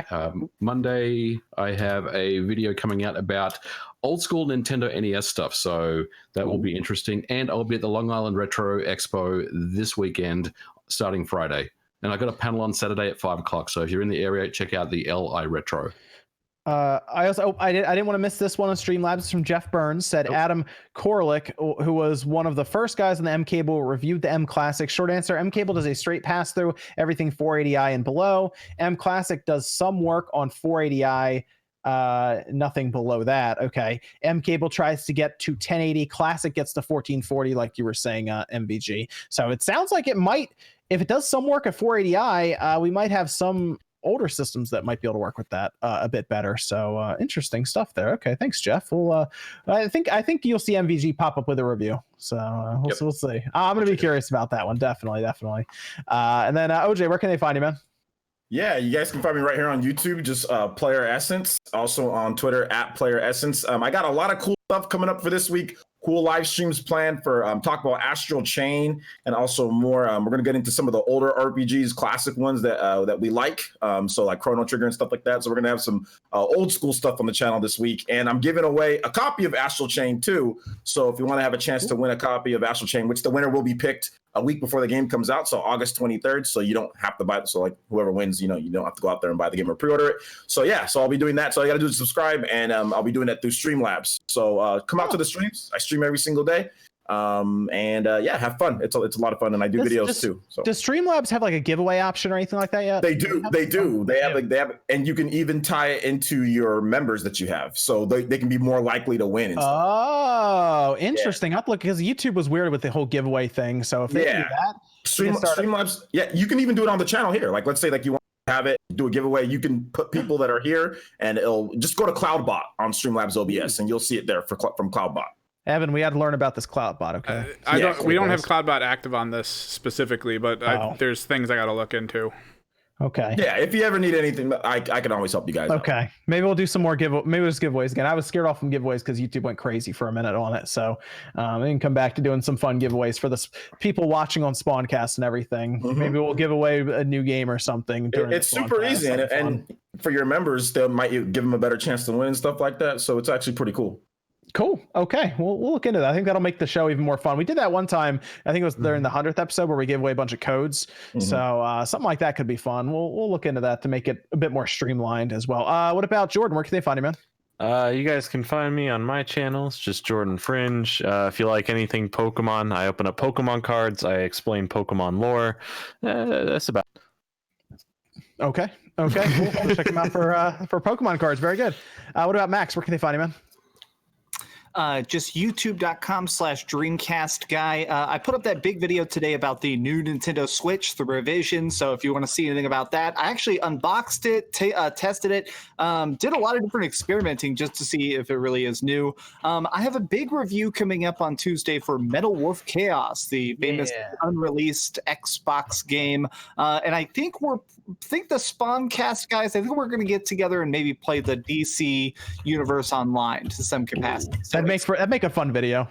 Speaker 6: Monday, I have a video coming out about old school Nintendo NES stuff, so that will be interesting. And I'll be at the Long Island Retro Expo this weekend, starting Friday. And I got a panel on Saturday at 5 o'clock, so if you're in the area, check out the LI Retro.
Speaker 1: I didn't want to miss this one on Streamlabs from Jeff Burns. Said Adam Korlick, who was one of the first guys on the M Cable, reviewed the M Classic. Short answer: M Cable does a straight pass through, everything 480i and below. M Classic does some work on 480i Nothing below that. Okay. M Cable tries to get to 1080. Classic gets to 1440, like you were saying, MVG. So it sounds like it might, if it does some work at 480i, we might have some older systems that might be able to work with that a bit better. So interesting stuff there. Okay, thanks, Jeff. Well, I think you'll see MVG pop up with a review. So we'll see. I'm gonna be curious about that one. Definitely. And then OJ, where can they find you, man?
Speaker 5: Yeah, you guys can find me right here on YouTube, just Player Essence. Also on Twitter at Player Essence. I got a lot of cool stuff coming up for this week. Cool live streams planned for talk about Astral Chain and also more. We're going to get into some of the older RPGs, classic ones that we like. So like Chrono Trigger and stuff like that. So we're going to have some old school stuff on the channel this week. And I'm giving away a copy of Astral Chain too. So if you want to have a chance to win a copy of Astral Chain, which the winner will be picked a week before the game comes out, so August 23rd. So you don't have to buy it. So like whoever wins, you don't have to go out there and buy the game or pre-order it. So yeah, so I'll be doing that. So all you got to do is subscribe, and I'll be doing that through Streamlabs. So come out to the streams. I stream every single day. Yeah, have fun. It's a lot of fun, and I do videos too. So
Speaker 1: does Streamlabs have like a giveaway option or anything like that yet?
Speaker 5: They do. They have, and you can even tie it into your members that you have, so they can be more likely to win. And
Speaker 1: stuff. Interesting. I'll look, because YouTube was weird with the whole giveaway thing. So if they do that,
Speaker 5: Streamlabs, you can even do it on the channel here. Like let's say like you want to have it, do a giveaway. You can put people that are here, and it'll just go to Cloudbot on Streamlabs OBS, and you'll see it there from Cloudbot.
Speaker 1: Evan, we had to learn about this Cloudbot. Okay,
Speaker 2: we don't have Cloudbot active on this specifically, but there's things I got to look into.
Speaker 1: Okay.
Speaker 5: Yeah, if you ever need anything, I can always help you guys.
Speaker 1: Okay,
Speaker 5: out.
Speaker 1: Maybe we'll do some more maybe we'll just giveaways again. I was scared off from giveaways because YouTube went crazy for a minute on it. So we can come back to doing some fun giveaways for the people watching on Spawncast and everything. Mm-hmm. Maybe we'll give away a new game or something.
Speaker 5: It's super easy, and for your members, they might give them a better chance to win and stuff like that. So it's actually pretty cool.
Speaker 1: Cool. Okay. We'll look into that. I think that'll make the show even more fun. We did that one time. I think it was during the 100th episode where we gave away a bunch of codes. Mm-hmm. So something like that could be fun. We'll look into that to make it a bit more streamlined as well. What about Jordan? Where can they find you, man?
Speaker 3: You guys can find me on my channels, just Jordan Fringe. If you like anything Pokemon, I open up Pokemon cards. I explain Pokemon lore. That's about it.
Speaker 1: Okay. We'll check them out for Pokemon cards. Very good. What about Max? Where can they find you, man?
Speaker 4: Just youtube.com/Dreamcast guy. I put up that big video today about the new Nintendo Switch, the revision. So if you want to see anything about that, I actually unboxed it, tested it, did a lot of different experimenting just to see if it really is new. I have a big review coming up on Tuesday for Metal Wolf Chaos, the famous unreleased Xbox game. And I think the Spawncast guys, I think we're going to get together and maybe play the DC Universe Online to some capacity.
Speaker 1: That'd make a fun video.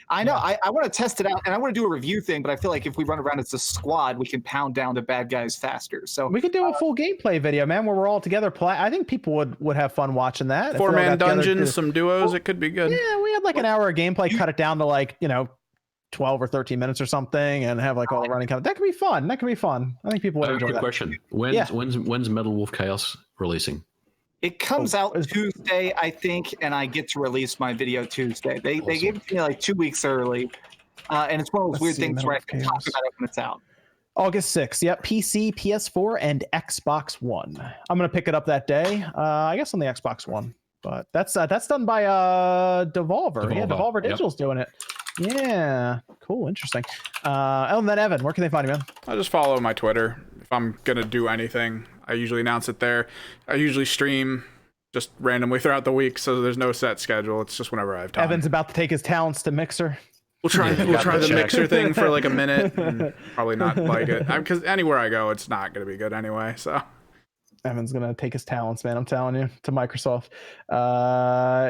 Speaker 4: I know. I want to test it out, and I want to do a review thing, but I feel like if we run around as a squad, we can pound down the bad guys faster. So
Speaker 1: we could do a full gameplay video, man, where we're all together play. I think people would have fun watching that.
Speaker 2: 4-man dungeons, some duos, it could be good.
Speaker 1: Yeah, we had like an hour of gameplay, cut it down to like 12 or 13 minutes or something, and have like all the running count. That could be fun. I think people would enjoy that.
Speaker 6: Question: When's Metal Wolf Chaos releasing?
Speaker 4: It comes out Tuesday, I think, and I get to release my video Tuesday. They gave it to me like 2 weeks early, and it's one of those weird things where I can talk about it when it's out.
Speaker 1: August 6th. Yep, PC, PS4, and Xbox One. I'm gonna pick it up that day. I guess on the Xbox One, but that's done by Devolver. Yeah, Devolver Digital's doing it. Yeah, cool, interesting. And then Evan, where can they find you, man?
Speaker 2: I'll just follow my Twitter. If I'm gonna do anything, I usually announce it there. I usually stream just randomly throughout the week, so there's no set schedule. It's just whenever I have time.
Speaker 1: Evan's about to take his talents to Mixer.
Speaker 2: We'll try the Mixer thing for like a minute, and probably not like it. Because anywhere I go, it's not gonna be good anyway. So
Speaker 1: Evan's gonna take his talents, man. I'm telling you, to Microsoft.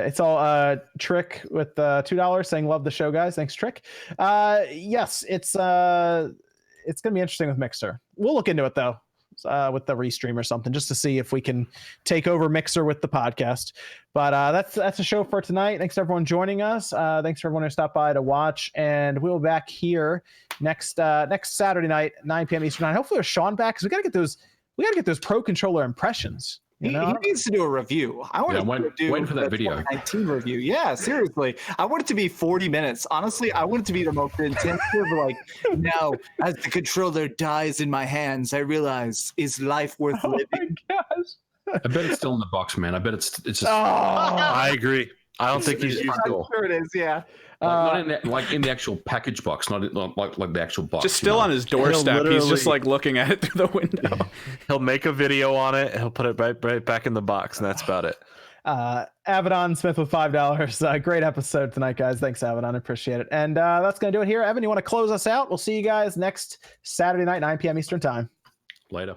Speaker 1: It's all Trick with $2 saying love the show, guys. Thanks, Trick. Yes, it's gonna be interesting with Mixer. We'll look into it though, with the restream or something, just to see if we can take over Mixer with the podcast. But that's a show for tonight. Thanks to everyone joining us. Thanks for everyone who stopped by to watch, and we'll be back here next Saturday night, 9 p.m. Eastern Time. Hopefully, with Sean back, because we gotta get those Pro Controller impressions.
Speaker 4: He needs to do a review. I want to do
Speaker 6: waiting for that video.
Speaker 4: 2019 review. Yeah, seriously. I want it to be 40 minutes. Honestly, I want it to be the most intensive. Like, now, as the controller dies in my hands, I realize, is life worth living?
Speaker 1: My gosh.
Speaker 6: I bet it's still in the box, man. I bet it's just
Speaker 3: I agree. I don't think he's used
Speaker 4: I'm
Speaker 3: it.
Speaker 4: sure it is, yeah.
Speaker 6: not in the actual package box, not like the actual box.
Speaker 2: Just still on his doorstep. He's just like looking at it through the window.
Speaker 3: He'll make a video on it. He'll put it right back in the box, and that's about it.
Speaker 1: Avedon Smith with $5. Great episode tonight, guys. Thanks, Avedon. Appreciate it. And that's going to do it here. Evan, you want to close us out? We'll see you guys next Saturday night, 9 p.m. Eastern time.
Speaker 6: Later.